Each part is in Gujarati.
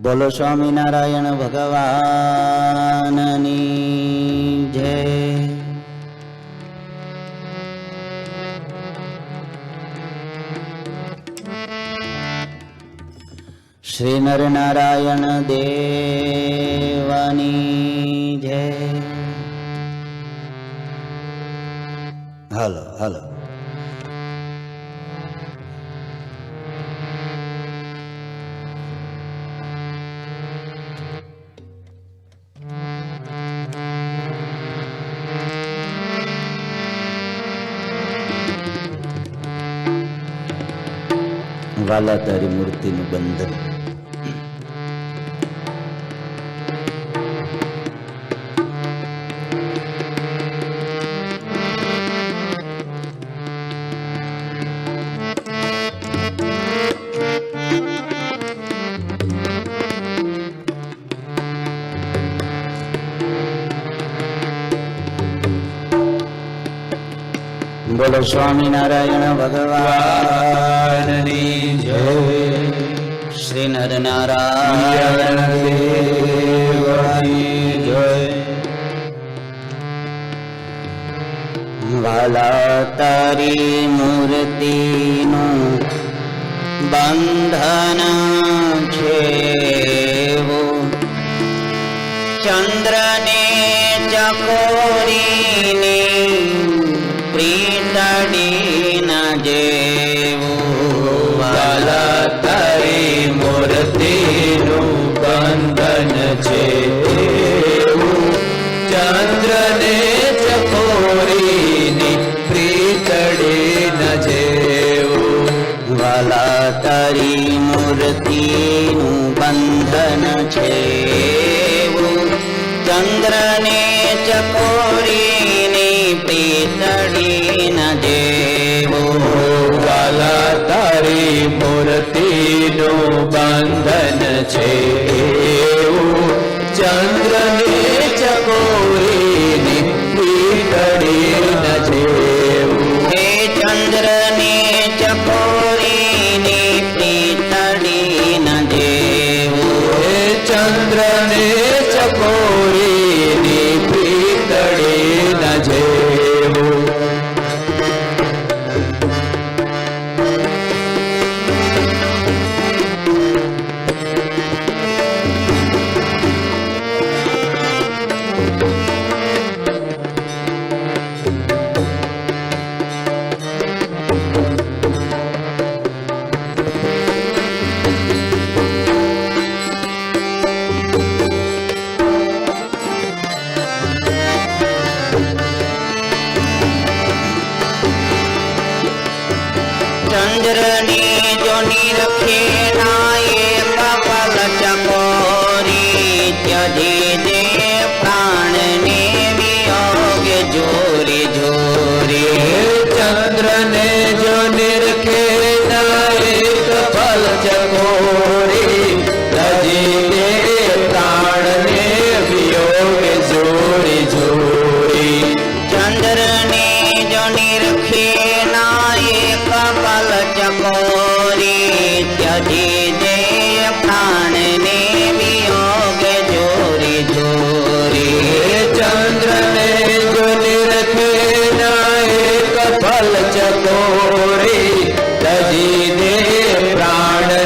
બોલો સ્વામિનારાયણ ભગવાનની જય. શ્રી નરનારાયણ દેવની જય. હાલો હાલો. વાલા તારી મૂર્તિનું બંધન. બોલો સ્વામિનારાયણ ભગવાનની જય. શ્રી નરનારાયણ દેવની જય. વાલા તારી મૂર્તિનું બંધન છે ચંદ્રને ચકોરીની પ્રીતડી ન જેવું. વાલા તારી મૂર્તિનું બંધન છે ચંદ્રને ચકોરીની પ્રીતડી ન જેવું. વાલા તારી મૂર્તિનું બંધન છે ચંદ્રને ચકોરીની પ્રીતડી ન જેવું. વાલા તારી મૂર્તિનું બંધન છે ચંદ્રને ચકોરીની પ્રીતડી ન જેવું. હે ચંદ્રને ચકોરીની પ્રીતડી ન જેવું. હે ચંદ્રને ચકોરીની પ્રીતડી ન જેવું. ચંદ્રની જો નિરખે નાય કપલ ચકોરી ત્યજી દે પ્રાણને વિયોગે જોરી જોરી. ચંદ્રને જો નિરખે એક ફલ ચકોરી તજી દે પ્રાણને વિયોગે જોરી જોરી. ચંદ્રને જો નિરખે નાય કપલ ચકોરી ત્યજી દે પ્રાણને વિયોગે જોરી જોરી. ચંદ્રને જો નિરખે એક ફલ ચકોરી તજી દે પ્રાણને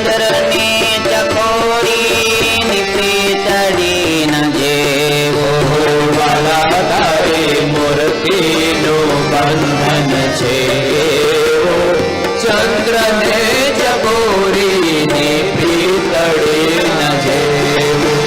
ચંદ્રને ચકોરી પ્રીતડી ન જેવો વાલા તારી મૂર્તિનું બંધન છે ચંદ્રને ચકોરીની પ્રીતડી ન જેવું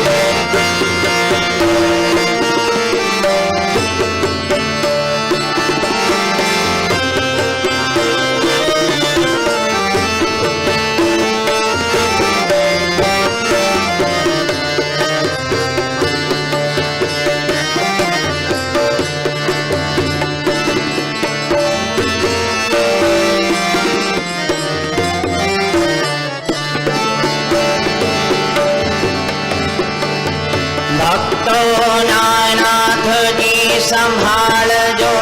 નાથજી સંભાળજો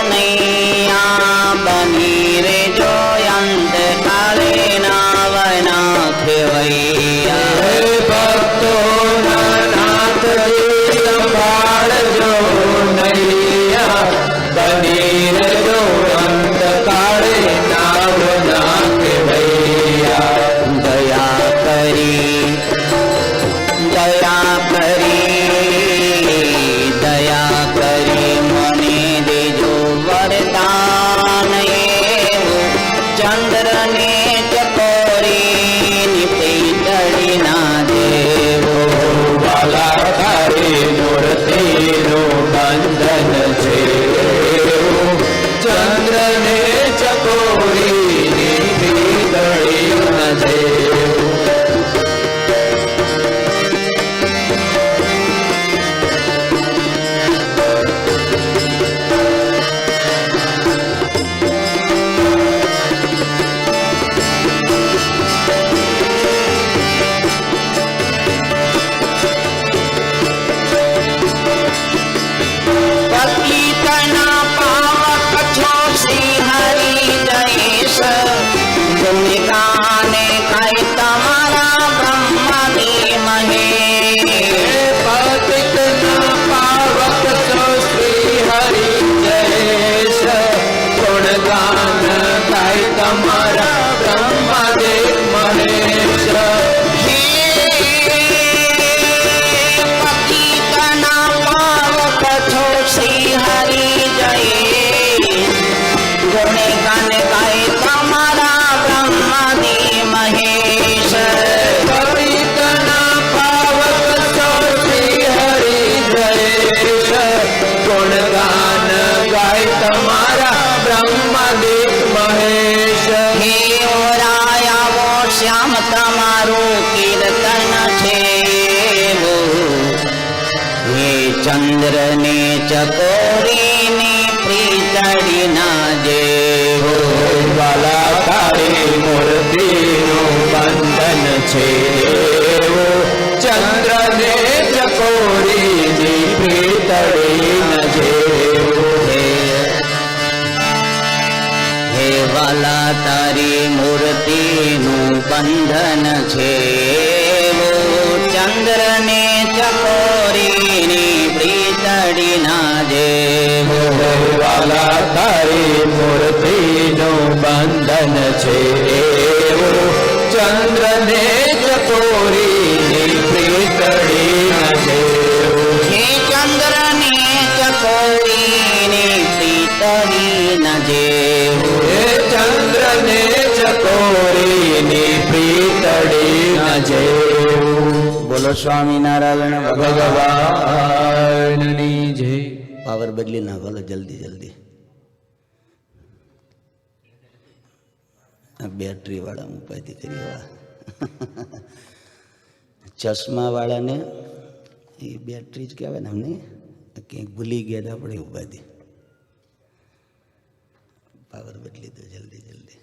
નૈયા બની રેજો અંત કાલે નાવના ખેવૈયા ભક્તો નાથજી સંભાળજો નૈયા બની રહેજો અંતકાળે નાવ નાખે ભૈયા દયા કરી મને દેજો વરદાન એવું ચંદ્રને ચકોરી પ્રીતડી ના દેવો વાલા તારી મૂર્તિનું બંધન છે ચંદ્રને ચકોરીની પ્રીતડી ન જેવું પતિતના પાવક છો શ્રી હરિ જયેશ ભૂમિકાને કઈ તમારા બ્રહ્માની મહેશ પતિતના પાવક છો શ્રી હરિ જયેશ ગુણગાન ગાય તમારા બ્રહ્મદેવ મહેશ પતિતના પાવક છો શ્રી હરિ જયેશ ગુણગાન ગાય તમારા બ્રહ્માની મહેશ પતિતના પાવક છો શ્રી હરિ જયેશ ગુણગાન ગાય તમારા બ્રહ્મદેવ મહેશ હે ઓરાયાવો શ્યામ તમારું કીર્તન છે હે ચંદ્રને ચકોરીની પ્રીતડી ના જેવો વાલા તારી મૂર્તિનું બંધન છે ચંદ્રને ચકોરીની પ્રીતડી ન જેવું હે વાલા તારી મૂર્તિનું બંધન છે ચંદ્રને ચકોરીની પ્રીતડી ના જેવો વાલા તારી મૂર્તિનું બંધન છે ચંદ્રને ચકોરીની પ્રીતડી ન જેવું હે ચંદ્રને ચકોરીની પ્રીતડી ન જેવો ચંદ્રને ચકોરીની પ્રીતડી ન જેવું બોલો સ્વામિનારાયણ ભગવાનની જય પાવર બદલી નાખો જલ્દી જલ્દી આ બેટરી વાળા ઉપાયથી કરી ચશ્મા વાળાને એ બેટરી જ કહેવાય ને અમને ક્યાંક ભૂલી ગયા તો આપણે ઉપાયથી પાવર બદલી દો જલ્દી જલ્દી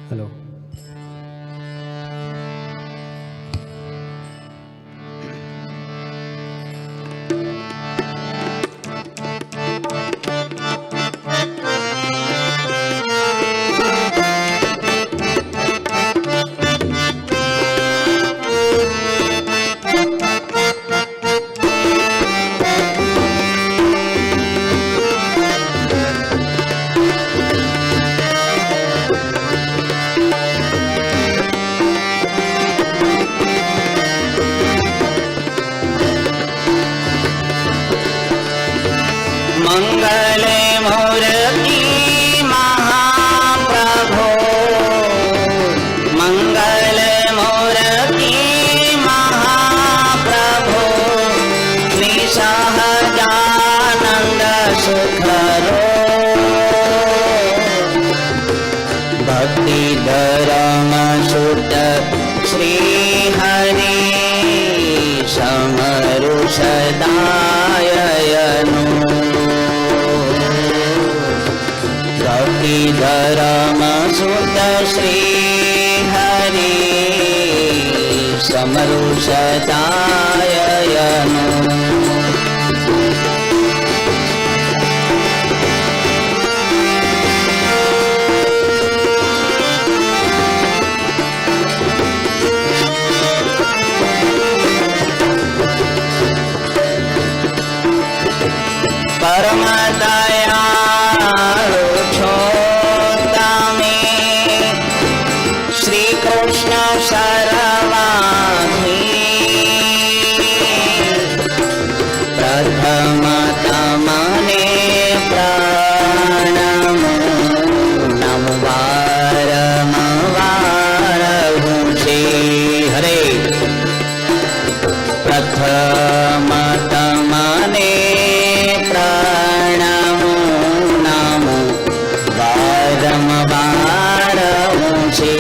हेलो मंगले मूर्ति महाप्रभो, मंगल मूर्ति महाप्रभो, निसहजानंद सुखरो, भक्ति धर्म सुत श्री हरि समरु सदायनु, भक्ति धर्म सुत श्री हरि समरु सदायनु। परम दयालु छो तमे, श्री कृष्ण सर्वाधीन, प्रथम तमने प्रणमो नमो वारंवार गुंजे हरे, प्रथम तमने प्रणमो नमो वारंवार ऊंचे।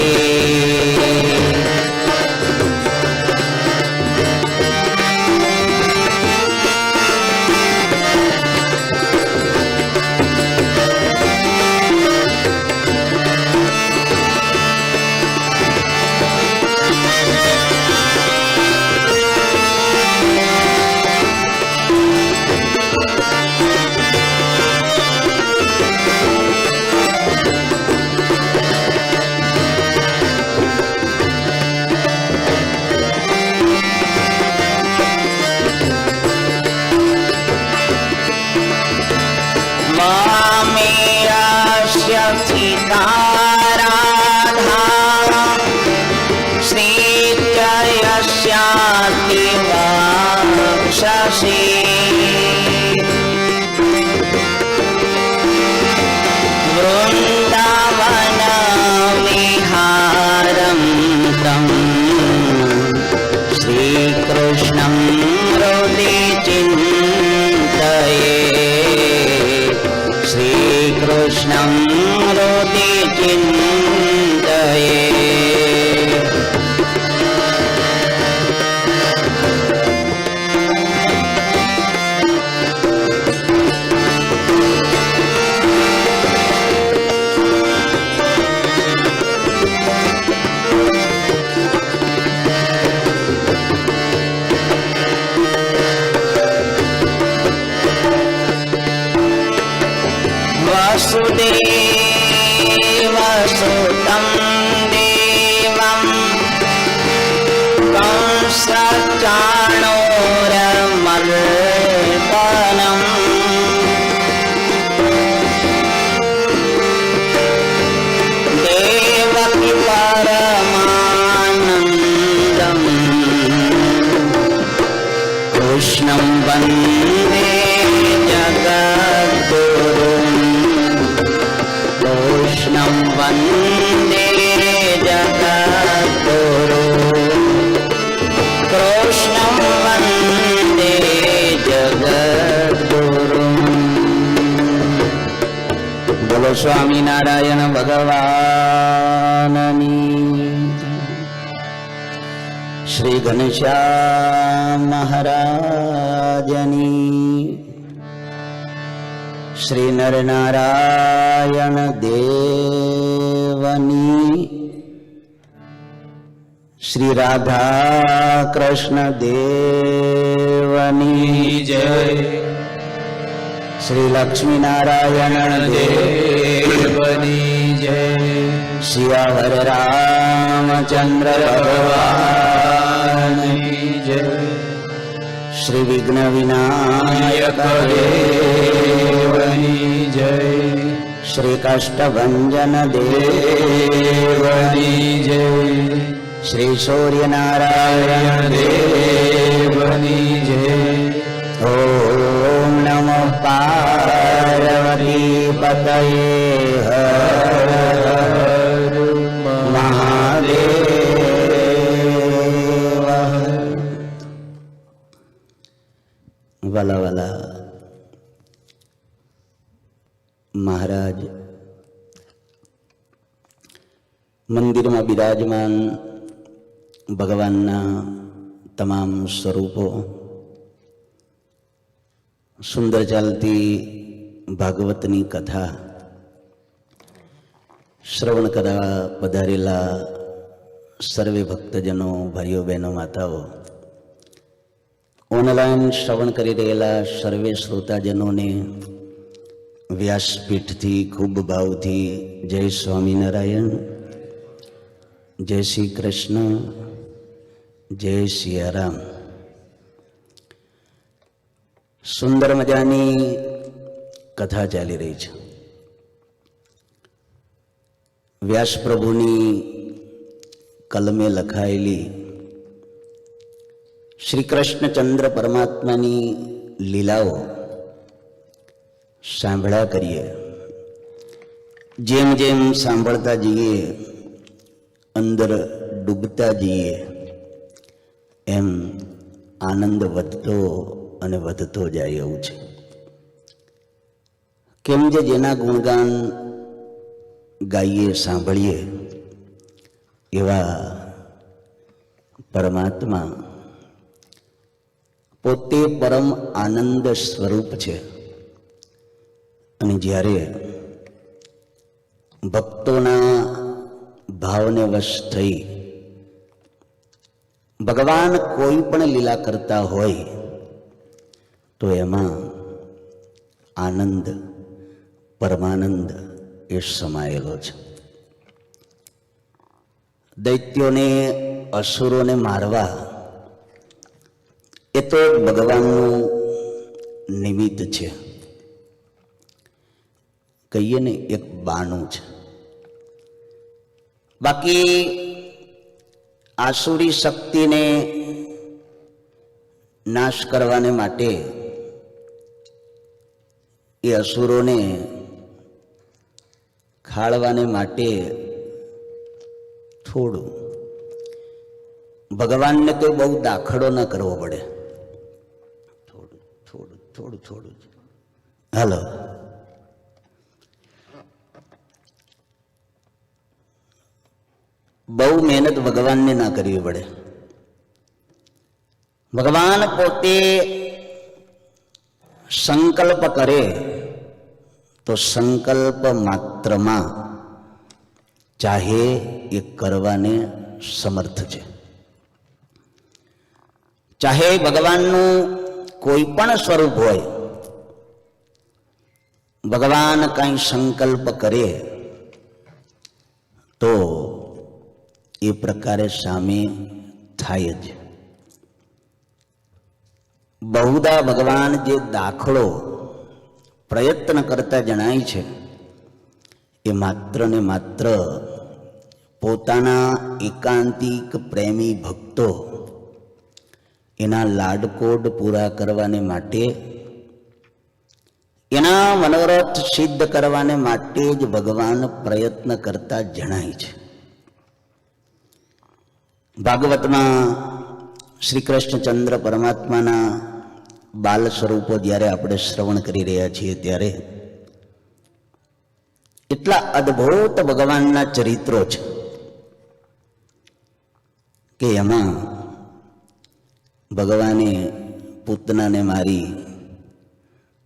राधा श्री जयस्याति वाक्षसि, वृंदावन विहारं तं श्रीकृष्णं हृदि चिन्तये, श्रीकृष्णं हृदि चिन्तये। वसुदेवसुतं देवं कंसचाणूरमर्दनं, देवकी परमानन्दं कृष्णं वन्दे जगद्गुरुम्, कृष्णं वन्दे जगद्गुरु, कृष्णं वन्दे जगद्गुरु। बोलो स्वामी नारायण भगवाननी, श्री घनश्याम महाराजनी, श्री नरनारायण देवनी શ્રી રાધા કૃષ્ણ દેવની જય શ્રી લક્ષ્મી નારાયણ દેવની જય સિયાવર રામચંદ્ર ભગવાનની જય શ્રી વિઘ્ન વિનાયક દેવની જય શ્રી કષ્ટભંજન દેવની જય શ્રી સૂર્યનારાયણ દેવની જય ઓમ નમો પાર્વતી પતયે હર હર મહાદેવ. વાલા વાલા મહારાજ મંદિરમાં બિરાજમાન ભગવાનના તમામ સ્વરૂપો, સુંદર ચાલતી ભાગવતની કથા શ્રવણ કરવા પધારેલા સર્વે ભક્તજનો, ભાઈઓ બહેનો, માતાઓ, ઓનલાઈન શ્રવણ કરી રહેલા સર્વે શ્રોતાજનોને વ્યાસપીઠથી ખૂબ ભાવથી જય સ્વામિનારાયણ, જય શ્રી કૃષ્ણ, જય સિયારામ. સુંદર મજાની કથા ચાલી રહી છે. વ્યાસ પ્રભુની કલમે લખાયેલી શ્રી કૃષ્ણચંદ્ર પરમાત્માની લીલાઓ સાંભળ્યા કરીએ. જેમ જેમ સાંભળતા જઈએ, અંદર ડૂબતા જઈએ, એમ આનંદ વધતો અને વધતો જાય એવું છે. કેમ જે જેના ગુણગાન ગાઈએ, સાંભળીએ, એવા પરમાત્મા પોતે પરમ આનંદ સ્વરૂપ છે. અને જ્યારે ભક્તોના ભાવને વશ થઈ ભગવાન કોઈ પણ લીલા કરતા હોય તો એમાં આનંદ, પરમાનંદ એ સમાયેલો છે. દૈત્યોને, અસુરોને મારવા એ તો ભગવાનનું નિમિત્ત છે, કહીએ ને એક બાનું છે. બાકી આસુરી શક્તિને નાશ કરવાને માટે, એ અસુરોને ખાળવાને માટે થોડું ભગવાનને તો બહુ દાખલો ન કરવો પડે. થોડું થોડું થોડું થોડું હાલો. બહુ મહેનત ભગવાનને ના કરવી પડે. ભગવાન પોતે સંકલ્પ કરે તો સંકલ્પ માત્રમાં ચાહે એ કરવાને સમર્થ છે. ચાહે ભગવાનનું કોઈ પણ સ્વરૂપ હોય, ભગવાન કાંઈ સંકલ્પ કરે તો એ પ્રકારે સામે થાય જ. બહુધા ભગવાન જે દાખલો પ્રયત્ન કરતા જણાય છે એ માત્ર ને માત્ર પોતાના એકાંતિક પ્રેમી ભક્તો એના લાડકોડ પૂરા કરવાને માટે, એના મનોરથ સિદ્ધ કરવાને માટે જ ભગવાન પ્રયત્ન કરતા જણાય છે. ભાગવતમાં શ્રી કૃષ્ણચંદ્ર પરમાત્માના બાલ સ્વરૂપો જ્યારે આપણે શ્રવણ કરી રહ્યા છીએ ત્યારે એટલા અદ્ભુત ભગવાનના ચરિત્રો છે કે એમાં ભગવાને પૂતનાને મારી,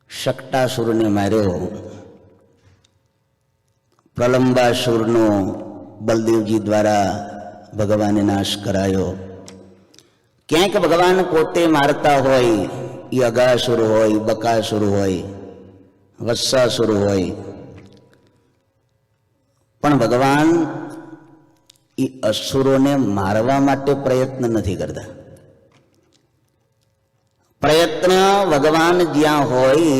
શકટાસુરને માર્યો, પ્રલંબાસુરનો બલદેવજી દ્વારા ભગવાને નાશ કરાયો. ક્યાંક ભગવાન પોતે મારતા હોય, એ અગાસુર હોય, બકાસુર હોય, વત્સાસુર હોય, પણ ભગવાન એ અસુરોને મારવા માટે પ્રયત્ન નથી કરતા. પ્રયત્ન ભગવાન જ્યાં હોય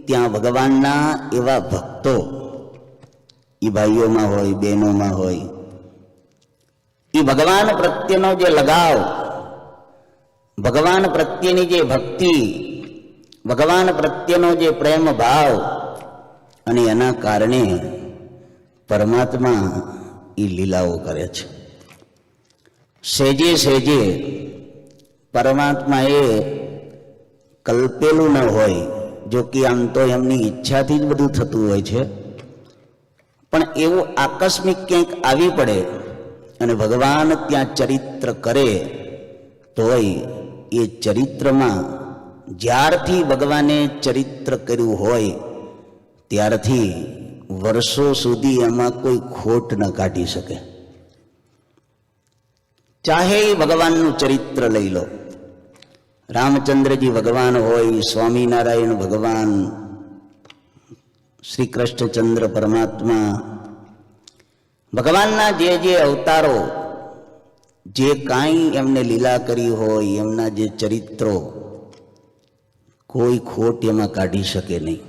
ત્યાં ભગવાનના એવા ભક્તો, એ ભાઈઓમાં હોય, બહેનોમાં હોય, એ ભગવાન પ્રત્યેનો જે લગાવ, ભગવાન પ્રત્યેની જે ભક્તિ, ભગવાન પ્રત્યેનો જે પ્રેમ ભાવ, અને એના કારણે પરમાત્મા એ લીલાઓ કરે છે. સેજે સેજે પરમાત્મા એ કલ્પેલું ન હોય, જો કે આમ તો એમની ઈચ્છાથી જ બધું થતું હોય છે, પણ એવું આકસ્મિક ક્યાંક આવી પડે અને ભગવાન ત્યાં ચરિત્ર કરે તોય એ ચરિત્રમાં જ્યારથી ભગવાને ચરિત્ર કર્યું હોય ત્યારથી વર્ષો સુધી એમાં કોઈ ખોટ ન કાઢી શકે. ચાહે ભગવાનનું ચરિત્ર લઈ લો, રામચંદ્રજી ભગવાન હોય, સ્વામિનારાયણ ભગવાન, શ્રી કૃષ્ણચંદ્ર પરમાત્મા, ભગવાનના જે જે અવતારો, જે કાંઈ એમને લીલા કરી હોય, એમના જે ચરિત્રો, કોઈ ખોટ એમાં કાઢી શકે નહીં.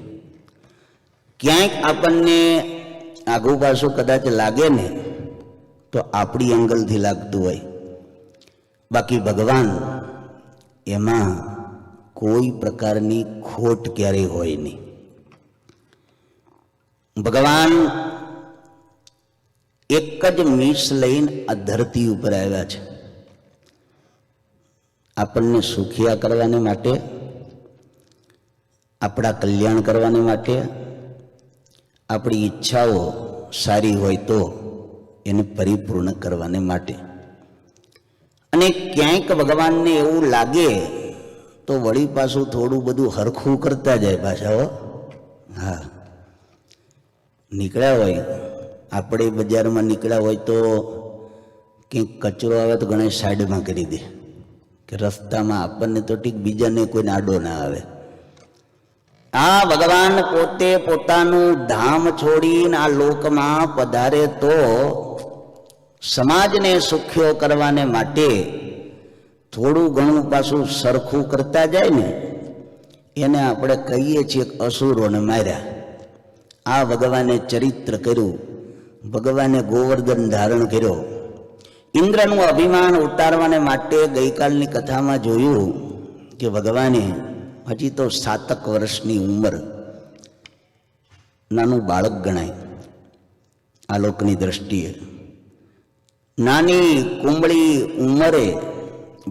ક્યાંક આપણને આઘું પાછું કદાચ લાગે ને તો આપણી એંગલથી લાગતું હોય, બાકી ભગવાન એમાં કોઈ પ્રકારની ખોટ ક્યારેય હોય નહીં. ભગવાન એક જ મીસ લઈને આ ધરતી ઉપર આવ્યા છે, આપણને સુખિયા કરવાને માટે, આપણા કલ્યાણ કરવાને માટે, આપણી ઈચ્છાઓ સારી હોય તો એને પરિપૂર્ણ કરવાને માટે. અને ક્યાંક ભગવાનને એવું લાગે તો વળી પાછું થોડું બધું હરખું કરતા જાય પાછા. હા, નીકળ્યા હોય, આપણે બજારમાં નીકળ્યા હોય તો કંઈક કચરો આવે તો ઘણા સાઈડમાં કરી દે કે રસ્તામાં આપણને તો ઠીક, બીજાને કોઈને આડો ના આવે. આ ભગવાન પોતે પોતાનું ધામ છોડીને આ લોકમાં પધારે તો સમાજને સુખ્યો કરવાને માટે થોડું ઘણું પાછું સરખું કરતા જાય ને, એને આપણે કહીએ છીએ અસુરોને માર્યા. આ ભગવાને ચરિત્ર કર્યું, ભગવાને ગોવર્ધન ધારણ કર્યો. ઇન્દ્રનું અભિમાન ઉતારવાને માટે ગઈકાલની કથામાં જોયું કે ભગવાને હજી તો 7 વર્ષની ઉંમર, નાનું બાળક ગણાય આ લોકની દ્રષ્ટિએ, નાની કુંબળી ઉંમરે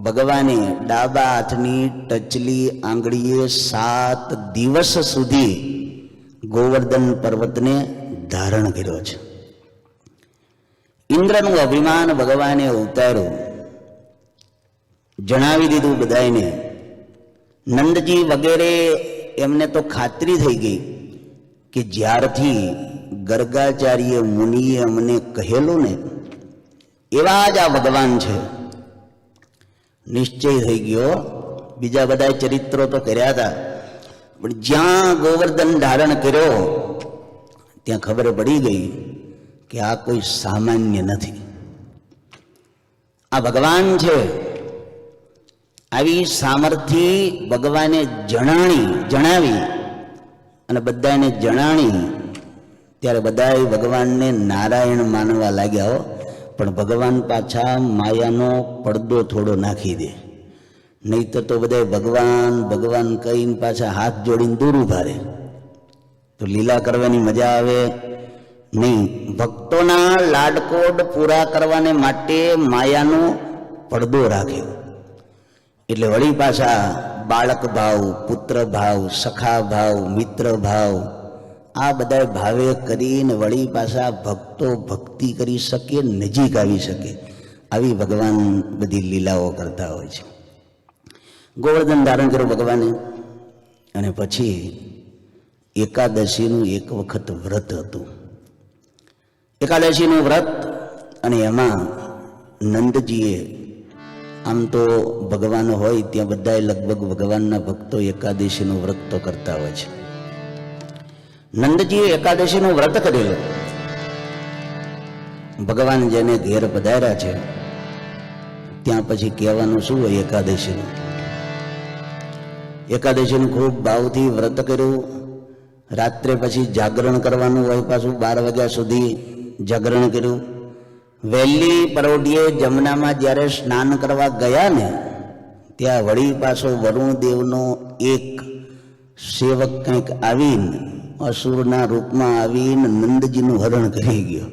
ભગવાને ડાબા હાથની ટચલી આંગળીએ 7 દિવસ સુધી ગોવર્ધન પર્વતને ધારણ કર્યો છે. ઇન્દ્રનું અભિમાન ભગવાને ઉતાર્યું, જણાવી દીધું બધાને. નંદજી વગેરે એમને તો ખાતરી થઈ ગઈ કે જ્યારથી ગર્ગાચાર્ય મુનિએ અમને કહેલું ને એવા જ આ ભગવાન છે. નિશ્ચય થઈ ગયો. બીજા બધા ચરિત્રો તો કર્યા હતા, પણ જ્યાં ગોવર્ધન ધારણ કર્યો ત્યાં ખબર પડી ગઈ કે આ કોઈ સામાન્ય નથી, આ ભગવાન છે. આવી સામર્થ્ય ભગવાને જણાવી અને બધાને જણાણી ત્યારે બધાએ ભગવાનને નારાયણ માનવા લાગ્યા. પણ ભગવાન પાછા માયાનો પડદો થોડો નાખી દે, નહીતર તો બધા ભગવાન ભગવાન કહીને પાછા હાથ જોડીને દૂર ઉભા રહે તો લીલા કરવાની મજા આવે નહીં. ભક્તોના લાડકોડ પૂરા કરવાને માટે માયાનો પડદો રાખ્યો. એટલે વળી પાછા બાળક ભાવ, પુત્ર ભાવ, સખા ભાવ, મિત્ર ભાવ, આ બધા ભાવે કરીને વળી પાછા ભક્તો ભક્તિ કરી શકે, નજીક આવી શકે, આવી ભગવાન બધી લીલાઓ કરતા હોય છે. ગોવર્ધન ધારણ કર્યું ભગવાને, અને પછી એકાદશીનું એક વખત વ્રત હતું. એકાદશીનું વ્રત, અને એમાં નંદજીએ, આમ તો ભગવાન હોય ત્યાં બધાએ લગભગ ભગવાનના ભક્તો એકાદશીનું વ્રત તો કરતા હોય છે. નંદજીએ એકાદશીનું વ્રત કરેલું. ભગવાન જેને ઘેર પધાર્યા છે ત્યાં પછી કહેવાનું શું હોય? એકાદશીનું. એકાદશીનું ખૂબ ભાવથી વ્રત કર્યું. રાત્રે પછી જાગરણ કરવાનું હોય, પાછું 12 વાગ્યા સુધી જાગરણ કર્યું. વહેલી પરોઢીએ જમનામાં જ્યારે સ્નાન કરવા ગયા ને ત્યાં વળી પાછો વરુણદેવનો એક સેવક કંઈક આવીને અસુરના રૂપમાં આવીને નંદજીનું હરણ કરી ગયો.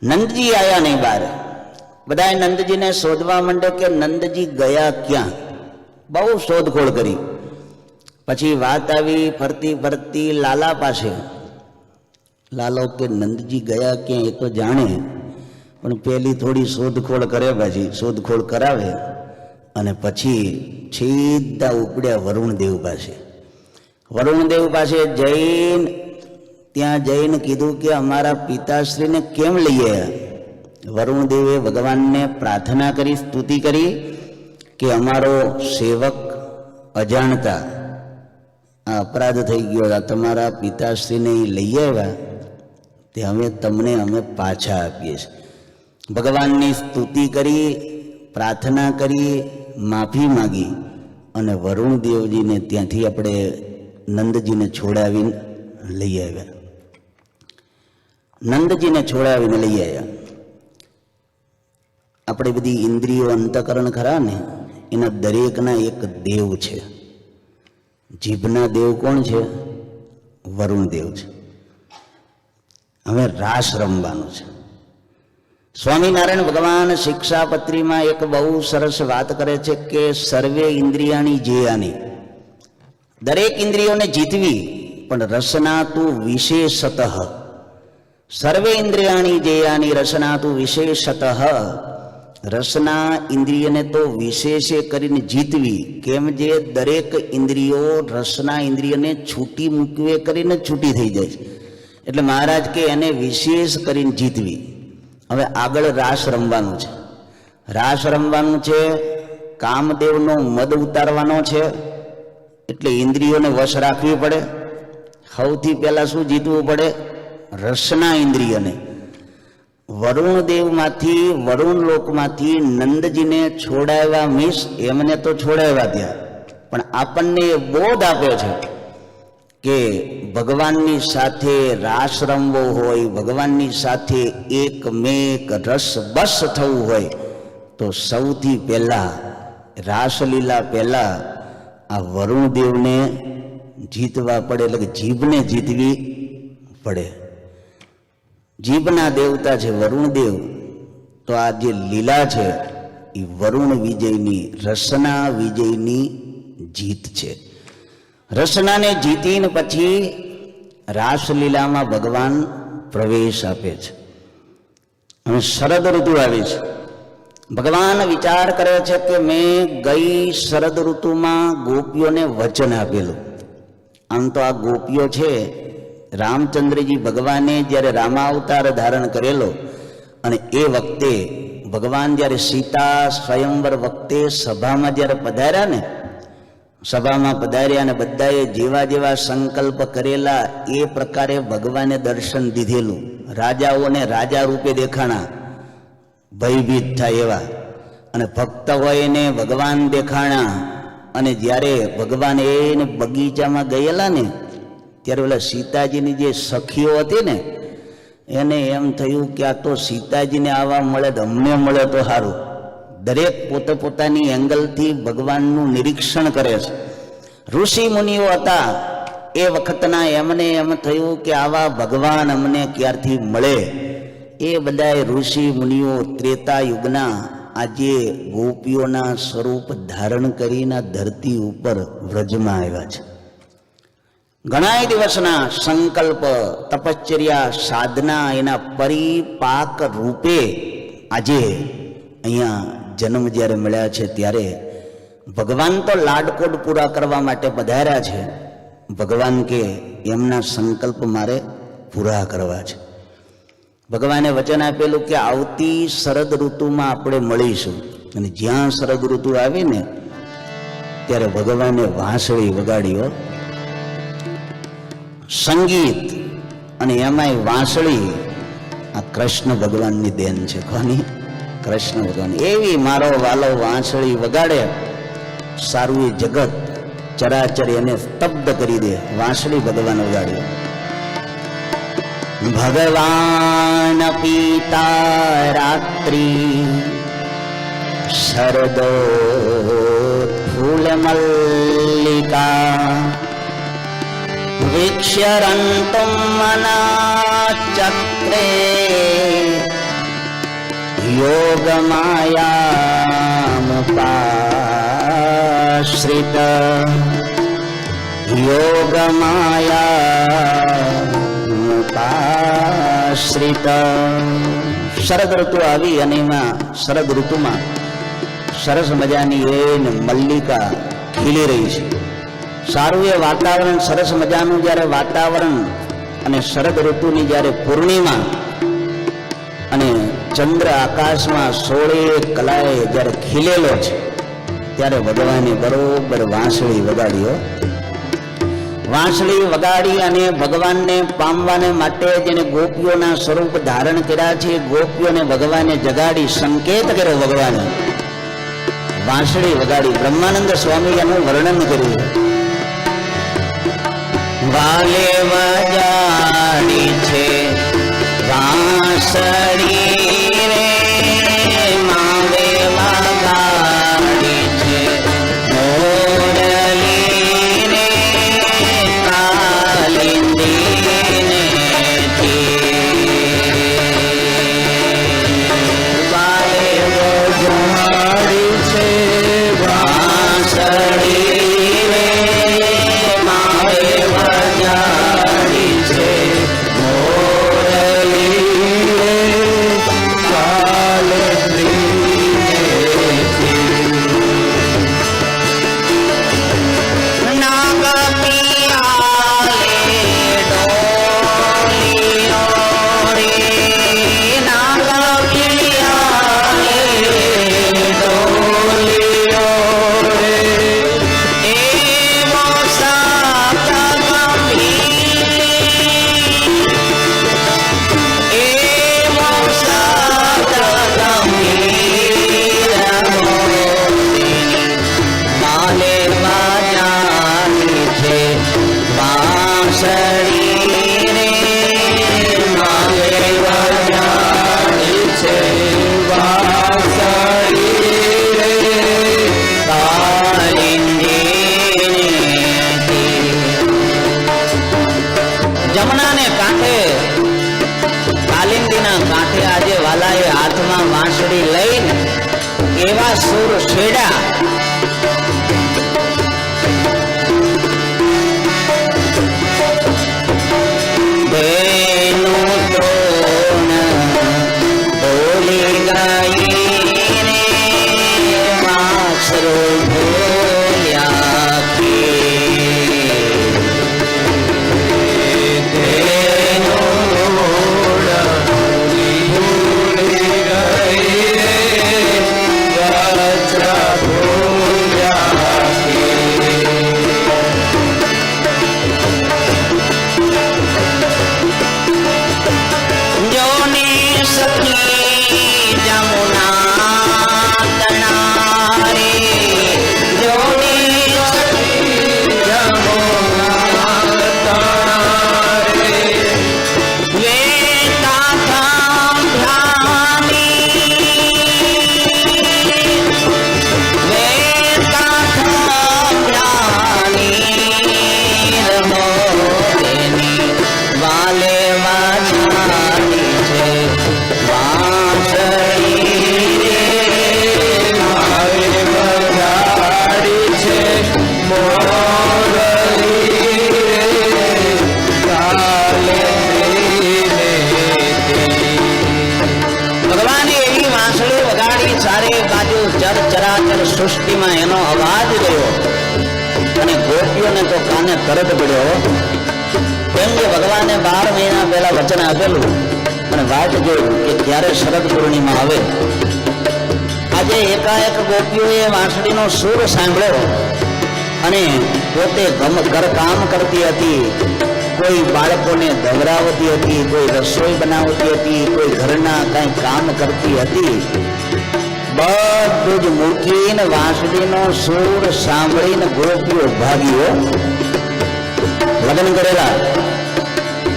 નંદજી આવ્યા નહીં બહાર. બધાએ નંદજીને શોધવા માંડ્યો કે નંદજી ગયા ક્યાં. બહુ શોધખોળ કરી. પછી વાત આવી ફરતી ફરતી લાલા પાસે. લાલો કે નંદજી ગયા ક્યાં એ તો જાણે, પણ પેલી થોડી શોધખોળ કરે, પછી શોધખોળ કરાવે અને પછી સીધા ઉપડ્યા વરુણદેવ પાસે. વરુણદેવ પાસે જઈને ત્યાં જઈને કીધું કે અમારા પિતાશ્રીને કેમ લઈ આવ્યા? વરુણદેવે ભગવાનને પ્રાર્થના કરી, સ્તુતિ કરી કે અમારો સેવક અજાણતા આ અપરાધ થઈ ગયો, તમારા પિતાશ્રીને લઈ આવ્યા તે અમે તમને પાછા આપીએ છીએ. ભગવાનની સ્તુતિ કરી, પ્રાર્થના કરી, માફી માગી અને વરુણદેવજીને ત્યાંથી આપણે નંદજીને છોડાવીને લઈ આવ્યા. નંદજીને છોડાવીને લઈ આવ્યા. આપણે બધી ઇન્દ્રિયો અંતકરણ ખરા ને, એના દરેકના એક દેવ છે. જીભના દેવ કોણ છે? વરુણદેવ છે. હવે રાસ રમવાનું છે. સ્વામિનારાયણ ભગવાન શિક્ષાપત્રીમાં એક બહુ સરસ વાત કરે છે કે સર્વે ઇન્દ્રિયાણી જેયાની, દરેક ઇન્દ્રિયોને જીતવી, પણ રસના તું વિશેષતઃ. સર્વે ઇન્દ્રિયાણી જેયાની રસના તું વિશેષતઃ. રસના ઇન્દ્રિયને તો વિશેષે કરીને જીતવી. કેમ? જે દરેક ઇન્દ્રિયો રસના ઇન્દ્રિયને છૂટી મૂકવે કરીને છૂટી થઈ જાય છે. એટલે મહારાજ કે એને વિશેષ કરીને જીતવી. હવે આગળ રાસ રમવાનું છે. રાસ રમવાનું છે, કામદેવનો મદ ઉતારવાનો છે. એટલે ઇન્દ્રિયોને વશ રાખવી પડે. સૌથી પહેલા શું જીતવું પડે? રસના ઇન્દ્રિયને. વરુણદેવમાંથી, વરુણ લોકમાંથી નંદજીને છોડાવ્યા, મીસ એમને તો છોડાવ્યા ત્યાં, પણ આપણને એ બોધ આપ્યો છે કે ભગવાનની સાથે રાસ રમવો હોય, ભગવાનની સાથે એકમેક રસ બસ થવું હોય તો સૌથી પહેલા રાસલીલા પહેલા આ વરુણદેવને જીતવા પડે. એટલે કે જીભને જીતવી પડે. જીભના દેવતા છે વરુણદેવ. તો આ જે લીલા છે એ વરુણ વિજયની, રસના વિજયની જીત છે. રસનાને જીતીને પછી રાસલીલામાં ભગવાન પ્રવેશ આપે છે. હવે શરદ ઋતુ આવે છે. ભગવાન વિચાર કરે છે કે મેં ગઈ શરદ ઋતુમાં ગોપીઓને વચન આપેલું. આમ તો આ ગોપીઓ છે, રામચંદ્રજી ભગવાને જ્યારે રામાવતાર ધારણ કરેલો અને એ વખતે ભગવાન જ્યારે સીતા સ્વયંવર વખતે સભામાં જ્યારે પધાર્યા ને, સભામાં પધાર્યા અને બધાએ જેવા જેવા સંકલ્પ કરેલા એ પ્રકારે ભગવાને દર્શન દીધેલું. રાજાઓને રાજા રૂપે દેખાણા, ભયભીત થાય એવા, અને ભક્ત હોય એને ભગવાન દેખાણા. અને જ્યારે ભગવાન એને બગીચામાં ગયેલા ને ત્યારે ઓલા સીતાજીની જે સખીઓ હતી ને એને એમ થયું કે આ તો સીતાજીને આવા મળે તો અમને મળે તો સારું. દરેક પોતે પોતાની એંગલથી ભગવાનનું નિરીક્ષણ કરે છે. ઋષિ મુનિઓ હતા એ વખતના, એમને એમ થયું કે આવા ભગવાન અમને ક્યારથી મળે. એ બધા ઋષિ મુનિઓ ત્રેતા યુગના આજે ગોપીઓના સ્વરૂપ ધારણ કરીને ધરતી ઉપર વ્રજમાં આવ્યા છે. ઘણા દિવસના સંકલ્પ, તપશ્ચર્યા, સાધના એના પરિપાક રૂપે આજે અહીંયા જન્મ જ્યારે મળ્યા છે ત્યારે ભગવાન તો લાડકોડ પૂરા કરવા માટે પધાર્યા છે. ભગવાન કે એમના સંકલ્પ મારે પૂરા કરવા છે. ભગવાને વચન આપેલું કે આવતી શરદ ઋતુમાં આપણે મળીશું, અને જ્યાં શરદ ઋતુ આવી ને ત્યારે ભગવાને વાંસળી વગાડ્યો. સંગીત અને એમાંય વાંસળી આ કૃષ્ણ ભગવાનની દેન છે. કોની? કૃષ્ણ ભગવાન. એવી મારો વાલો વાંસળી વગાડે, સારું એ જગત ચરાચર એને સ્તબ્ધ કરી દે. વાંસળી ભગવાન વગાડ્યો. ભગવાન પિતા રાત્રિ શરદો ફૂલ મલ્લિકા વિક્ષરંતુમ મનાચક્રે યોગમાયામુપાશ્રિત યોગમાયામુપાશ્રિત. શરદ ઋતુ આવી અને એમાં શરદ ઋતુમાં સરસ મજાની એને મલ્લિકા ખીલી રહી છે. સારું એ વાતાવરણ, સરસ મજાનું જ્યારે વાતાવરણ અને શરદ ઋતુની જ્યારે પૂર્ણિમા અને ચંદ્ર આકાશમાં 16 કલાએ જ્યારે ખીલેલો છે ત્યારે ભગવાને બરોબર વાંસળી વગાડ્યો. વાંસળી વગાડી અને ભગવાનને પામવાને માટે જેને ગોપીઓના સ્વરૂપ ધારણ કર્યા છે, ગોપીઓને ભગવાને જગાડી સંકેત કર્યો. ભગવાને વાંસળી વગાડી. બ્રહ્માનંદ સ્વામી એનું વર્ણન કર્યું. વાલે વગાડી છે વાંસળી રે, માવે વગાડી છે મોરલી રે, કાલિંદી ને વાલે વગાડી છે વાંસળી રે, માવે વગાડી છે જમનાને કાંઠે, કાલિંદીના કાંઠે આજે વાલાએ હાથમાં વાંસળી લઈને એવા સુર છેડા સૃષ્ટિમાં એનો અવાજ ગયો અને ગોપીઓને તો કાને તરત પડ્યો. કેમ કે ભગવાને 12 મહિના પહેલા વચન આપેલું અને વાત જોઈ કે જ્યારે શરદ પૂર્ણિમા આવે, આજે એકાએક ગોપીઓએ વાંસળીનો સૂર સાંભળ્યો અને પોતે ઘરકામ કરતી હતી, કોઈ બાળકોને દવરાવતી હતી, કોઈ રસોઈ બનાવતી હતી, કોઈ ઘરના કઈ કામ કરતી હતી. બધું જ મૂકીને વાંસળીનો સૂર સાંભળીને ગોપીઓ ભાગીઓ. લગ્ન કરેલા,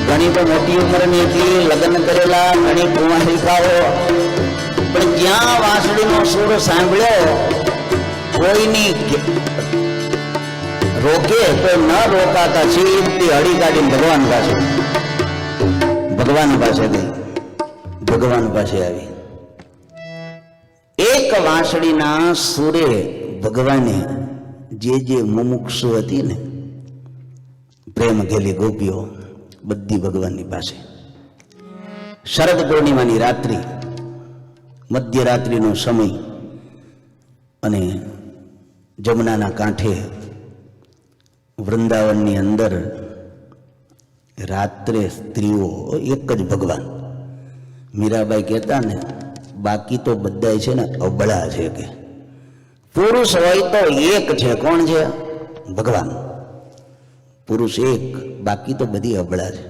ઘણી તો મોટી ઉંમરની હતી, લગ્ન કરેલા, ઘણી કુંવારિકાઓ, પણ જ્યાં વાંસળીનો સૂર સાંભળ્યો કોઈની રોકે તો ન રોકાતા સીધી હળી કાઢીને ભગવાન પાસે ગઈ, ભગવાન પાસે આવી. એક વાંસળીના સૂરે ભગવાને જે મુમુક્ષુ હતી ને પ્રેમ ઘેલી ગોપીઓ બધી ભગવાનની પાસે. શરદ પૂર્ણિમાની રાત્રિ, મધ્યરાત્રિનો સમય, અને જમુનાના કાંઠે વૃંદાવનની અંદર રાત્રે સ્ત્રીઓ એક જ ભગવાન. મીરાબાઈ કહેતા ને, બાકી તો બધા છે ને અબળા છે, કે પુરુષ હોય તો એક છે. કોણ છે? ભગવાન. પુરુષ એક, બાકી તો બધી અબળા છે.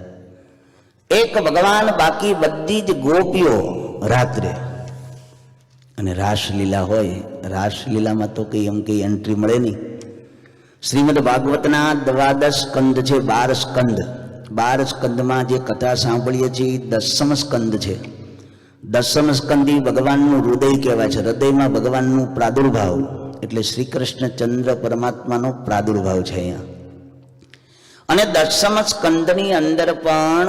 એક ભગવાન, બાકી બધી જ ગોપીઓ રાત્રે. અને રાસલીલા હોય, રાસલીલામાં તો કઈ એમ કઈ એન્ટ્રી મળે નહીં. શ્રીમદ ભાગવતના 12 સ્કંદ છે, 12 સ્કંદ. 12 સ્કંદમાં જે કથા સાંભળીએ છીએ 10મ સ્કંદ છે. 10મ સ્કંદી ભગવાનનું હૃદય કહેવાય છે. હૃદયમાં ભગવાનનું પ્રાદુર્ભાવ, એટલે શ્રી કૃષ્ણચંદ્ર પરમાત્માનો પ્રાદુર્ભાવ છે અહીંયા. અને 10મ સ્કંદની અંદર પણ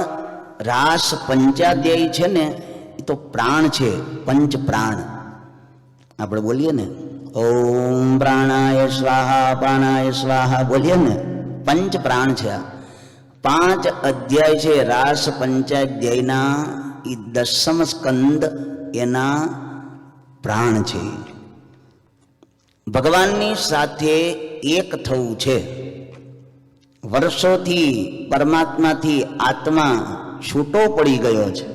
રાસ પંચાધ્યાયી છે ને, એ તો પ્રાણ છે, પંચ પ્રાણ. આપણે બોલીએ ને ઓમ પ્રાણાય સ્વાહા, પ્રાણાય સ્વાહા બોલીએ ને, પંચ પ્રાણ છે. આ 5 અધ્યાય છે રાસ પંચાધ્યાયના, એ 10મ સ્કંદ એના પ્રાણ છે. ભગવાનની સાથે એક થવું છે. વર્ષોથી પરમાત્માથી આત્મા છૂટો પડી ગયો છે,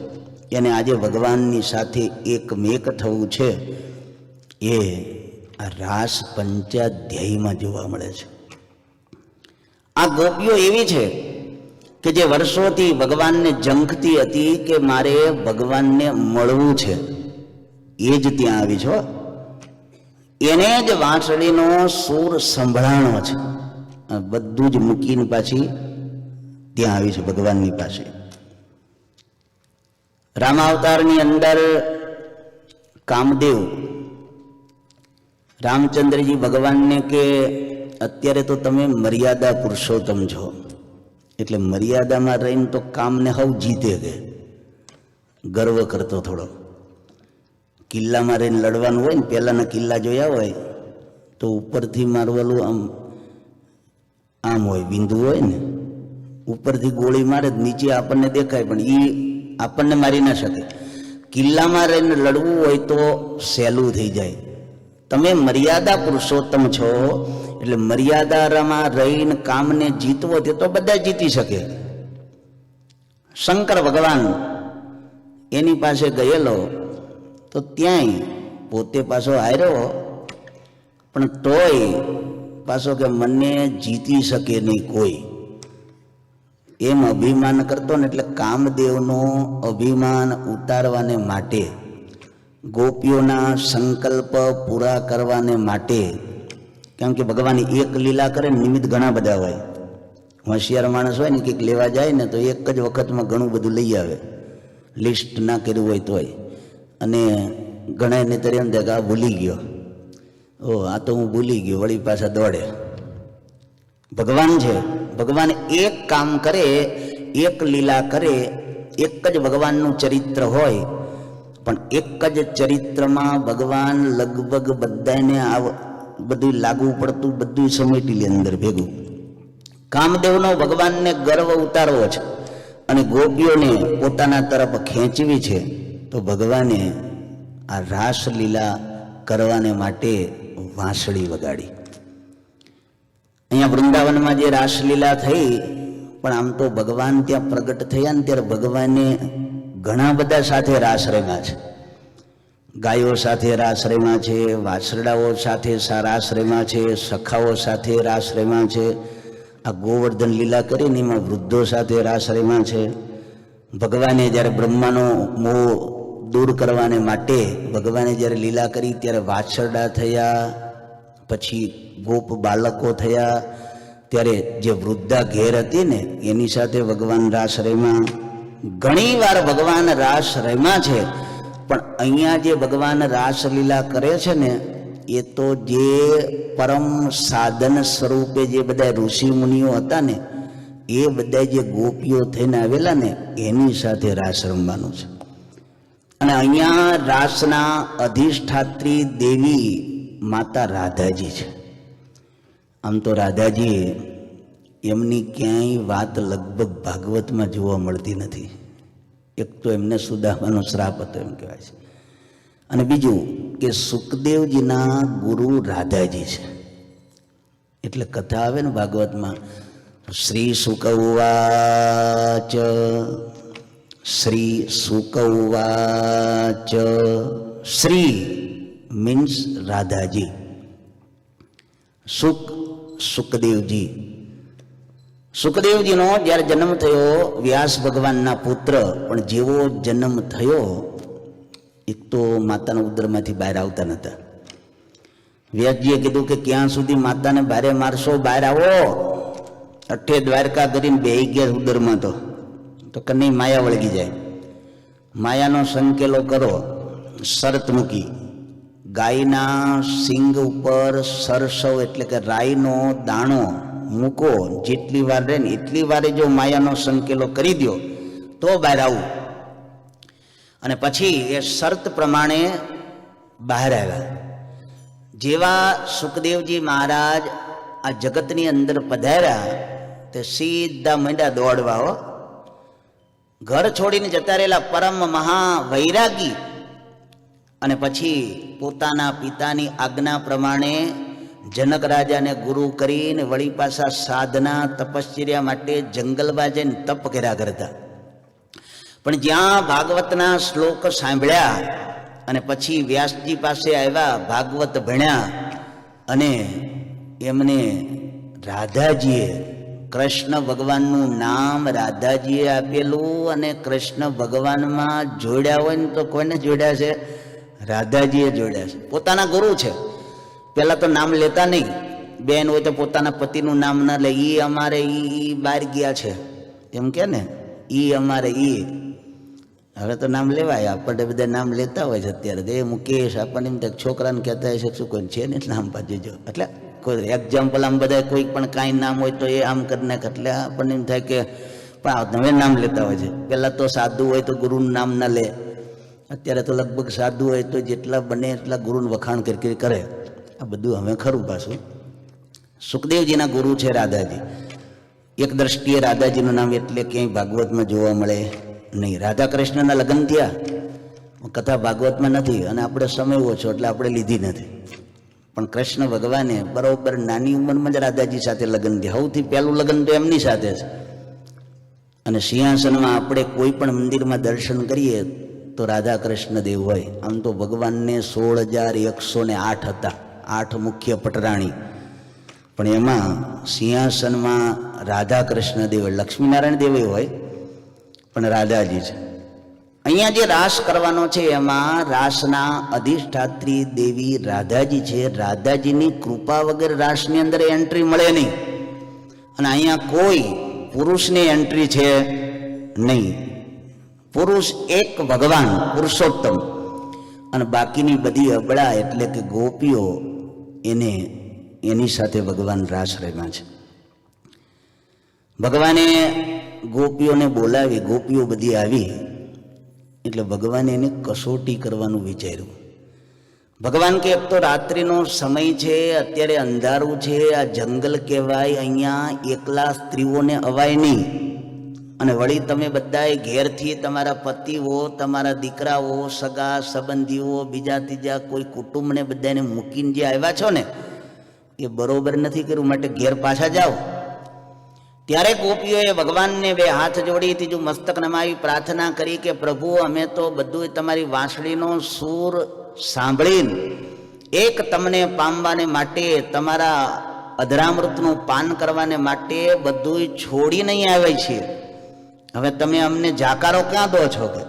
એને આજે ભગવાનની સાથે એકમેક થવું છે. એ આ રાસ પંચાધ્યાયમાં જોવા મળે છે. આ ગોપીઓ એવી છે કે જે વર્ષોથી ભગવાનને ઝંખતી હતી કે મારે ભગવાનને મળવું છે, એ જ ત્યાં આવી છો. એને જ વાંસળીનો સૂર સંભળાણો છે. બધું જ મૂકીને પાછી ત્યાં આવી છે ભગવાનની પાસે. રામાવતારની અંદર કામદેવ રામચંદ્રજી ભગવાનને કે અત્યારે તો તમે મર્યાદા પુરુષોત્તમ છો, એટલે મર્યાદામાં રહીને તો કામને હવ જીતે. કે ગર્વ કરતો થોડો. કિલ્લામાં રહીને લડવાનું હોય ને, પહેલાના કિલ્લા જોયા હોય તો ઉપરથી મારવાલું આમ હોય, બિંદુ હોય ને, ઉપરથી ગોળી મારે નીચે આપણને દેખાય, પણ એ આપણને મારી ના શકે. કિલ્લામાં રહીને લડવું હોય તો સહેલું થઈ જાય. તમે મર્યાદા પુરુષોત્તમ છો, એટલે મર્યાદામાં રહીને કામને જીતવો તે તો બધા જીતી શકે. શંકર ભગવાન એની પાસે ગયેલો તો ત્યાંય પોતે પાછો હાર્યો, પણ તોય પાછો કે મને જીતી શકે નહીં કોઈ, એમ અભિમાન કરતો ને. એટલે કામદેવનો અભિમાન ઉતારવાને માટે, ગોપીઓના સંકલ્પ પૂરા કરવાને માટે, કેમ કે ભગવાન એક લીલા કરે નિમિત્ત ઘણા બધા હોય. હોશિયાર માણસ હોય ને, કંઈક લેવા જાય ને તો એક જ વખતમાં ઘણું બધું લઈ આવે, લિસ્ટ ના કર્યું હોય તોય. અને ઘણા એને તરી એમ આ ભૂલી ગયો, આ તો હું ભૂલી ગયો, વળી પાછા દોડે. ભગવાન છે, ભગવાન એક કામ કરે, એક લીલા કરે, એક જ ભગવાનનું ચરિત્ર હોય, પણ એક જ ચરિત્રમાં ભગવાન લગભગ બધાને બધું લાગુ પડતું, બધું સમેટી લે અંદર ભેગું. કામદેવનો ભગવાનને ગર્વ ઉતારવો છે અને ગોપીઓને પોતાના તરફ ખેંચવી છે, તો ભગવાને આ રાસલીલા કરવાને માટે વાંસળી વગાડી. અહીંયા વૃંદાવનમાં જે રાસલીલા થઈ, પણ આમ તો ભગવાન ત્યાં પ્રગટ થયા ને ત્યારે ભગવાને ઘણા બધા સાથે રાસ રમ્યા છે. ગાયો સાથે રાસ રમ્યા છે, વાછરડાઓ સાથે રાસ રમ્યા છે, સખાઓ સાથે રાસ રમ્યા છે. આ ગોવર્ધન લીલા કરીને એમાં વૃદ્ધો સાથે રાસ રમ્યા છે. ભગવાને જ્યારે બ્રહ્માનો મોહ દૂર કરવાને માટે ભગવાને જ્યારે લીલા કરી ત્યારે વાછરડા થયા, પછી ગોપ બાળકો થયા, ત્યારે જે વૃદ્ધા ઘેર હતી ને એની સાથે ભગવાન રાસ રમ્યા. ઘણી વાર ભગવાન રાસ રમ્યા છે. પણ અહીંયા જે ભગવાન રાસલીલા કરે છે ને એ તો જે પરમ સાધન સ્વરૂપે જે બધા ઋષિ મુનિઓ હતા ને એ બધા જે ગોપીઓ થઈને આવેલા ને એની સાથે રાસ રમવાનું છે. અને અહીંયા રાસના અધિષ્ઠાત્રી દેવી માતા રાધાજી છે. આમ તો રાધાજી એમની ક્યાંય વાત લગભગ ભાગવતમાં જોવા મળતી નથી. એક તો એમને સુદામાનો શ્રાપ હતો એમ કહેવાય છે, અને બીજું કે સુખદેવજીના ગુરુ રાધાજી છે. એટલે કથા આવે ને ભાગવતમાં, શ્રી શુક ઉવાચ, શ્રી શુક ઉવાચ. શ્રી મીન્સ રાધાજી, સુક સુખદેવજી. સુખદેવજીનો જ્યારે જન્મ થયો, વ્યાસ ભગવાનના પુત્ર, પણ જેવો જન્મ થયો એક તો માતાના ઉદરમાંથી બહાર આવતા નહોતા. વ્યાસજીએ કીધું કે ક્યાં સુધી માતાને બારે મારશો, બહાર આવો. અઠે દ્વારકા કરીને બેહી ગયા ઉદરમાં. તો કે નહીં, માયા વળગી જાય. માયાનો સંકેલો કરો. શરત મૂકી, ગાયના સિંગ ઉપર સરસવ એટલે કે રાઈનો દાણો મૂકો, જેટલી વાર રહે ને એટલી વારે જો માયાનો સંકેલો કરી દો તો બહાર આવું. અને પછી એ શરત પ્રમાણે બહાર આવ્યા. જેવા સુખદેવજી મહારાજ આ જગતની અંદર પધાર્યા તે સીધા મંડ્યા દોડવા. હો, ઘર છોડીને જતા રહેલા પરમ મહા વૈરાગી, અને પછી પોતાના પિતાની આજ્ઞા પ્રમાણે જનક રાજાને ગુરુ કરીને વળી પાછા સાધના તપશ્ચર્યા માટે જંગલમાં જઈને તપ કર્યા કરતા. પણ જ્યાં ભાગવતના શ્લોક સાંભળ્યા અને પછી વ્યાસજી પાસે આવ્યા, ભાગવત ભણ્યા, અને એમને રાધાજીએ કૃષ્ણ ભગવાનનું નામ રાધાજીએ આપેલું, અને કૃષ્ણ ભગવાનમાં જોડ્યા હોય ને તો કોઈને જોડ્યા છે? રાધાજીએ જોડ્યા છે. પોતાના ગુરુ છે. પહેલાં તો નામ લેતા નહીં. બેન હોય તો પોતાના પતિનું નામ ના લે. ઈ અમારે ઈ બહાર ગયા છે એમ કે ને, ઈ અમારે ઈ. હવે તો નામ લેવાય. આપણને બધા નામ લેતા હોય છે અત્યારે. એ મુકેશ આપણને એમ છોકરાને કહેતા હોય છે શું કોઈ છે ને નામ પાછી જો. એટલે કોઈ એક્ઝામ્પલ આમ બધા કોઈ પણ કાંઈ નામ હોય તો એ આમ કરી નાખે. એટલે આપણને એમ થાય કે પણ હવે નામ લેતા હોય છે. પહેલાં તો સાધુ હોય તો ગુરુનું નામ ના લે. અત્યારે તો લગભગ સાધુ હોય તો જેટલા બને એટલા ગુરુનું વખાણ કરી કરે. આ બધું હવે ખરું. પાછું સુખદેવજીના ગુરુ છે રાધાજી. એક દ્રષ્ટિએ રાધાજીનું નામ એટલે ક્યાંય ભાગવતમાં જોવા મળે નહીં. રાધા કૃષ્ણના લગ્ન થયા, કથા ભાગવતમાં નથી, અને આપણે સમય ઓછો એટલે આપણે લીધી નથી. પણ કૃષ્ણ ભગવાને બરોબર નાની ઉંમરમાં જ રાધાજી સાથે લગ્ન થયા. સૌથી પહેલું લગ્ન તો એમની સાથે છે. અને સિંહાસનમાં આપણે કોઈ પણ મંદિરમાં દર્શન કરીએ તો રાધા કૃષ્ણ દેવ હોય. આમ તો ભગવાનને 16,108 હતા, 8 મુખ્ય પટરાણી, પણ એમાં સિંહાસનમાં રાધા કૃષ્ણ દેવ, લક્ષ્મીનારાયણ દેવ હોય પણ રાધાજી છે. અહીંયા જે રાસ કરવાનો છે એમાં રાસના અધિષ્ઠાત્રી દેવી રાધાજી છે. રાધાજીની કૃપા વગર રાસની અંદર એન્ટ્રી મળે નહીં. અને અહીંયા કોઈ પુરુષની એન્ટ્રી છે નહીં. પુરુષ એક ભગવાન પુરુષોત્તમ, અને બાકીની બધી અબળા એટલે કે ગોપીઓ એની સાથે ભગવાન રાસ રમ્યા છે. ભગવાને ગોપીઓને બોલાવી, ગોપીઓ બધી આવી એટલે ભગવાને એને કસોટી કરવાનું વિચાર્યું. ભગવાન કે એક તો રાત્રિનો સમય છે, અત્યારે અંધારું છે, આ જંગલ કહેવાય, અહીંયા એકલા સ્ત્રીઓને અવાય નહીં. અને વળી તમે બધાએ ઘેરથી તમારા પતિઓ, તમારા દીકરાઓ, સગા સંબંધીઓ, બીજા ત્રીજા કોઈ કુટુંબને બધાને મૂકીને જે આવ્યા છો ને એ બરોબર નથી કર્યું. માટે ઘેર પાછા જાઓ. ત્યારે ગોપીઓએ ભગવાનને બે હાથ જોડી ત્રીજું મસ્તક નમાવી પ્રાર્થના કરી કે પ્રભુ અમે તો બધું તમારી વાંસળીનો સૂર સાંભળીને એક તમને પામવાને માટે, તમારા અધરામૃતનું પાન કરવાને માટે બધું છોડી નહીં આવ્યા છીએ. હવે તમે અમને જાકારો ક્યાં દો છો કે?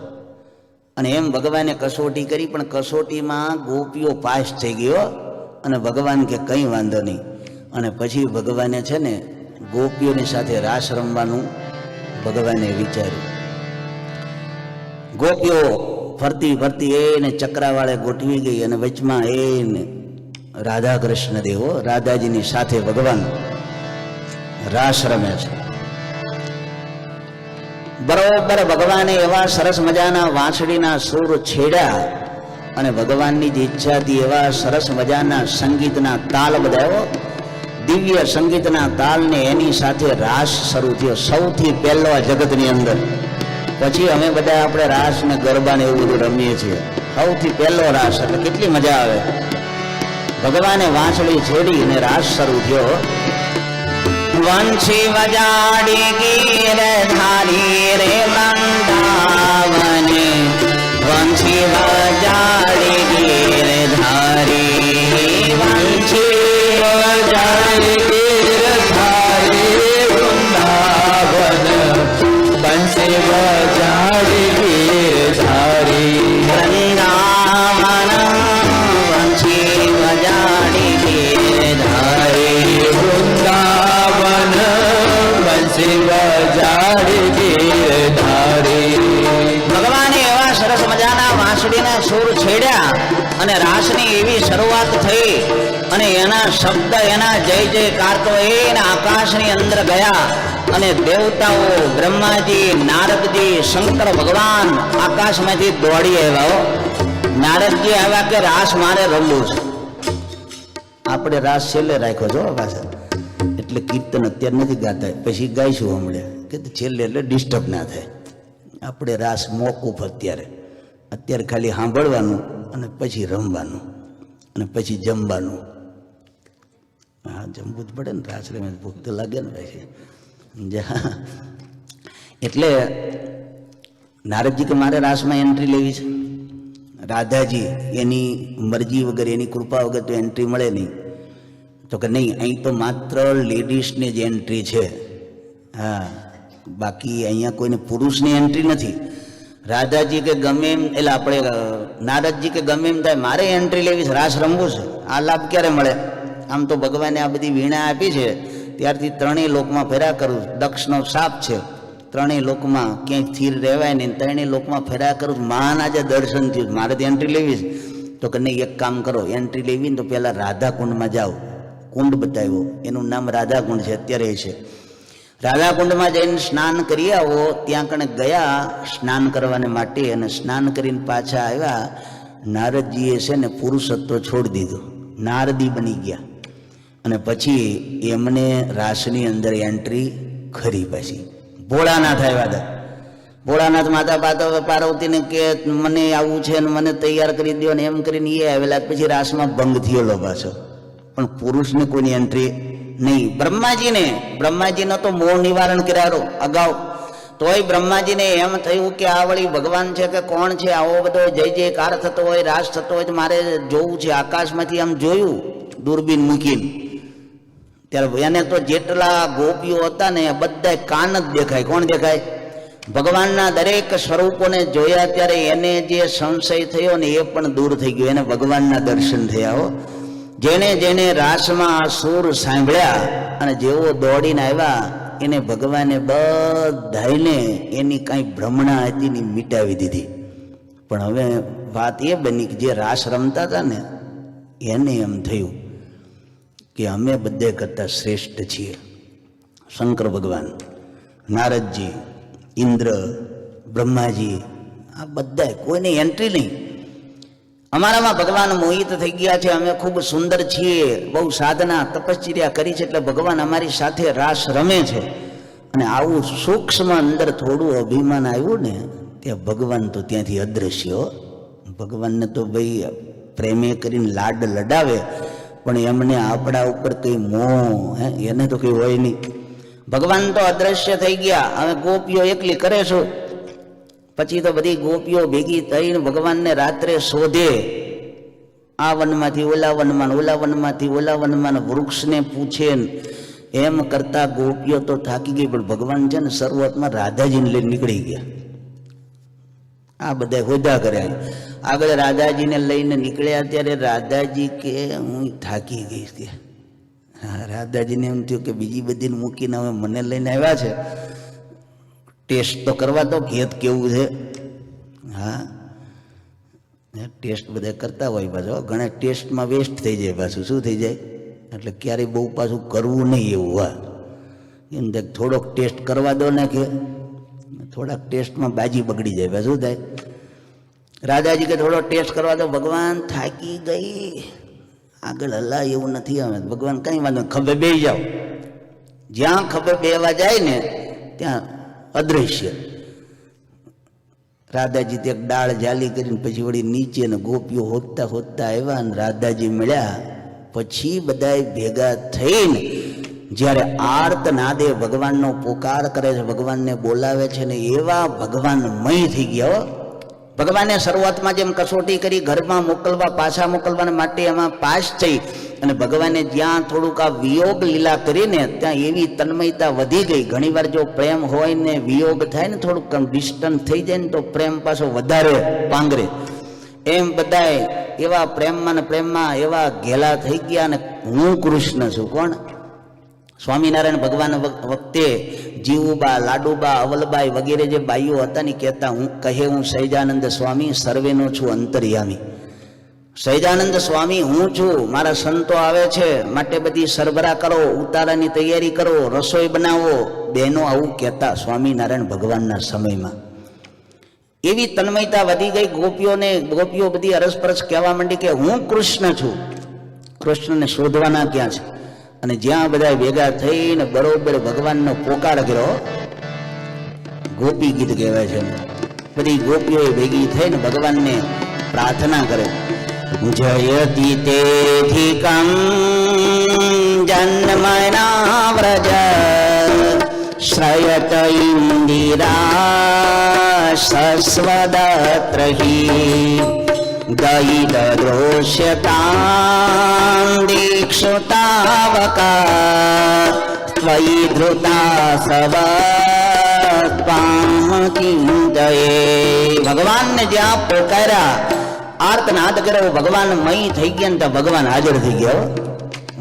અને એમ ભગવાને કસોટી કરી, પણ કસોટીમાં ગોપીઓ પાસ થઈ ગયો અને ભગવાન કે કંઈ વાંધો નહીં. અને પછી ભગવાને છે ને ગોપીઓની સાથે રાસ રમવાનું ભગવાને વિચાર્યું. ગોપીઓ ફરતી ફરતી એને ચક્રાવાળે ગોઠવી ગઈ અને વચમાં એને રાધા કૃષ્ણ દેવો રાધાજીની સાથે ભગવાન રાસ રમે છે. બરોબર ભગવાને એવા સરસ મજાના વાંસળીના સૂર છેડ્યા અને ભગવાનની જ ઈચ્છાથી એવા સરસ મજાના સંગીતના તાલ બધાયો. દિવ્ય સંગીતના તાલને એની સાથે રાસ શરૂ થયો. સૌથી પહેલો આ જગતની અંદર. પછી અમે બધા આપણે રાસ ને ગરબા ને એવું બધું રમીએ છીએ. સૌથી પહેલો રાસ એટલે કેટલી મજા આવે. ભગવાને વાંસળી છેડી અને રાસ શરૂ થયો. વંશી વજાડી ગીરધારી રે વૃંદાવને, વંશી વજાડી ગીરધારી, વંશી વજાડી ગીરધારી વૃંદાવન, વંશી વજાડી ગીરધારી વૃંદાવન, વંશી વજાડી ગીરધારી વૃંદાવન, વંશી વજાડી ગીરધારી. ભગવાને એવા સરસ મજાના વાંસળીના સૂર છેડ્યા અને રાસની એવી શરૂઆત થઈ અને એના શબ્દ, એના જય જયકાર તો એના આકાશની અંદર ગયા અને દેવતાઓ બ્રહ્માજી, નારદજી, શંકર ભગવાન આકાશમાંથી દોડી આવ્યા. નારદજી આવ્યા કે રાસ મારે રમવું છે. આપણે રાસ છેલ્લે રાખ્યો છો પાછા, એટલે કીર્તન અત્યારે નથી ગાતા, પછી ગાઈશું હમણાં કે છેલ્લે એટલે ડિસ્ટર્બ ના થાય. આપણે રાસ મોકૂફ અત્યારે ખાલી સાંભળવાનું અને પછી રમવાનું અને પછી જમવાનું. હા, જમવું જ પડે ને, રાસ રમે ભૂખ તો લાગે ને પછી. એટલે નારદજી કે મારે રાસમાં એન્ટ્રી લેવી છે. રાધાજી એની મરજી વગર, એની કૃપા વગર તો એન્ટ્રી મળે નહીં. તો કે નહીં, અહીં તો માત્ર લેડીઝની જ એન્ટ્રી છે. હા, બાકી અહીંયા કોઈને પુરુષની એન્ટ્રી નથી. રાધાજી કે ગમે એમ, એટલે આપણે નારદજી કે ગમે એમ થાય, મારે એન્ટ્રી લેવી છે, રાસ રમવું છે. આ લાભ ક્યારે મળે? આમ તો ભગવાને આ બધી વીણા આપી છે ત્યારથી ત્રણેય લોકમાં ફેરા કરું. દક્ષનો શાપ છે, ત્રણેય લોકમાં ક્યાંય સ્થિર રહેવાય નહીં, ત્રણેય લોકમાં ફેરા કરું. મહાન આજે દર્શન થયું, મારે તો એન્ટ્રી લેવી છે. તો કે નહીં, એક કામ કરો, એન્ટ્રી લેવી ને તો પહેલાં રાધાકુંડમાં જાઓ. કુંડ બતાવ્યો, એનું નામ રાધાકુંડ છે, અત્યારે છે. રાધાકુંડમાં જઈને સ્નાન કરી આવો. ત્યાં કણે ગયા સ્નાન કરવાને માટે અને સ્નાન કરીને પાછા આવ્યા. નારદજીએ છે ને પુરુષત્વ છોડી દીધું, નારદી બની ગયા. અને પછી એમને રાસની અંદર એન્ટ્રી ખરી. પછી ભોળાનાથ આવ્યા હતા. ભોળાનાથ માતા પાર્વતીને કે મને આવું છે ને મને તૈયાર કરી દો ને એમ કરીને એ આવેલા. પછી રાસમાં ભંગ થયેલો પાછો, પણ પુરુષને કોઈની એન્ટ્રી નહીં. બ્રહ્માજીને તો મોહ નિવારણ કર્યારો અગાઉ. તોય બ્રહ્માજીને એમ થયું કે આ વળી ભગવાન છે કે કોણ છે, આવો બધો જય જયકાર થતો હોય, રાસ થતો હોય તો મારે જોવું છે. આકાશમાંથી આમ જોયું દૂરબીન મૂકીને, ત્યારે એને તો જેટલા ગોપીઓ હતા ને બધા કાન જ દેખાય. કોણ દેખાય? ભગવાનના દરેક સ્વરૂપોને જોયા ત્યારે એને જે સંશય થયો ને એ પણ દૂર થઈ ગયો. એને ભગવાનના દર્શન થયા. હો, જેને જેને રાસમાં સૂર સાંભળ્યા અને જેવો દોડીને આવ્યા એને ભગવાને બધાને એની કાંઈ ભ્રમણા હતી ને મિટાવી દીધી. પણ હવે વાત એ બની કે જે રાસ રમતા હતા ને એને એમ થયું કે અમે બધે કરતાં શ્રેષ્ઠ છીએ. શંકર ભગવાન, નારદજી, ઇન્દ્ર, બ્રહ્માજી, આ બધા કોઈને એન્ટ્રી નહીં. અમારામાં ભગવાન મોહિત થઈ ગયા છે, અમે ખૂબ સુંદર છીએ, બહુ સાધના તપશ્ચર્યા કરી છે, એટલે ભગવાન અમારી સાથે રાસ રમે છે. અને આવું સૂક્ષ્મ અંદર થોડું અભિમાન આવ્યું ને ત્યાં ભગવાન તો ત્યાંથી અદૃશ્ય. ભગવાનને તો ભાઈ પ્રેમે કરીને લાડ લડાવે, પણ એમને આપણા ઉપર કંઈ મોહ એને તો કંઈ હોય નહીં. ભગવાન તો અદ્રશ્ય થઈ ગયા, હવે ગોપીઓ એકલી કરે શું? પછી તો બધી ગોપીઓ ભેગી થઈને ભગવાનને રાત્રે શોધે, આ વનમાંથી ઓલા વનમાં, ઓલા વનમાંથી ઓલા વનમાં, વૃક્ષને પૂછે. એમ કરતા ગોપીઓ તો થાકી ગઈ, પણ ભગવાન છે ને શરૂઆતમાં રાધાજીને લઈને નીકળી ગયા. આ બધા હોદા કર્યા. આગળ રાધાજીને લઈને નીકળ્યા ત્યારે રાધાજી કે હું થાકી ગઈ કે. રાધાજીને એમ થયું કે બીજી બધીને મૂકીને હવે મને લઈને આવ્યા છે, ટેસ્ટ તો કરવા દો ખેત કેવું છે. હા, ટેસ્ટ બધા કરતા હોય પાછો, ઘણા ટેસ્ટમાં વેસ્ટ થઈ જાય, પાછું શું થઈ જાય, એટલે ક્યારેય બહુ પાછું કરવું નહીં એવું. હા, એમ થોડોક ટેસ્ટ કરવા દો ને, કે થોડાક ટેસ્ટમાં બાજી બગડી જાય, શું થાય. રાજાજી કે થોડો ટેસ્ટ કરવા દો. ભગવાન થાકી ગઈ, આગળ હલાય એવું નથી. આવે ભગવાન કઈ વાંધો, ખભે બેસી જાઓ. જ્યાં ખભે બેવા જાય ને ત્યાં અદ્રશ્ય. રાધાજી તે એક ડાળ જાલી કરીને પછી વળી નીચે ને ગોપીઓ હોદતા હોદતા આવ્યા અને રાધાજી મળ્યા. પછી બધા ભેગા થઈને જ્યારે આર્ત નાદે ભગવાનનો પોકાર કરે છે, ભગવાનને બોલાવે છે ને એવા ભગવાન મય થઈ ગયા. ભગવાને શરૂઆતમાં જેમ કસોટી કરી, ઘરમાં મોકલવા પાછા મોકલવાને માટે એમાં પાસ થઈ, અને ભગવાને જ્યાં થોડુંક આ વિયોગ લીલા કરીને ત્યાં એવી તન્મયતા વધી ગઈ. ઘણીવાર જો પ્રેમ હોય ને વિયોગ થાય ને થોડુંક ડિસ્ટન્સ થઈ જાય ને તો પ્રેમ પાછો વધારે પાંગરે. એમ બધાય એવા પ્રેમમાં ને પ્રેમમાં એવા ઘેલા થઈ ગયા. અને હું કૃષ્ણ છું. કોણ? સ્વામિનારાયણ ભગવાન વખતે જીવુબા, લાડુબા, અવલબાઈ વગેરે જે બાઈઓ હતા ને કહેતા, હું કહે હું સહજાનંદ સ્વામી સર્વેનો છું અંતર્યામી. સહજાનંદ સ્વામી હું છું, મારા સંતો આવે છે માટે બધી સરભરા કરો, ઉતારાની તૈયારી કરો, રસોઈ બનાવો. બહેનો આવું કહેતા સ્વામિનારાયણ ભગવાનના સમયમાં. એવી તન્મયતા વધી ગઈ ગોપીઓને. ગોપીઓ બધી અરસપરસ કહેવા માંડી કે હું કૃષ્ણ છું. કૃષ્ણને શોધવાના ક્યાં છે? અને જ્યાં બધા ભેગા થઈને બરોબર ભગવાનનો પોકાર કર્યો, ગોપી ગીત કહેવાય છે. બધી ગોપીઓ ભેગી થઈને ભગવાનને પ્રાર્થના કરે. જયતિ તેધિકં જન્મના વ્રજ શ્રયત ઇન્દિરા સસ્વદત્રહી દયિદૃશ્યતાં દીક્ષુતાવકા ત્વયિ ધૃતા સવત્પામકિંદયે. ભગવાનને જ્યાં પોકાર્યા, આર્તનાદ કર્યો, ભગવાન મય થઈ ગયા ને ત્યાં ભગવાન હાજર થઈ ગયા.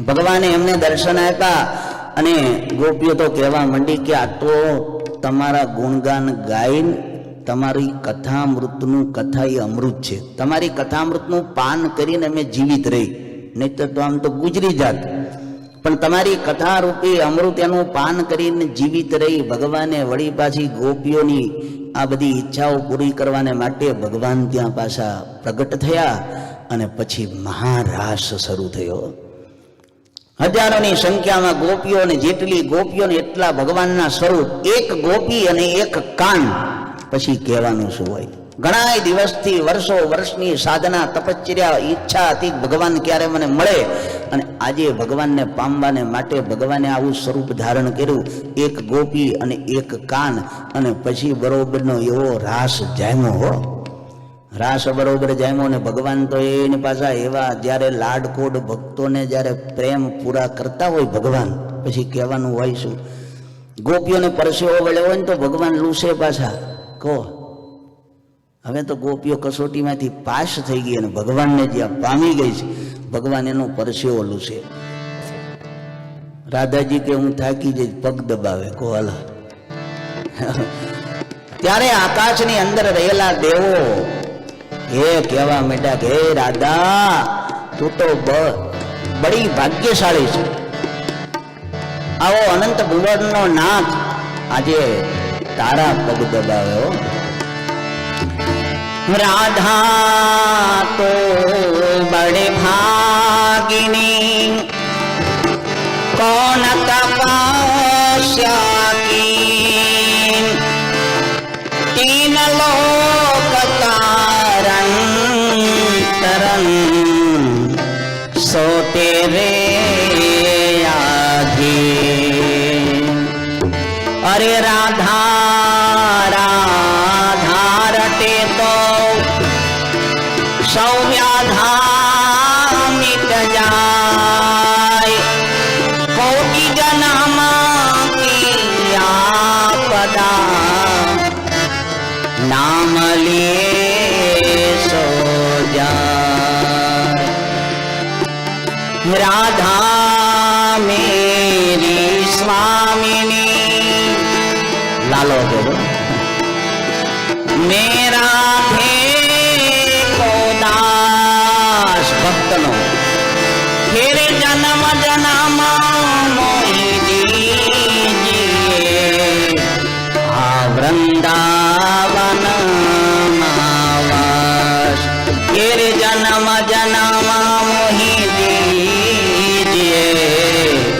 ભગવાને એમને દર્શન આપ્યા અને ગોપીઓ તો કહેવા માંડી કે આ તો તમારા ગુણગાન ગાઈને તમારી કથામૃતનું, કથા એ અમૃત છે, તમારી કથામૃતનું પાન કરીને અમે જીવિત રહી, નહીતર તો આમ તો ગુજરી જાત. પણ તમારી કથા રૂપી અમૃત એનું પાન કરીને જીવિત રહી. ભગવાને વળી પાછી ગોપીઓની આ બધી ઈચ્છાઓ પૂરી કરવાને માટે ભગવાન ત્યાં પાછા પ્રગટ થયા અને પછી મહારાસ શરૂ થયો. હજારોની સંખ્યામાં ગોપીઓ, અને જેટલી ગોપીઓને એટલા ભગવાનના સ્વરૂપ. એક ગોપી અને એક કાન, પછી કહેવાનું શું હોય. ઘણા દિવસથી વર્ષો વર્ષની સાધના, તપશ્ચર્યા, ઈચ્છા હતી ભગવાન ક્યારે મને મળે, અને આજે ભગવાનને પામવાને માટે ભગવાને આવું સ્વરૂપ ધારણ કર્યું. એક ગોપી અને એક કાન, અને પછી બરોબરનો એવો રાસ જામ્યો. હો, રાસ બરોબર જામ્યો. ને ભગવાન તો એની પાછા એવા જ્યારે લાડકોડ ભક્તોને જ્યારે પ્રેમ પૂરા કરતા હોય ભગવાન, પછી કહેવાનું હોય શું. ગોપીઓને પરસેવો વળ્યો હોય ને તો ભગવાન લૂસે પાછા. કહો, હવે તો ગોપીઓ કસોટીમાંથી પાસ થઈ ગઈ અને ભગવાનને જ્યાં પામી ગઈ છે, ભગવાન એનો પરસેવો લૂસે. રાધાજી કે હું થાકી જઈશ, પગ દબાવે. કહો હાલ. ત્યારે આકાશની અંદર રહેલા દેવો એ કહેવા માંડ્યા કે હે રાધા, તું તો બડી ભાગ્યશાળી છે. આવો અનંત ભુવનનો નાથ આજે તારા પગ દબાવ્યો. राधा तो बड़े भागिनी कौन तपस्या की तीन लोक तारण तरन सो तेरे आधे अरे राधा राधा रटे तो सौ व्याधा मिट जाए, कोटि जन्म की आपदा नाम लिए सो जाए। राधा मेरी स्वामिनी, लालो बोलो, मेरा थे को दास भक्तनो, फिर जन्म जन्म मोहि दीजिए, आ वृंदावन मावास, फिर जन्म जन्म मोहि दीजिए,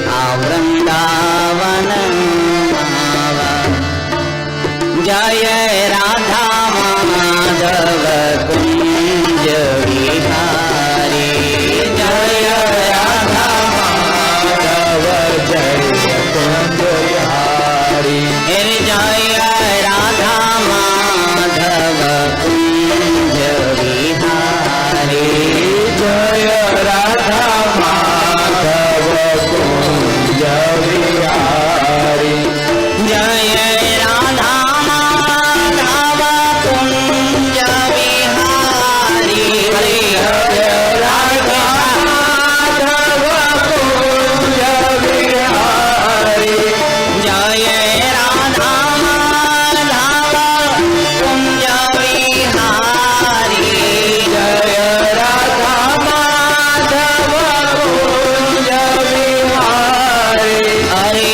आ वृंदावन मावास। जय राधा माधव कुंज विहारी, जय राधा माधव जय कुंज विहारी, जय राधा माधव कुंज विहारी, जय राधा माधव कुंज विहारी, जय राधा माधव कुंज विहारी, जय राधा माधव कुंज विहारी, जय राधा माधव कुंज विहारी, जय राधा माधव कुंज विहारी। हरि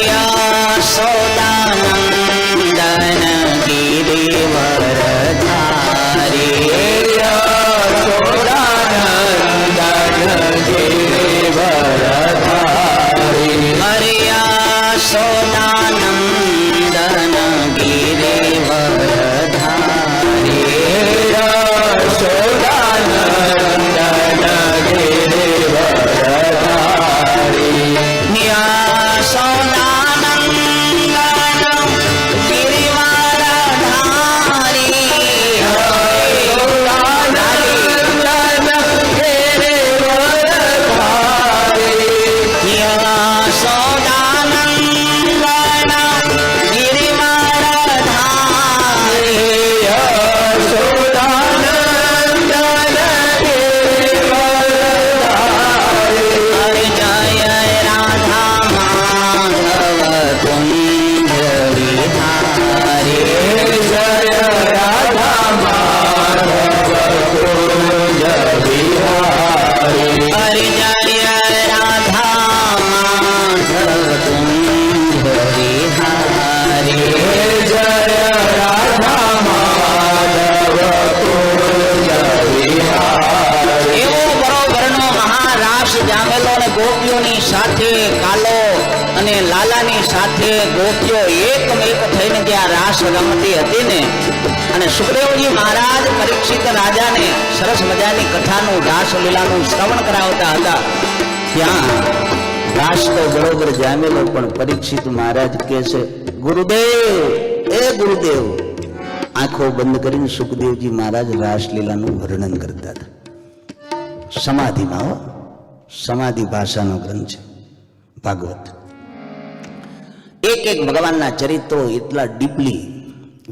यशोदानंदन गिरिवरधारी, यशोदानंदन गिरिवरधारी, हरि यशोदानंदन गिरिवरधारी, यशोदानंदन गिरिवरधारी, यशोदानंदन गिरिवरधारी, ગોપીઓની સાથે કાલો અને લાલાની સાથે ગોપીઓ એકમેક થઈને ત્યાં રાસ રમતી હતી ને, અને સુખદેવજી મહારાજ પરીક્ષિત રાજાને સરસ મજાની કથાનું રાસલીલાનું શ્રવણ કરાવતા હતા. ત્યાં રાસ તો બરોબર જામેલો, પણ પરીક્ષિત મહારાજ કહે છે, ગુરુદેવ એ ગુરુદેવ. આંખો બંધ કરીને સુખદેવજી મહારાજ રાસલીલાનું વર્ણન કરતા હતા. સમાધિમાં હો, સમાધિ ભાષાનો ગ્રંથ છે ભાગવત. એક એક ભગવાનના ચરિત્રો એટલા ડીપલી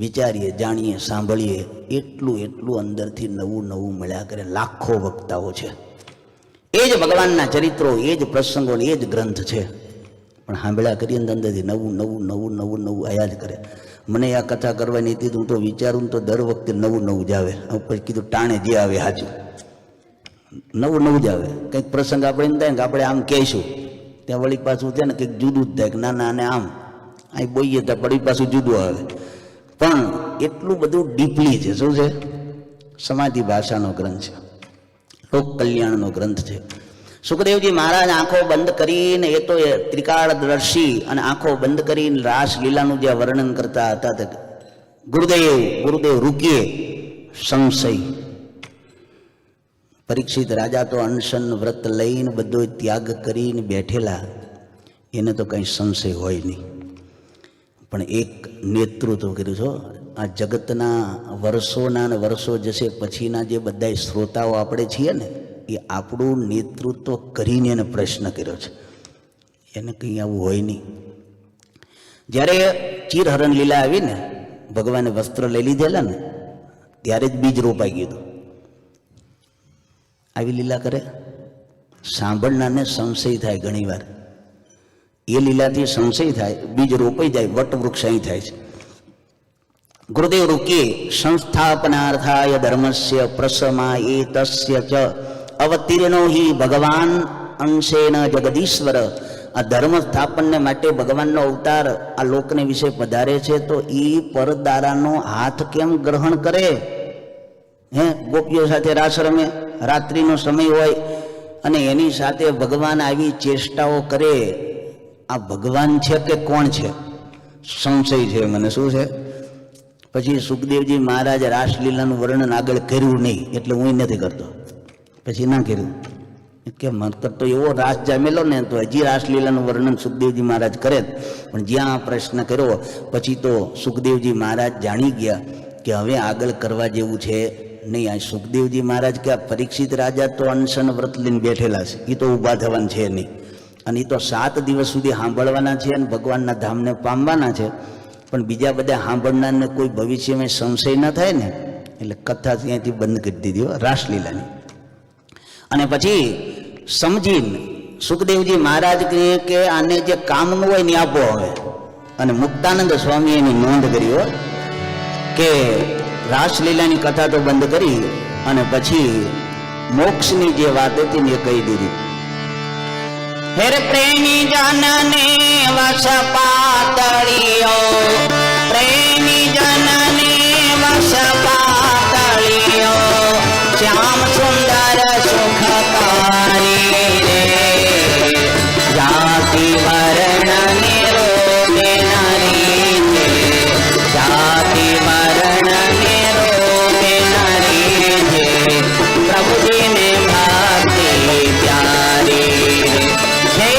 વિચારીએ, જાણીએ, સાંભળીએ, એટલું એટલું અંદરથી નવું નવું મળ્યા કરે. લાખો વક્તાઓ છે, એ જ ભગવાનના ચરિત્રો, એ જ પ્રસંગો, એ જ ગ્રંથ છે, પણ સાંભળ્યા કરીએ અંદરથી નવું નવું નવું નવું નવું આયા જ કરે. મને આ કથા કરવાની હતી, હું તો વિચારું તો દર વખતે નવું નવું જ આવે. પછી કીધું ટાણે જે આવે સાચું, નવું નવું જ આવે. કંઈક પ્રસંગ આપણે એમ થાય કે આપણે આમ કહીશું, ત્યાં વળી પાછું છે ને કંઈક જુદું જ થાય કે ના ના આને આમ અહીં બોલીએ ત્યાં વળી પાછું જુદું આવે. પણ એટલું બધું ડીપલી છે. શું છે? સમાધિ ભાષાનો ગ્રંથ છે, લોક કલ્યાણનો ગ્રંથ છે. સુખદેવજી મહારાજ આંખો બંધ કરીને, એ તો ત્રિકાળદર્શી, અને આંખો બંધ કરીને રાસ લીલાનું જે વર્ણન કરતા હતા તે ગુરુદેવ ગુરુદેવ રૂકીએ સંશય. પરીક્ષિત રાજા તો અનશન વ્રત લઈને બધો ત્યાગ કરીને બેઠેલા, એને તો કંઈ સંશય હોય નહીં. પણ એક નેતૃત્વ કર્યું છો. આ જગતના વર્ષોના ને વર્ષો જશે પછીના જે બધા શ્રોતાઓ આપણે છીએ ને એ આપણું નેતૃત્વ કરીને એને પ્રશ્ન કર્યો છે. એને કંઈ આવું હોય નહીં. જ્યારે ચીરહરણ લીલા આવી ને ભગવાને વસ્ત્ર લઈ લીધેલા ને ત્યારે જ બીજ રોપાઈ ગયું હતું. આવી લીલા કરે સાંભળનારને સંશય થાય. ઘણીવાર એ લીલાથી સંશય થાય, બીજ રોપાઈ જાય, વટવૃક્ષ અહીં થાય છે. ગુરુદેવ રૂકે સંસ્થાપનાર્થાય ધર્મસ્ય પ્રસમા એ તસ્ય ચ અવતીર્ણો હિ ભગવાન અંશેન જગદીશ્વર. આ ધર્મ સ્થાપનને માટે ભગવાનનો અવતાર આ લોકને વિશે પધારે છે તો એ પરદારાનો હાથ કેમ ગ્રહણ કરે? ગોપીઓ સાથે રાસ રમે, રાત્રિનો સમય હોય અને એની સાથે ભગવાન આવી ચેષ્ટાઓ કરે. આ ભગવાન છે કે કોણ છે? સંશય છે મને. શું છે? પછી સુખદેવજી મહારાજ રાસલીલાનું વર્ણન આગળ કર્યું નહીં એટલે હું નથી કરતો. પછી ના કર્યું કે મતલબ તો એવો રાસ જામેલો ને તો હજી રાસલીલાનું વર્ણન સુખદેવજી મહારાજ કરે. પણ જ્યાં આ પ્રશ્ન કર્યો પછી તો સુખદેવજી મહારાજ જાણી ગયા કે હવે આગળ કરવા જેવું છે નહીં. આ સુખદેવજી મહારાજ કે આ પરીક્ષિત રાજા તો અનશન વ્રત લઈને બેઠેલા છે, એ તો ઊભા થવાનું છે નહીં. અને એ તો 7 દિવસ સુધી સાંભળવાના છે અને ભગવાનના ધામને પામવાના છે. પણ બીજા બધા સાંભળનારને કોઈ ભવિષ્યમાં સંશય ન થાય ને એટલે કથા ત્યાંથી બંધ કરી દીધી રાસલીલાની. અને પછી સમજીને સુખદેવજી મહારાજ કહે કે આને જે કામનું હોય ને આપો હવે. અને મુક્તાનંદ સ્વામી એની નોંધ કરી હોય કે રાસલીલાની કથા તો બંધ કરી અને પછી મોક્ષની જે વાત હતી ને એ કહી દીધી. હેર પ્રેમી જનને વસ પાતળિયો, પ્રેમી જનને વસ પાતળિયો, શ્યામ સુંદર સુખકારી રે, જાતિ વર્ણ નિરોગે નરી છે, જાતિ વર્ણ નિરોગે નરી છે, પ્રભુજીને ભક્તિ પ્યારી રે.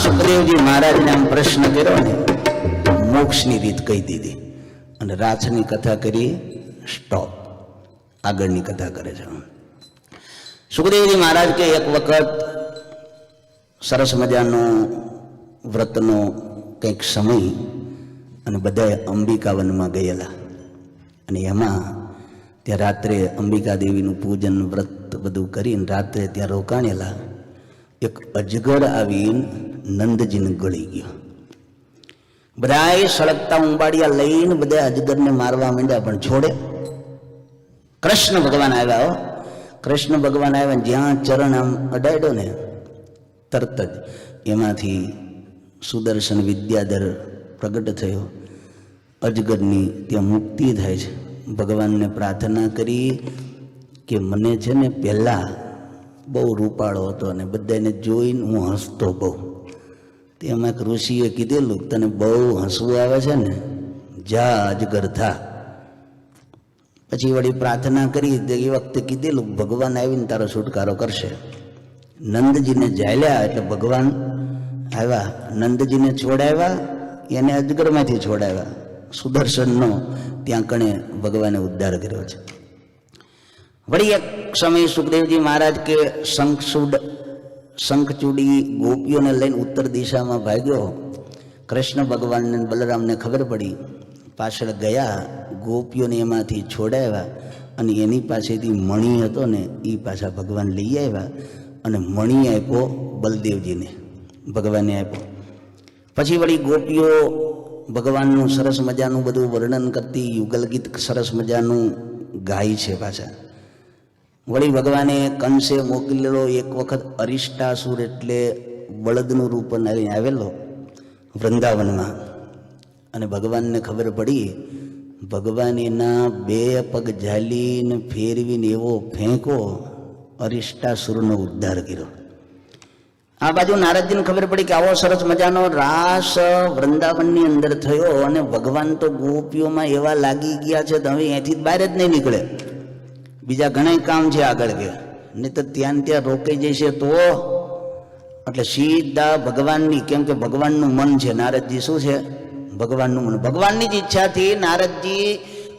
સુખદેવજી મહારાજને આમ પ્રશ્ન કર્યો ને મોક્ષની રીત કહી દીધી અને રાસની કથા કરી. સ્ટોપ. આગળની કથા કરે છે. સુખદેવજી મહારાજ કે એક વખત સરસ મજાનો વ્રતનો કંઈક સમય અને બધા અંબિકાવનમાં ગયેલા અને એમાં ત્યાં રાત્રે અંબિકા દેવીનું પૂજન વ્રત બધું કરીને રાત્રે ત્યાં રોકાણેલા. એક અજગર આવીને નંદજીને ગળી ગયો. બધાએ સળગતા ઉંબાડિયા લઈને બધા અજગરને મારવા માંડ્યા પણ છોડે. કૃષ્ણ ભગવાન આવ્યા. કૃષ્ણ ભગવાન આવ્યા જ્યાં ચરણ આમ અડાડ્યો ને તરત જ એમાંથી સુદર્શન વિદ્યાધર પ્રગટ થયો. અજગરની ત્યાં મુક્તિ થાય છે. ભગવાનને પ્રાર્થના કરી કે મને છે ને પહેલાં બહુ રૂપાળો હતો અને બધાને જોઈને હું હસતો બહુ. તેમાં એક ઋષિએ કીધેલું તને બહુ હસવું આવે છે ને, જા અજગર થા. પછી વળી પ્રાર્થના કરી એ વખતે કીધેલું ભગવાન આવીને તારો છુટકારો કરશે. નંદજીને ઝાલ્યા એટલે ભગવાન આવ્યા, નંદજીને છોડાવ્યા, એને અજગરમાંથી છોડાવ્યા. સુદર્શનનો ત્યાં કણે ભગવાને ઉદ્ધાર કર્યો છે. વળી એક સમય સુખદેવજી મહારાજ કે શંખચૂડી ગોપીઓને લઈને ઉત્તર દિશામાં ભાગ્યો. કૃષ્ણ ભગવાનને બલરામને ખબર પડી, પાછળ ગયા, ગોપીઓને એમાંથી છોડાવ્યા અને એની પાસેથી મણી હતો ને એ પાછા ભગવાન લઈ આવ્યા અને મણી આપ્યો બલદેવજીને, ભગવાને આપ્યો. પછી વળી ગોપીઓ ભગવાનનું સરસ મજાનું બધું વર્ણન કરતી યુગલ ગીત સરસ મજાનું ગાય છે પાછા. વળી ભગવાને કંસે મોકલેલો એક વખત અરિષ્ટાસુર એટલે બળદનું રૂપ આવેલો વૃંદાવનમાં, અને ભગવાનને ખબર પડી. ભગવાન એના 2 પગ ઝાલીને ફેરવીને એવો ફેંકો, અરિષ્ટાસુરનો ઉદ્ધાર કર્યો. આ બાજુ નારદજીને ખબર પડી કે આવો સરસ મજાનો રાસ વૃંદાવનની અંદર થયો અને ભગવાન તો ગોપીઓમાં એવા લાગી ગયા છે તો હવે અહીંથી બહાર જ નહીં નીકળે, બીજા ઘણા કામ છે આગળ કે, નહીં તો ત્યાં રોકાઈ જશે તો. એટલે સીધા ભગવાનની, કેમ કે ભગવાનનું મન છે, નારદજી શું છે? ભગવાનનું મન. ભગવાનની જ ઈચ્છાથી નારદજી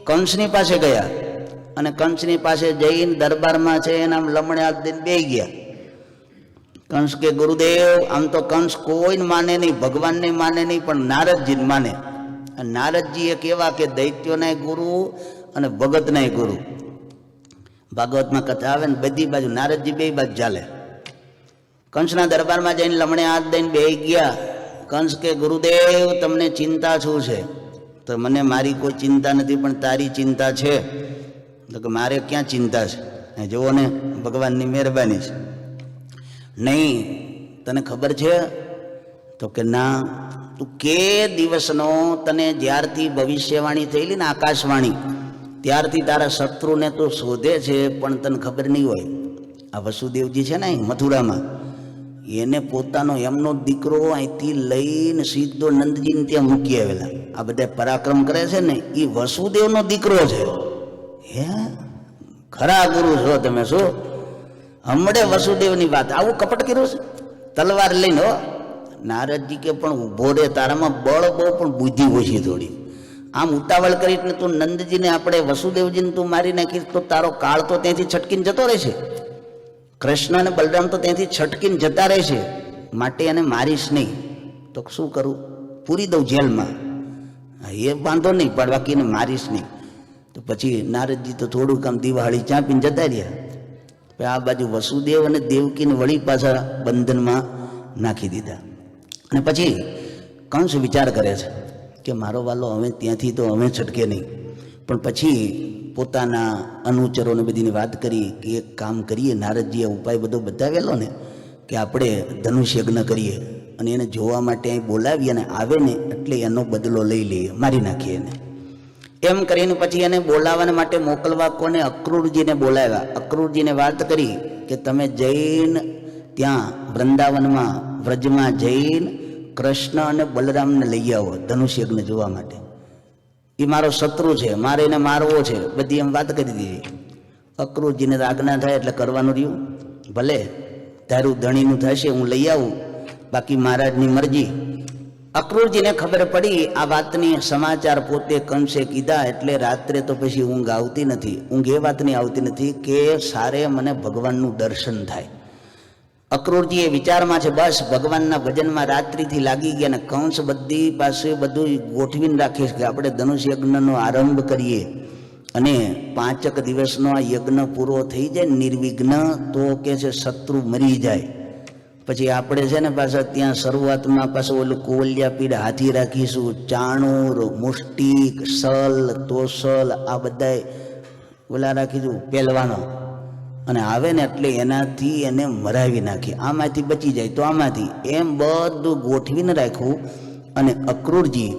કંસની પાસે ગયા અને કંસની પાસે જઈને દરબારમાં છે એના લમણે હાથ દઈને બેસી ગયા. કંસ કે ગુરુદેવ, આમ તો કંસ કોઈને માને નહીં, ભગવાનને માને નહીં, પણ નારદજીને માને. અને નારદજી એક એવા કે દૈત્યોના ગુરુ અને ભગતના ગુરુ. ભાગવતમાં કથા આવે ને બધી બાજુ નારદજી બે બાજુ ચાલે. કંસના દરબારમાં જઈને લમણે હાથ દઈને બેસી ગયા. કંસ કે ગુરુદેવ, તમને ચિંતા શું છે? તો મને મારી કોઈ ચિંતા નથી, પણ તારી ચિંતા છે. તો કે મારે ક્યાં ચિંતા છે, જુઓ ને ભગવાનની મહેરબાની છે. નહીં, તને ખબર છે? તો કે ના. તું કે દિવસનો તને જ્યારથી ભવિષ્યવાણી થયેલી ને આકાશવાણી, ત્યારથી તારા શત્રુને તું શોધે છે, પણ તને ખબર નહીં હોય. આ વસુદેવજી છે ને મથુરામાં, એને પોતાનો એમનો દીકરો અહીંથી લઈને સીધો નંદજીને ત્યાં મૂકી આવેલા. આ બધા પરાક્રમ કરે છે ને એ વસુદેવનો દીકરો છે. હે, ખરા ગુરુ છો તમે. શું હમણે વસુદેવની વાત, આવું કપટ કર્યું છે તલવાર લઈને? હો, નારદજી કે પણ ઊભો રે, તારામાં બળ બહુ પણ બુદ્ધિ ઓછી થોડી. આમ ઉતાવળ કરીને તું નંદજીને આપણે વસુદેવજીને તું મારી નાખીશ તો તારો કાળ તો ત્યાંથી છટકીને જતો રહેશે. કૃષ્ણ અને બલરામ તો ત્યાંથી છટકીને જતા રહેશે, માટે એને મારીશ નહીં. તો શું કરું? પૂરી દઉં જેલમાં. એ વાંધો નહીં, પણ બાકી એને મારીશ નહીં. તો પછી નારદજી તો થોડુંક આમ દિવાળી ચાંપીને જતા રહ્યા. આ બાજુ વસુદેવ અને દેવકીને વળી પાછા બંધનમાં નાખી દીધા. અને પછી કંસ વિચાર કરે છે કે મારો વાલો હવે ત્યાંથી તો હવે છટકે નહીં. પણ પછી પોતાના અનુચરોને બધીની વાત કરી કે એક કામ કરીએ, નારદજીએ ઉપાય બધો બતાવેલો ને કે આપણે ધનુષ યજ્ઞ કરીએ અને એને જોવા માટે અહીં બોલાવીએ અને આવે ને એટલે એનો બદલો લઈ લઈએ, મારી નાખીએ એને. એમ કરીને પછી એને બોલાવવા માટે મોકલવા કોને? અક્રૂરજીને બોલાવ્યા. અક્રૂરજીને વાત કરી કે તમે જઈને ત્યાં વૃંદાવનમાં વ્રજમાં જઈને કૃષ્ણ અને બલરામને લઈ આવો ધનુષ યજ્ઞ જોવા માટે. એ મારો શત્રુ છે, મારે એને મારવો છે, બધી એમ વાત કરી દીધી. અક્રૂરજીને આજ્ઞા થાય એટલે કરવાનું રહ્યું. ભલે તારું ધણીનું થશે, હું લઈ આવું, બાકી મહારાજની મરજી. અક્રૂરજીને ખબર પડી આ વાતની સમાચાર પોતે કંસે કીધા એટલે રાત્રે તો પછી ઊંઘ આવતી નથી. ઊંઘ એ વાતની આવતી નથી કે સારે મને ભગવાનનું દર્શન થાય. અક્રૂરજી એ વિચારમાં છે, બસ ભગવાનના ભજનમાં રાત્રિથી લાગી ગયા અને કંસ બધી પાસે બધું ગોઠવીને રાખીશ કે આપણે ધનુષ યજ્ઞનો આરંભ કરીએ અને 5 દિવસનો આ યજ્ઞ પૂરો થઈ જાય નિર્વિઘ્ન તો કે છે શત્રુ મરી જાય. પછી આપણે છે ને પાછા ત્યાં શરૂઆતમાં પાછું ઓલું કોવલિયા પીડ હાથી રાખીશું, ચાણૂર, મુષ્ટિક, સલ, તોસલ આ બધા ઓલા રાખીશું પહેલવાનો, અને આવે ને એટલે એનાથી એને મરાવી નાખી, આમાંથી બચી જાય તો આમાંથી, એમ બધું ગોઠવીને રાખ્યું. અને અક્રૂરજી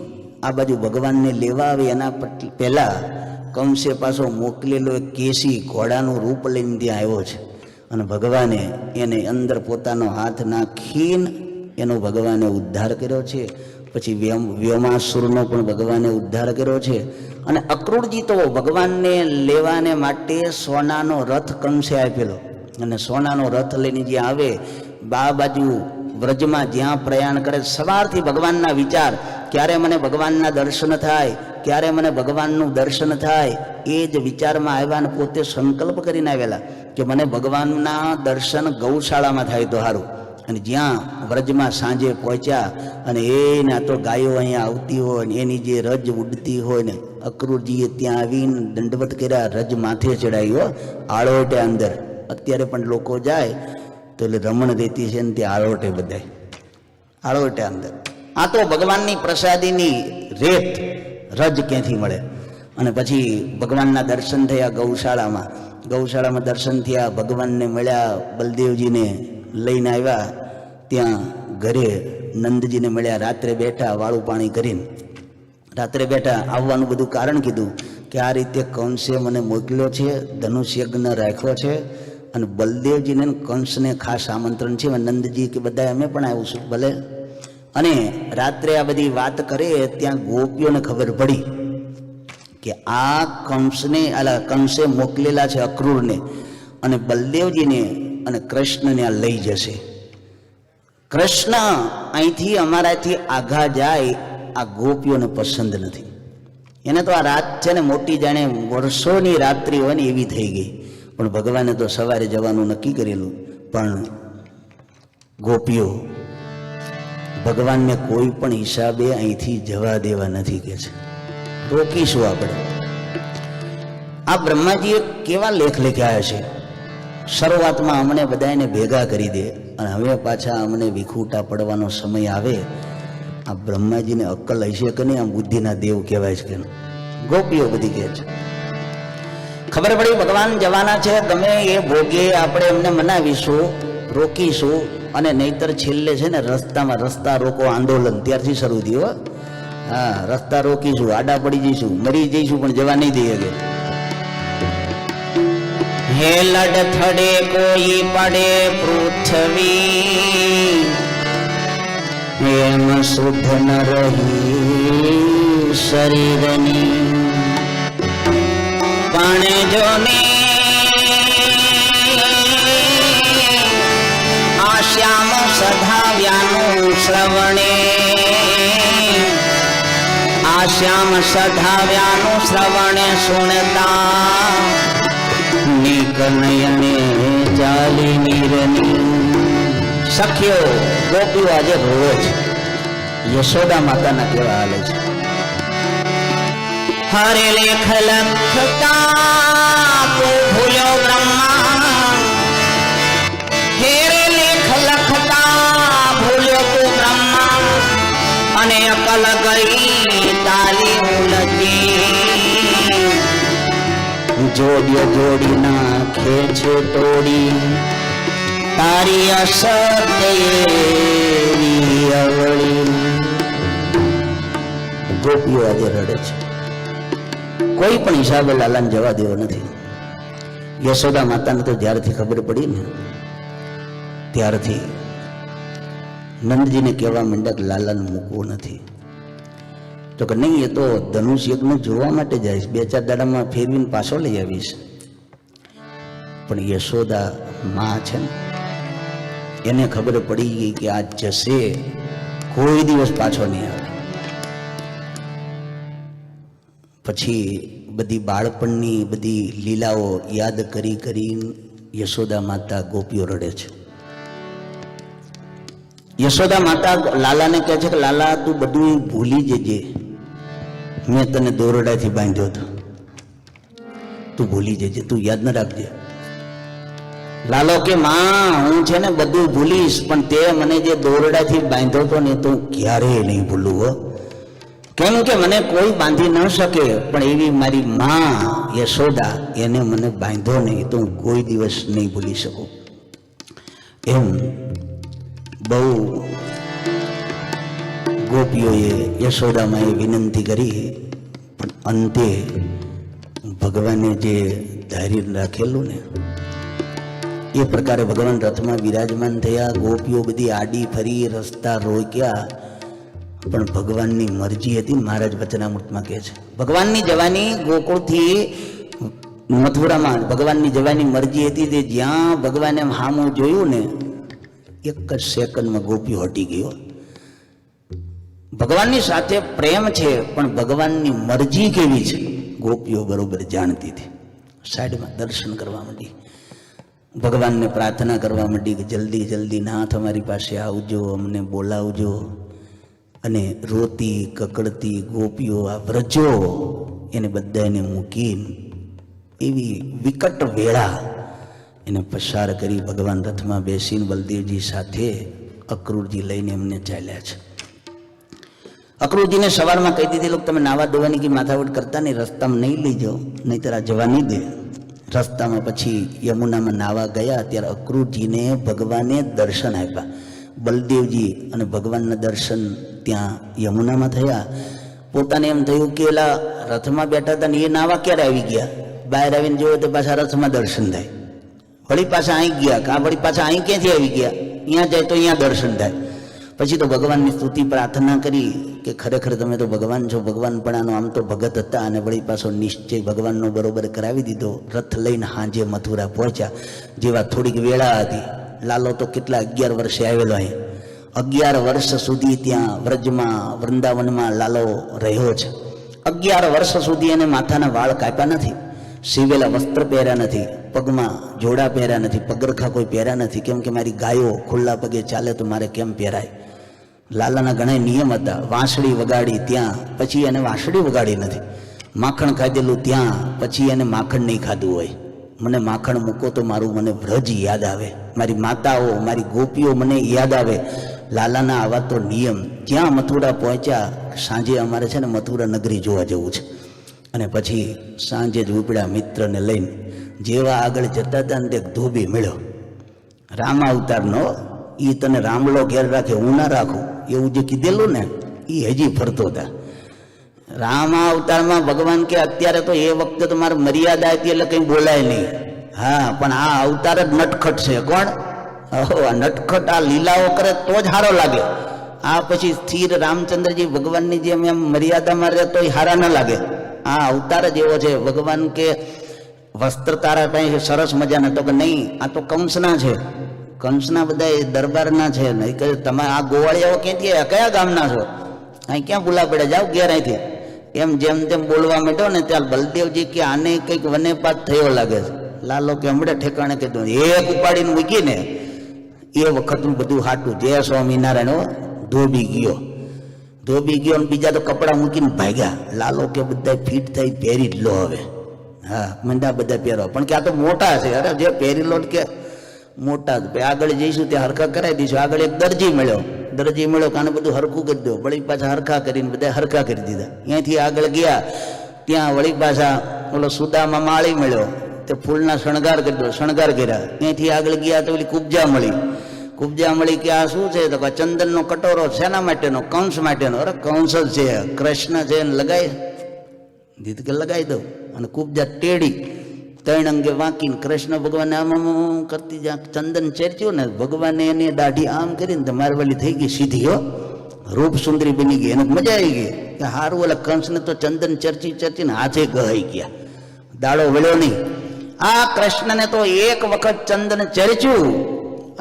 આ બાજુ ભગવાનને લેવા આવે એના પહેલાં કંસે પાછો મોકલેલો એક કેસી ઘોડાનું રૂપ લઈને ત્યાં આવ્યો છે અને ભગવાને એને અંદર પોતાનો હાથ નાખીને એનો ભગવાને ઉદ્ધાર કર્યો છે. પછી વ્યોમાસુરનો પણ ભગવાને ઉદ્ધાર કર્યો છે. અને અક્રૂરજી તો ભગવાનને લેવાને માટે સોનાનો રથ કંસે આપેલો અને સોનાનો રથ લઈને જ્યાં આવે બા બાજુ વ્રજમાં જ્યાં પ્રયાણ કરે સવારથી ભગવાનના વિચાર, ક્યારે મને ભગવાનના દર્શન થાય, ક્યારે મને ભગવાનનું દર્શન થાય, એ જ વિચારમાં આવ્યા અને પોતે સંકલ્પ કરીને આવેલા કે મને ભગવાનના દર્શન ગૌશાળામાં થાય તો સારું. અને જ્યાં વ્રજમાં સાંજે પહોંચ્યા અને એના તો ગાયો અહીંયા આવતી હોય ને એની જે રજ ઉડતી હોય ને અક્રૂરજીએ ત્યાં આવીને દંડવત કર્યા, રજ માથે ચડાવ્યો આળોટે અંદર. અત્યારે પણ લોકો જાય તો એટલે રમણ રહેતી છે ને ત્યાં આળોટે બધાય આળોટે અંદર. આ તો ભગવાનની પ્રસાદીની રેત રજ ક્યાંથી મળે. અને પછી ભગવાનના દર્શન થયા ગૌશાળામાં દર્શન થયા, ભગવાનને મળ્યા, બલદેવજીને લઈને આવ્યા, ત્યાં ઘરે નંદજીને મળ્યા, રાત્રે બેઠા વાળું પાણી કરીને રાત્રે બેઠા. આવવાનું બધું કારણ કીધું કે આ રીતે કંસે મને મોકલ્યો છે, ધનુષ યજ્ઞ રાખ્યો છે અને બલદેવજીને કંસને ખાસ આમંત્રણ છે. નંદજી કે બધા અમે પણ આવીશું ભલે. અને રાત્રે આ બધી વાત કરે ત્યાં ગોપીઓને ખબર પડી કે આ કંસે મોકલેલા છે અક્રૂરને અને બલદેવજીને અને કૃષ્ણને આ લઈ જશે. કૃષ્ણ અહીંથી અમારાથી આઘા જાય આ ગોપીઓને પસંદ નથી. એને તો આ રાત છે ને મોટી જાણે વર્ષોની રાત્રિ હોય ને એવી થઈ ગઈ. પણ ભગવાને તો સવારે જવાનું નક્કી કરેલું. પણ ગોપીઓ ભગવાનને કોઈ પણ હિસાબે અહીંથી જવા દેવા નથી કે છે, રોકીશું આપણે. આ બ્રહ્માજીએ કેવા લેખ લખ્યા છે. શરૂઆતમાં અમને બધાને ભેગા કરી દે અને હવે પાછા અમને વિખૂટા પડવાનો સમય આવે. આ બ્રહ્માજીને અક્કલ હશે કે નહીં? આમ બુદ્ધિના દેવ કહેવાય છે કે ગોપીઓ બધી કહે છે. ખબર પડી ભગવાન જવાના છે, ગમે એ ભોગે આપણે એમને મનાવીશું, રોકીશું. અને નહીતર છેલ્લે છે ને રસ્તા રોકો આંદોલન ત્યારથી શરૂ થયું. હા, રસ્તા રોકીશું, આડા પડી જઈશું, મરી જઈશું, પણ જવા નહીં દઈએ કે હે લડથડે કોઈ પડે પૃથ્વી, એમ શુદ્ધ ન રહી શરીરની પણ જોને આ શ્યામ સધાવ્યાનું શ્રવણે, આ શ્યામ સધાવ્યાનું શ્રવણે સુણતા નિકનયને ચાલી નીરની. સખ્યો ગોપીઓ આજે રોવે છે. યશોદા માતાના કેવા હાલે છે. હરે લેખ લખતા ભૂલ્યો બ્રહ્મા, હેરે લેખ લખતા ભૂલ્યો તું બ્રહ્મા, અને અકલ ગઈ તાલી ઉલજી. જોડ્યો જોડી નાખે છે તોડી, તારી અસત્ય અવળી. ગોપીઓ આજે રડે છે. કોઈ પણ હિસાબે લાલાને જવા દેવો નથી. યશોદા માતાને તો જ્યારથી ખબર પડી ને ત્યારથી નંદજીને કહેવા માંડ્યા કે લાલાને મૂકવું નથી. તો કે નહીં, એ તો ધનુષ યજ્ઞ જોવા માટે જઈશ, 2-4 દાડામાં ફેરવીને પાછો લઈ આવીશ. પણ યશોદા માં છે ને એને ખબર પડી ગઈ કે આ જશે, કોઈ દિવસ પાછો નહીં આવે. પછી બધી બાળપણની બધી લીલાઓ યાદ કરી યશોદા માતા ગોપીઓ રડે છે. યશોદા માતા લાલાને કહે છે કે લાલા તું બધું ભૂલી જજે, મેં તને દોરડાથી બાંધ્યો હતો, તું ભૂલી જજે, તું યાદ ન રાખજે. લાલો કે માં હું છે ને બધું ભૂલીશ, પણ તે મને જે દોરડાથી બાંધ્યો હતો ને તો ક્યારેય નહીં ભૂલું હો. કેમ કે મને કોઈ બાંધી ન શકે, પણ એવી મારી માં યશોદા એને મને બાંધ્યો નહીં તો હું કોઈ દિવસ નહીં ભૂલી શકું. એમ બહુ ગોપીઓએ યશોદામાએ વિનંતી કરી, પણ અંતે ભગવાને જે ધારી રાખેલું ને એ પ્રકારે ભગવાન રથમાં વિરાજમાન થયા. ગોપીઓ બધી આડી ફરી, રસ્તા રોક્યા, પણ ભગવાનની મરજી હતી. મહારાજ વચનામૃતમાં કહે છે ભગવાનની જવાની ગોકુળથી મથુરામાં ભગવાનની જવાની મરજી હતી. તે જ્યાં ભગવાને હામું જોયું ને એક જ સેકન્ડમાં ગોપીઓ હટી ગયો. ભગવાનની સાથે પ્રેમ છે, પણ ભગવાનની મરજી કેવી છે ગોપીઓ બરોબર જાણતી હતી. સાઈડમાં દર્શન કરવા માંડી, ભગવાનને પ્રાર્થના કરવા માંડી કે જલ્દી જલ્દી નાથ અમારી પાસે આવજો, અમને બોલાવજો. અને રોતી કકડતી ગોપીઓ આ વ્રજો એને બધાને મૂકીને એવી વિકટ વેળા એને પસાર કરી. ભગવાન રથમાં બેસીને બલદેવજી સાથે અક્રૂરજી લઈને એમને ચાલ્યા છે. અક્રૂરજીને સવારમાં કહી દીધી, લોકો તમે નાવા ધોવાની કે માથાવટ કરતા નહીં, રસ્તામાં નહીં લઈ જાઓ, નહીંતર આ જવા નહીં દે. રસ્તામાં પછી યમુનામાં નાવા ગયા ત્યારે અક્રૂરજીને ભગવાને દર્શન આપ્યા. બલદેવજી અને ભગવાનના દર્શન ત્યાં યમુનામાં થયા. પોતાને એમ થયું કે એલા રથમાં બેઠા હતા ને એ નાવા ક્યારે આવી ગયા? બહાર આવીને જોયો તો પાછા રથમાં દર્શન થાય. વળી પાછા અહીં ગયા, કા વળી પાછા અહીં ક્યાંથી આવી ગયા? અહીંયા જાય તો અહીંયા દર્શન થાય. પછી તો ભગવાનની સ્તુતિ પ્રાર્થના કરી કે ખરેખર તમે તો ભગવાન છો. ભગવાન પણ આનો આમ તો ભગત હતા, અને વળી પાછો નિશ્ચય ભગવાનનો બરોબર કરાવી દીધો. રથ લઈને હાંજે મથુરા પહોંચ્યા. જેવા થોડીક વેળા હતી, લાલો તો કેટલા 11 વર્ષે આવેલો અહીં. 11 વર્ષ સુધી ત્યાં વ્રજમાં વૃંદાવનમાં લાલો રહ્યો છે. 11 વર્ષ સુધી એને માથાના વાળ કાપ્યા નથી, સીવેલા વસ્ત્ર પહેર્યા નથી, પગમાં જોડા પહેર્યા નથી, પગરખા કોઈ પહેર્યા નથી. કેમ કે મારી ગાયો ખુલ્લા પગે ચાલે તો મારે કેમ પહેરાય? લાલાના ઘણા નિયમ હતા. વાંસળી વગાડી ત્યાં, પછી એને વાંસળી વગાડી નથી. માખણ ખાધેલું ત્યાં, પછી એને માખણ નહીં ખાધું હોય. મને માખણ મૂકો તો મારું મને વ્રજ યાદ આવે, મારી માતાઓ મારી ગોપીઓ મને યાદ આવે. લાલાના આવા તો નિયમ. જ્યાં મથુરા પહોંચ્યા, સાંજે અમારે છે ને મથુરા નગરી જોવા જવું છે. અને પછી સાંજે જ ઉપડ્યા મિત્રને લઈને. જેવા આગળ જતા હતા ને તે ધોબી મળ્યો, રામ અવતારનો. એ તને રામલો ઘેર રાખે, હું ના રાખું એવું જે કીધેલું ને એ હજી ફરતો હતા. રામ અવતારમાં ભગવાન કે અત્યારે તો એ વખતે તો મારે મર્યાદા હતી એટલે કંઈ બોલાય નહીં. હા, પણ આ અવતાર જ નટખટ છે. કોણ? આ નટખટ આ લીલાઓ કરે તો જ સારો લાગે. આ પછી સ્થિર રામચંદ્રજી ભગવાનની જેમ એમ મર્યાદામાં રહે તો હારા ન લાગે. આ અવતાર જ એવો છે. ભગવાન કે વસ્ત્ર તારા પાસે સરસ મજાના, તો કે નહીં આ તો કંસના છે. કંસના બધા દરબારના છે. નહીં કે તમે આ ગોવાળિયાઓ ક્યાંથી આવ્યા, કયા ગામના છો? અહીં ક્યાં ભૂલા પડે, જાઓ ઘેર અહીંથી. એમ જેમ તેમ બોલવા માંડ્યો ને ત્યાં બલદેવજી કે આને કંઈક વનેપાત થયો લાગે છે. લાલો કે હમણાં ઠેકાણે કીધું, એક ઉપાડીને મૂકીને એ વખતનું બધું હાટું. જય સ્વામિનારાયણ. ધોબી ગયો ને બીજા તો કપડાં મૂકીને ભાગ્યા. લાલો કે બધા ફિટ થઈ પહેરી જ લો હવે. હા, મંડા બધા પહેરવા, પણ કે આ તો મોટા છે. અરે જે પહેરી લો કે મોટા આગળ જઈશું ત્યાં હરખા કરાવી દઈશું. આગળ એક દરજી મળ્યો કે આને બધું હરખું કરી દો. વળી પાછા હરખા કરીને બધા હરખા કરી દીધા. અહીંયાથી આગળ ગયા ત્યાં વળી પાછા ઓલો સુદામા માળી મળ્યો, તે ફૂલના શણગાર કરી દો, શણગાર કર્યા. અહીંયાથી આગળ ગયા તો ઓલી કુબજા મળી કે આ શું છે? તો ચંદનનો કટોરો શેના માટેનો? કંસ માટેનો. અરે કંસ જ છે, કૃષ્ણ છે, લગાવી દીધ કે લગાવી દઉં. અને કુબજા ટેડી 3 અંગે વાંકીને કૃષ્ણ ભગવાને આમ કરતી જ્યાં ચંદન ચેરચ્યું ને, ભગવાને એની દાઢી આમ કરીને તમારી વાલી થઈ ગઈ સીધી. હો, રૂપ સુંદરી બની ગઈ. એને મજા આવી ગઈ કે હારું ઓલા કંસને તો ચંદન ચર્ચીને હાથે ગહાઈ ગયા, દાડો વળ્યો નહીં. આ કૃષ્ણને તો એક વખત ચંદન ચર્ચ્યું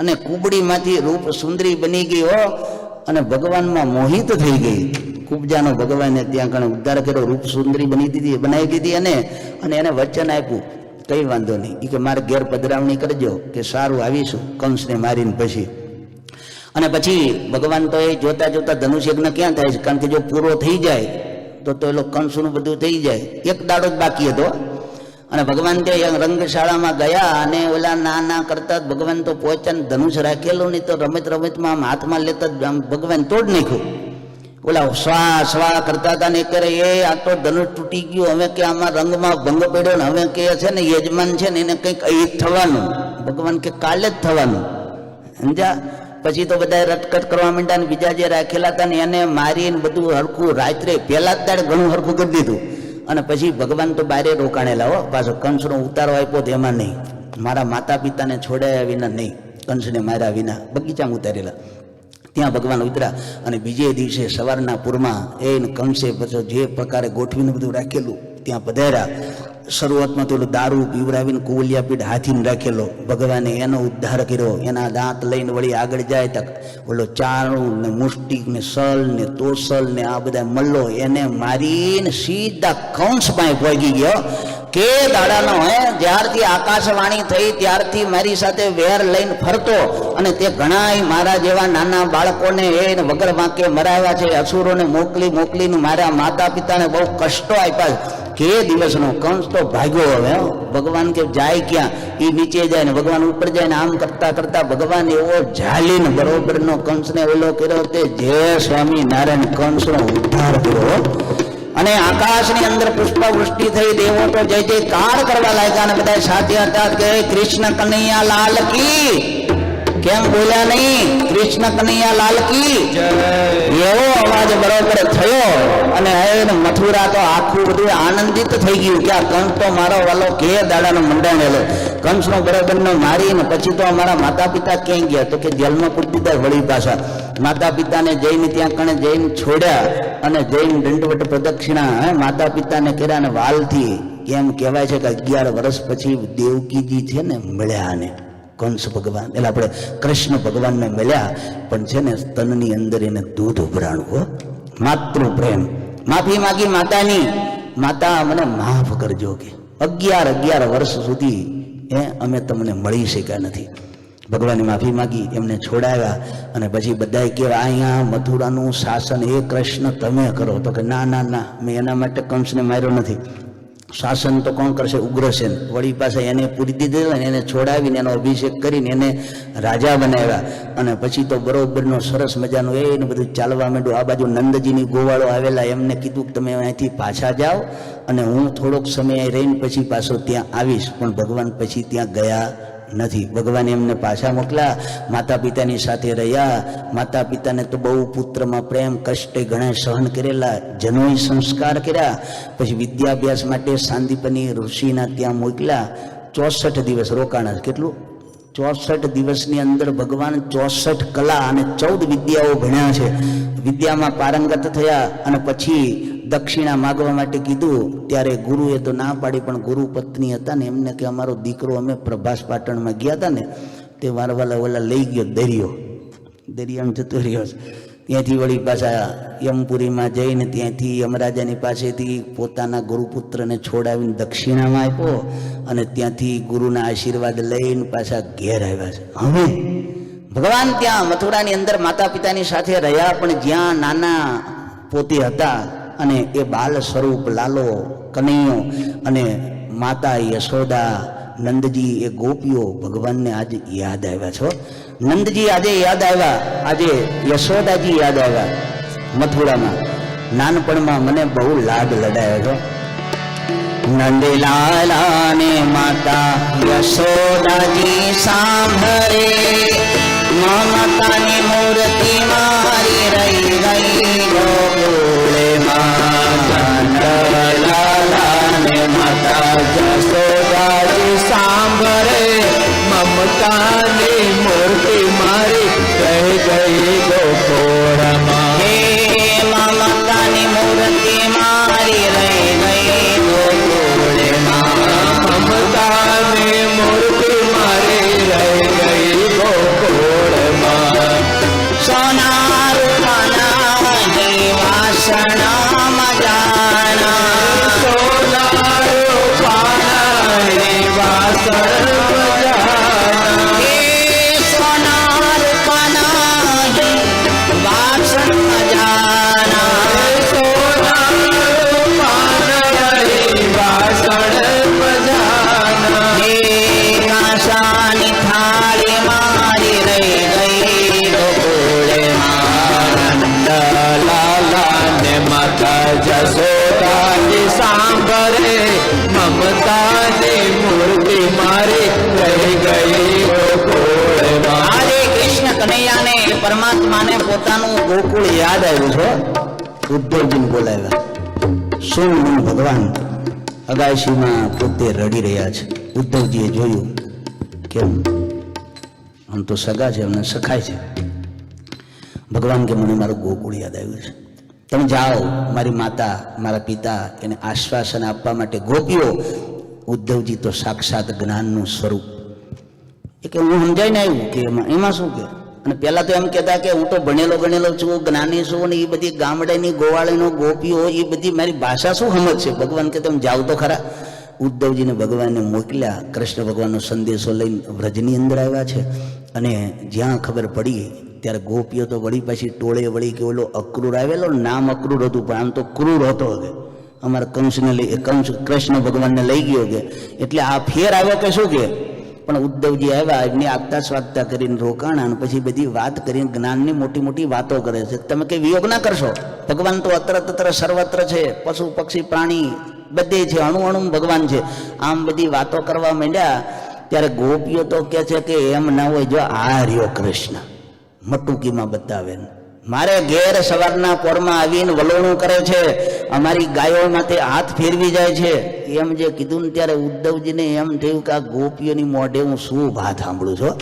અને કુબડીમાંથી રૂપ સુંદરી બની ગઈ. હો, અને ભગવાનમાં મોહિત થઈ ગઈ. કુબજાનો ભગવાને ત્યાં કણે ઉદ્ધાર કર્યો, રૂપ સુંદરી બનાવી દીધી. અને એને વચન આપ્યું, કંઈ વાંધો નહીં, એ કે મારે ઘેર પધરાવણી કરજો, કે સારું આવીશું કંસને મારીને પછી. અને પછી ભગવાન તો એ જોતા જોતા ધનુષ યજ્ઞ ક્યાં થાય છે? કારણ કે જો પૂરો થઈ જાય તો એ કંસનું બધું થઈ જાય. એક દાડો જ બાકી હતો. અને ભગવાન ત્યાં રંગશાળામાં ગયા અને ઓલા ના કરતા ભગવાન તો પહોંચ્યા. ધનુષ રાખેલું નહીં તો રમતમાં આમ હાથમાં લેતા જ આમ ભગવાન તોડ નાખ્યું. ઓલા સ્વા કરતા હતા ને કરે એ આ તો ધનુષ તૂટી ગયું. હવે કે આમાં રંગમાં ભંગ પડ્યો ને હવે કે છે ને યજમાન છે ને એને કંઈક અહીં થવાનું. ભગવાન કે કાલે જ થવાનું. સમજ્યા? પછી તો બધા રટકટ કરવા માંડ્યા ને બીજા જે રાખેલા હતા ને એને મારીને બધું હરખું રાત્રે પહેલા જ દાડે ઘણું હરખું કરી દીધું. અને પછી ભગવાન તો બારે રોકાણેલા હો, પાછો કંસનો ઉતારો આપ્યો તો એમાં નહીં, મારા માતા પિતાને છોડાયા વિના નહીં, કંસને માર્યા વિના બગીચામાં ઉતારેલા. ત્યાં ભગવાન ઉતર્યા અને બીજે દિવસે સવારના પૂરમાં એને કંસે પછી જે પ્રકારે ગોઠવીને બધું રાખેલું ત્યાં પધાર્યા. શરૂઆતમાં તો દારૂ પીવડાવીને કુવલિયા પીઠ હાથીને રાખેલો, ભગવાને એનો ઉદ્ધાર કર્યો. એના દાંત લઈને વળી આગળ જાય તક ઓલો ચારું ને મુષ્ટિક ને સલ ને તોસલ ને આ બધા મલ્લો એને મારીને સીધા કંસ પાસે પહોંચી ગયો. કે દાડાનો હે જ્યારથી આકાશવાણી થઈ ત્યારથી મારી સાથે વેર લઈને ફરતો અને તે ઘણાય મારા જેવા નાના બાળકોને એને વગર વાંકે મરાવ્યા છે. અસુરોને મોકલી મોકલીને મારા માતા પિતાને બહુ કષ્ટો આપ્યા. કે દિવસનો કંસ તો ભાગ્યો. હવે ભગવાન કે જાય ક્યાં, એ નીચે જાય ને ભગવાન ઉપર જાય ને આમ કરતા કરતા ભગવાન એવો ઝાલીને બરોબરનો કંસને ઓલો કર્યો તે જય સ્વામી નારાયણ કંસનો ઉદ્ધાર કર્યો. અને આકાશની અંદર પુષ્પવૃષ્ટિ થઈ, દેવો તો જય જયકાર કરવા લાગ્યા અને બધા સાથે હતા કે કૃષ્ણ કનૈયા લાલ કી. કેમ બોલ્યા નહીં? કૃષ્ણ કનૈયા લાલ કી એવો અવાજ બરોબર થયો. અને હવે મથુરા તો આખું બધું આનંદિત થઈ ગયું કે આ કંસ તો મારો વાલો કે દાડાનો મંડાણેલો. કંસનો બરોબરનો મારીને પછી તો અમારા માતા પિતા ક્યાંય ગયા? તો કે જેલમાં પૂરી દીધા વળી પાછા. માતા પિતાને જઈને ત્યાં કણે જઈને છોડ્યા અને જઈને દંડવટ પ્રદક્ષિણા માતા પિતાને કર્યા. અને વાલથી એમ કહેવાય છે કે 11 વર્ષ પછી દેવકીજી છે ને મળ્યા ને કંસ ભગવાન, એટલે આપણે કૃષ્ણ ભગવાનને મળ્યા. પણ છે ને સ્તનની અંદર એને દૂધ ઉભરાણું, માતૃ પ્રેમ. માફી માગી માતાની, માતા મને માફ કરજો કે 11 વર્ષ સુધી અમે તમને મળી શક્યા નથી. ભગવાને માફી માગી, એમને છોડાવ્યા. અને પછી બધાએ કે અહીંયા મથુરાનું શાસન એ કૃષ્ણ તમે કરો. તો કે ના ના ના, મેં એના માટે કંસને માર્યો નથી. શાસન તો કોણ કરશે? ઉગ્રસેન. વળી પાસે એને પૂરી દીધેલા, એને છોડાવીને એનો અભિષેક કરીને એને રાજા બનાવ્યા. અને પછી તો બરોબરનો સરસ મજાનું એને બધું ચાલવા માંડ્યું. આ બાજુ નંદજીની ગોવાળો આવેલા, એમને કીધું કે તમે અહીંથી પાછા જાઓ અને હું થોડોક સમય રહીને પછી પાછો ત્યાં આવીશ. પણ ભગવાન પછી ત્યાં ગયા નથી. ભગવાને એમને પાછા મોકલ્યા, માતા પિતાની સાથે રહ્યા. માતા પિતાને તો બહુ પુત્રમાં પ્રેમ કષ્ટે ઘણા સહન કરેલા, જનોય સંસ્કાર કર્યા. પછી વિદ્યાભ્યાસ માટે સાંદીપની ઋષિના ત્યાં મોકલ્યા. 64 દિવસ રોકાણા. કેટલું? 64 દિવસની અંદર ભગવાન 64 કલા અને 14 વિદ્યાઓ ભણ્યા છે. વિદ્યામાં પારંગત થયા. અને પછી દક્ષિણા માગવા માટે કીધું ત્યારે ગુરુએ તો ના પાડી. પણ ગુરુ પત્ની હતા ને એમને કે અમારો દીકરો અમે પ્રભાસ પાટણમાં ગયા હતા ને તે વારવાલા ઓલા લઈ ગયો દરિયામાં જતો રહ્યો. ત્યાંથી વળી પાછા યમપુરીમાં જઈને ત્યાંથી યમરાજાની પાસેથી પોતાના ગુરુપુત્રને છોડાવીને દક્ષિણામાં આપ્યો. અને ત્યાંથી ગુરુના આશીર્વાદ લઈને પાછા ઘેર આવ્યા છે. હવે ભગવાન ત્યાં મથુરાની અંદર માતા પિતાની સાથે રહ્યા. પણ જ્યાં નાના પોતે હતા અને એ બાલ સ્વરૂપ લાલો કનૈયો અને માતા યશોદા નંદજી એ ગોપીઓ ભગવાનને આજે યાદ આવ્યા છો. નંદજી આજે યાદ આવ્યા, આજે યશોદાજી યાદ આવ્યા. મથુરામાં નાનપણમાં મને બહુ લાડ લડાયો છો. નંદલાલા ને માતા યશોદાજી સાંભળે, મમતાની મૂર્તિ મારી રહી ગઈ ગોકુળમાં. નંદલાલા ને માતા યશોદાજી સાંભળે, મમતાની મૂર્તિ મારી રહી ગઈ ગોકુળમાં. હે મમતાની મૂર્તિ મારી રહી ગઈ ગોકુળમાં. મમતાની મૂર્તિ મારી રહી ગઈ ગોકુળમાં. સોના રૂપાના જેવા પોતાનું ગોકુળ યાદ આવ્યું છો. ઉદ્ધવજીને બોલાવ્યા. શું ભગવાન અગાશીમાં પોતે રડી રહ્યા છે. ઉદ્ધવજીએ જોયું. કેમ? આમ તો સગા છે, અમને સખાય છે. ભગવાન કે મને મારું ગોકુળ યાદ આવ્યું છે. તમે જાઓ, મારી માતા મારા પિતા એને આશ્વાસન આપવા માટે. ગોપીઓ, ઉદ્ધવજી તો સાક્ષાત જ્ઞાનનું સ્વરૂપ. એ કે હું સમજાઈને આવ્યું કે એમાં શું કે. અને પહેલા તો એમ કહેતા કે હું તો ભણેલો છું, જ્ઞાની છું, ને એ બધી ગામડાની ગોવાળીનો ગોપીઓ એ બધી મારી ભાષા શું સમજ છે. ભગવાન કે તમે જાઓ તો ખરા. ઉદ્ધવજીને ભગવાનને મોકલ્યા. કૃષ્ણ ભગવાનનો સંદેશો લઈને વ્રજની અંદર આવ્યા છે. અને જ્યાં ખબર પડી ત્યારે ગોપીઓ તો વળી પાછી ટોળે વળી કે ઓલો અક્રૂર આવેલો, નામ અક્રૂર હતું પણ આમ તો ક્રૂર હતો. કે અમારા કંસને લઈ, કંસ કૃષ્ણ ભગવાનને લઈ ગયો કે એટલે આ ફેર આવ્યો કે શું કે. પણ ઉદ્ધવજી આવ્યા, એમની આગતા સ્વાગતા કરીને રોકાણા અને પછી બધી વાત કરીને જ્ઞાનની મોટી મોટી વાતો કરે છે. તમે કંઈ વિયોગ ના કરશો. ભગવાન તો અત્ર તત્ર સર્વત્ર છે, પશુ પક્ષી પ્રાણી બધે છે, અણુ અણુ ભગવાન છે. આમ બધી વાતો કરવા માંડ્યા ત્યારે ગોપીઓ તો કે છે કે એમ ના હોય. જો આ રહ્યો કૃષ્ણ મટુકીમાં બતાવે, મારે ઘેર સવારના પોરમાં આવીને વલોણું કરે છે, અમારી ગાયો માટે હાથ ફેરવી જાય છે. એમ જે કીધું ને ત્યારે ઉદ્ધવજીને એમ થયું કે આ ગોપીઓની મોઢે હું શું વાત સાંભળું છું.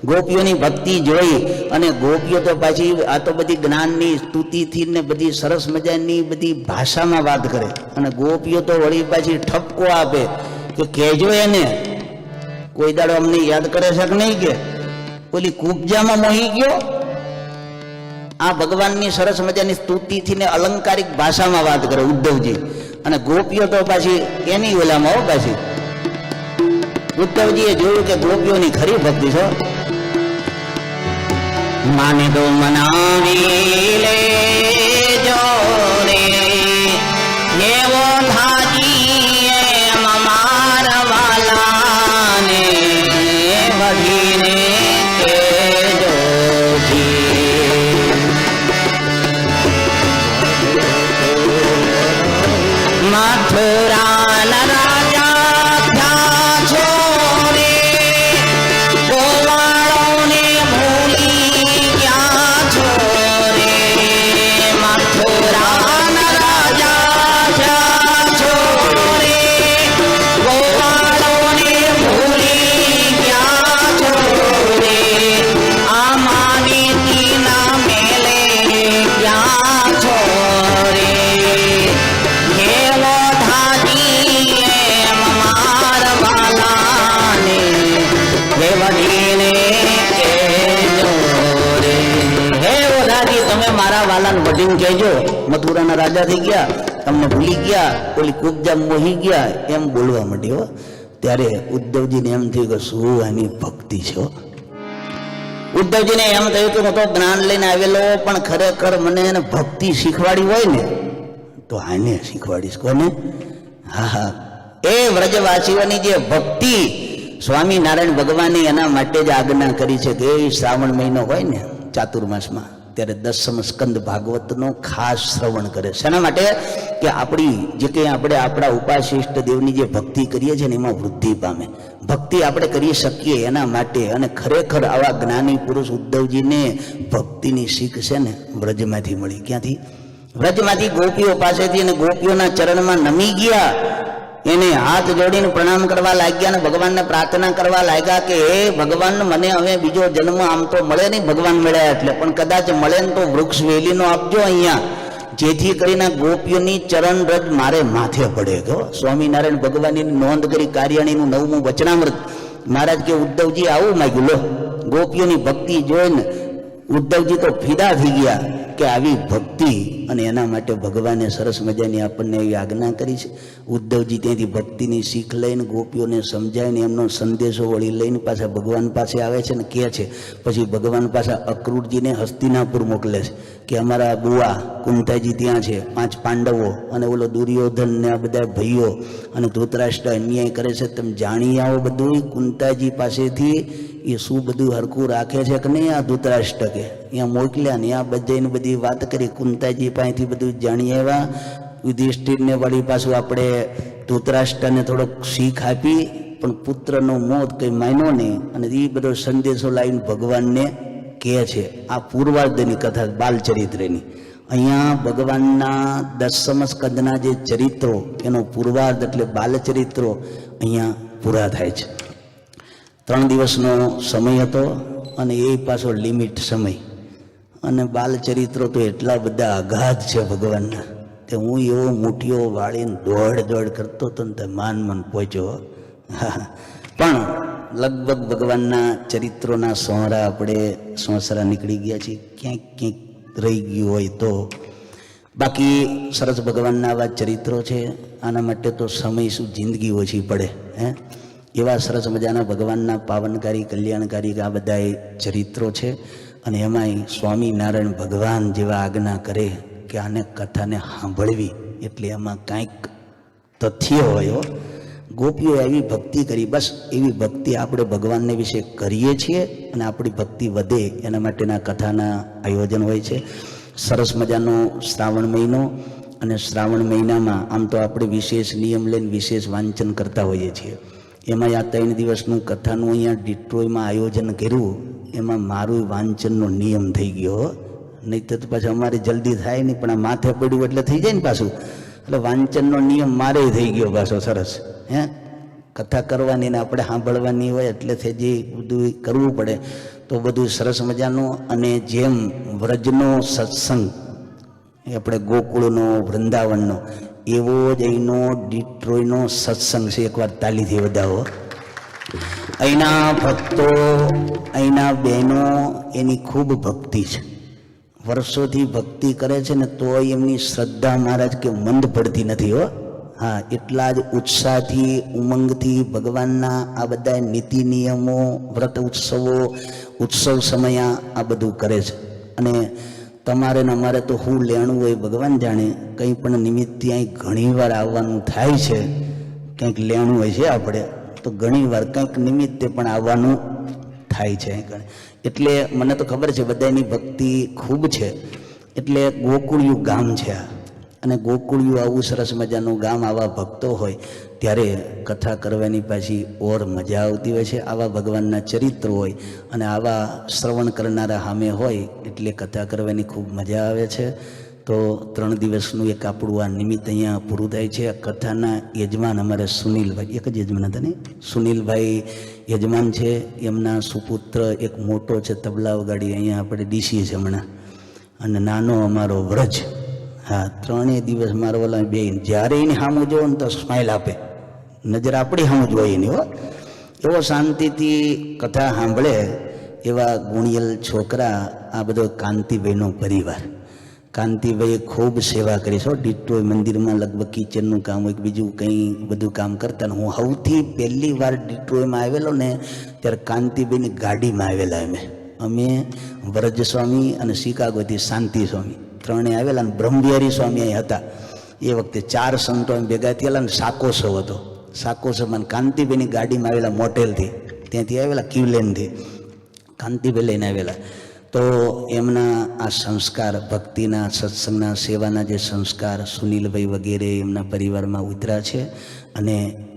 ગોપીઓની ભક્તિ જોઈ અને ગોપીઓ તો પાછી આ તો બધી જ્ઞાનની સ્તુતિથી ને બધી સરસ મજાની બધી ભાષામાં વાત કરે. અને ગોપીઓ તો વળી પાછી ઠપકો આપે કે કહેજો એને કોઈ દાડો અમને યાદ કરે છે કે નહીં. કે ઓલી કુબજામાં મોહી ગયો. આ ભગવાનની સરસ મજાની સ્તુતિથી ને અલંકારિક ભાષામાં વાત કરે ઉદ્ધવજી. અને ગોપીઓ તો પાછી એની ઓલામાં હો પાછી. ઉદ્ધવજીએ જોયું કે ગોપીઓની ખરી ભક્તિ છે. માને દો મનાવી લેજો રે એવો થાજી એમ મારા વાલાને વઢીને કેજો જી. મથુરાના રાજા થયા છો રે, ગોવાળોને ભૂલી ગયા છો રે. મથુરાના રાજા થયા છો રે, ગોવાળોને ભૂલી ગયા છો રે. આ માનીતીના મેલે ગયા છો રે. એવો થાજી એમ મારા વાલાને વઢીને કહેજો રે. હે ઓ રાજી, તમે મારા વાલાને વઢીને કહેજો. મથુરાના રાજા થઈ ગયા, તમને ભૂલી ગયા, ઓલી કુબજા મોહી ગયા, એમ બોલવા માંડ્યો. ત્યારે ઉદ્ધવજીને એમ થયું કે શું આની ભક્તિ છે. ઉદ્ધવજીને એમ થયું કે હું તો જ્ઞાન લઈને આવેલો, પણ ખરેખર મને એને ભક્તિ શીખવાડી હોય ને તો આને શીખવાડીશ. કોને? હા હા, એ વ્રજવાસીઓની જે ભક્તિ સ્વામિનારાયણ ભગવાને એના માટે જ આજ્ઞા કરી છે કે એ શ્રાવણ મહિનો હોય ને ચાતુર્માસમાં ત્યારે દસમ સ્કંદ ભાગવતનો ખાસ શ્રવણ કરે. શેના માટે? કે આપણી જે કંઈ આપણે આપણા ઉપાશિષ્ટ દેવની જે ભક્તિ કરીએ છીએ ને એમાં વૃદ્ધિ પામે. ભક્તિ આપણે કરી શકીએ એના માટે. અને ખરેખર આવા જ્ઞાની પુરુષ ઉદ્ધવજીને ભક્તિની શીખ છે ને વ્રજમાંથી મળી. ક્યાંથી? વ્રજમાંથી ગોપીઓ પાસેથી. અને ગોપીઓના ચરણમાં નમી ગયા, એને હાથ જોડીને પ્રણામ કરવા લાગ્યા અને ભગવાનને પ્રાર્થના કરવા લાગ્યા કે હે ભગવાન, મને હવે બીજો જન્મ આમ તો મળે નહીં, ભગવાન મળ્યા એટલે, પણ કદાચ મળે ને તો વૃક્ષ વેલીનો આપજો અહીંયા, જેથી કરીને ગોપીઓની ચરણ રજ મારે માથે પડે. તો સ્વામિનારાયણ ભગવાનની નોંધ કરી કાર્યાણીનું 9મું વચનામૃત. મહારાજ કે ઉદ્ધવજી આવું માગ્યું. લો, ગોપીઓની ભક્તિ જોઈને ઉદ્ધવજી તો ફિદા થઈ ગયા કે આવી ભક્તિ. અને એના માટે ભગવાને સરસ મજાની આપણને એવી આજ્ઞા કરી છે. ઉદ્ધવજી ત્યાંથી ભક્તિની શીખ લઈને ગોપીઓને સમજાવીને એમનો સંદેશો વળી લઈને પાછા ભગવાન પાસે આવે છે ને કહે છે. પછી ભગવાન પાછા અક્રૂરજીને હસ્તિનાપુર મોકલે છે કે અમારા બુઆ કુંતાજી ત્યાં છે, 5 પાંડવો અને ઓલો દુર્યોધન ને આ બધા ભાઈઓ અને ધૃતરાષ્ટ્ર અન્યાય કરે છે, તમે જાણી આવો બધું કુંતાજી પાસેથી. એ શું બધું હરખું રાખે છે કે નહીં આ ધૃતરાષ્ટ્ર કે અહીંયા મોકલ્યા ને આ બધાને બધી વાત કરી. કુંતાજી પાસેથી બધું જાણી આવ્યા. યુધિષ્ઠિરને વળી પાછું આપણે ધૃતરાષ્ટ્રને થોડોક શીખ આપી, પણ પુત્રનો મોત કંઈ માન્યો નહીં. અને એ બધો સંદેશો લાવીને ભગવાનને કહે છે. આ પૂર્વાર્ધની કથા બાલચરિત્રની. અહીંયા ભગવાનના 10મા સ્કંદના જે ચરિત્રો એનો પૂર્વાર્ધ એટલે બાલચરિત્રો અહીંયા પૂરા થાય છે. 3 દિવસનો સમય હતો અને એ પાછો લિમિટ સમય. અને બાલચરિત્રો તો એટલા બધા અગાધ છે ભગવાનના કે હું એવો મુઠ્ઠીઓ વાળીને દોડ કરતો હતો ને તે માન પહોંચ્યો. પણ લગભગ ભગવાનના ચરિત્રોના સોંસરા નીકળી ગયા છે. ક્યાંક રહી ગયું હોય તો. બાકી સરસ ભગવાનના આવા ચરિત્રો છે. આના માટે તો સમય શું જિંદગી ઓછી પડે. એવા સરસ મજાના ભગવાનના પાવનકારી કલ્યાણકારી આ બધા ચરિત્રો છે. અને એમાંય સ્વામિનારાયણ ભગવાન જેવા આજ્ઞા કરે કે આને કથાને સાંભળવી એટલે એમાં કાંઈક તથ્ય હોય. ગોપીઓ એવી ભક્તિ કરી, બસ એવી ભક્તિ આપણે ભગવાનને વિશે કરીએ છીએ અને આપણી ભક્તિ વધે એના માટેના કથાના આયોજન હોય છે. સરસ મજાનો શ્રાવણ મહિનો, અને શ્રાવણ મહિનામાં આમ તો આપણે વિશેષ નિયમ લઈને વિશેષ વાંચન કરતા હોઈએ છીએ. એમાં આ 3 દિવસનું કથાનું અહીંયા ડિટ્રોયમાં આયોજન કર્યું. એમાં મારું વાંચનનો નિયમ થઈ ગયો. નહીં તો પાછું અમારે જલ્દી થાય નહીં, પણ આ માથે પડ્યું એટલે થઈ જાય ને પાછું. એટલે વાંચનનો નિયમ મારે થઈ ગયો પાછો. સરસ કથા કરવાની ને આપણે સાંભળવાની હોય એટલે જે બધું કરવું પડે તો બધું સરસ મજાનું. અને જેમ વ્રજનો સત્સંગ આપણે ગોકુળનો વૃંદાવનનો એવો જ અહીંનો ડિટ્રોયનો સત્સંગ છે. એકવાર તાલીથી વધાવો. અહીંના ભક્તો, અહીંના બહેનો એની ખૂબ ભક્તિ છે. વર્ષોથી ભક્તિ કરે છે ને તોય એમની શ્રદ્ધા મહારાજ કે મંદ પડતી નથી. હા, એટલા જ ઉત્સાહથી ઉમંગથી ભગવાનના આ બધા નીતિ નિયમો, વ્રત ઉત્સવો, ઉત્સવ સમયા આ બધું કરે છે. અને તમારે ને અમારે તો શું લેણું હોય ભગવાન જાણે. કંઈ પણ નિમિત્તે અહીં ઘણીવાર આવવાનું થાય છે. કંઈક લેણું હોય છે આપણે તો ઘણીવાર કંઈક નિમિત્તે પણ આવવાનું થાય છે. એટલે મને તો ખબર છે બધાની ભક્તિ ખૂબ છે. એટલે ગોકુળિયું ગામ છે આ. અને ગોકુળિયું આવું સરસ મજાનું ગામ, આવા ભક્તો હોય ત્યારે કથા કરવાની પાછી ઓર મજા આવતી હોય છે. આવા ભગવાનના ચરિત્ર હોય અને આવા શ્રવણ કરનારા સામે હોય એટલે કથા કરવાની ખૂબ મજા આવે છે. તો 3 દિવસનું એક આપણું આ નિમિત્ત અહીંયા પૂરું થાય છે. આ કથાના યજમાન અમારે સુનિલભાઈ, એક જ યજમાન હતા ને, સુનિલભાઈ યજમાન છે. એમના સુપુત્ર એક મોટો છે તબલા વગાડી, અહીંયા આપણે ડીસી છે હમણાં. અને નાનો અમારો વ્રજ. હા, 3 દિવસ મારો ઓલા બે જ્યારે એને સામું જોવો ને તો સ્માઇલ આપે. નજર આપણી સામું જ હોય એની. એવો શાંતિથી કથા સાંભળે એવા ગુણિયલ છોકરા. આ બધો કાંતિભાઈનો પરિવાર. કાંતિભાઈએ ખૂબ સેવા કરી છે. ડિટ્રોય મંદિરમાં લગભગ કિચનનું કામ હોય કે બીજું કંઈ બધું કામ કરતા. ને હું સૌથી પહેલી વાર ડિટ્રોયમાં આવેલો ને ત્યારે કાંતિભાઈની ગાડીમાં આવેલા. અમે વ્રજ સ્વામી અને શિકાગોથી શાંતિ સ્વામી ત્રણે આવેલા. અને બ્રહ્મવિહારી સ્વામી અહીં હતા. એ વખતે 4 સંતો એમ ભેગા થયેલા. ને સાકોત્સવ હતો. સાકોત્સવમાં કાંતિભાઈની ગાડીમાં આવેલા, મોટેલથી ત્યાંથી આવેલા, કિવલેનથી કાંતિભાઈ લઈને આવેલા. તો એમના આ સંસ્કાર, ભક્તિના, સત્સંગના, સેવાના જે સંસ્કાર સુનિલભાઈ વગેરે એમના પરિવારમાં ઉતર્યા છે. અને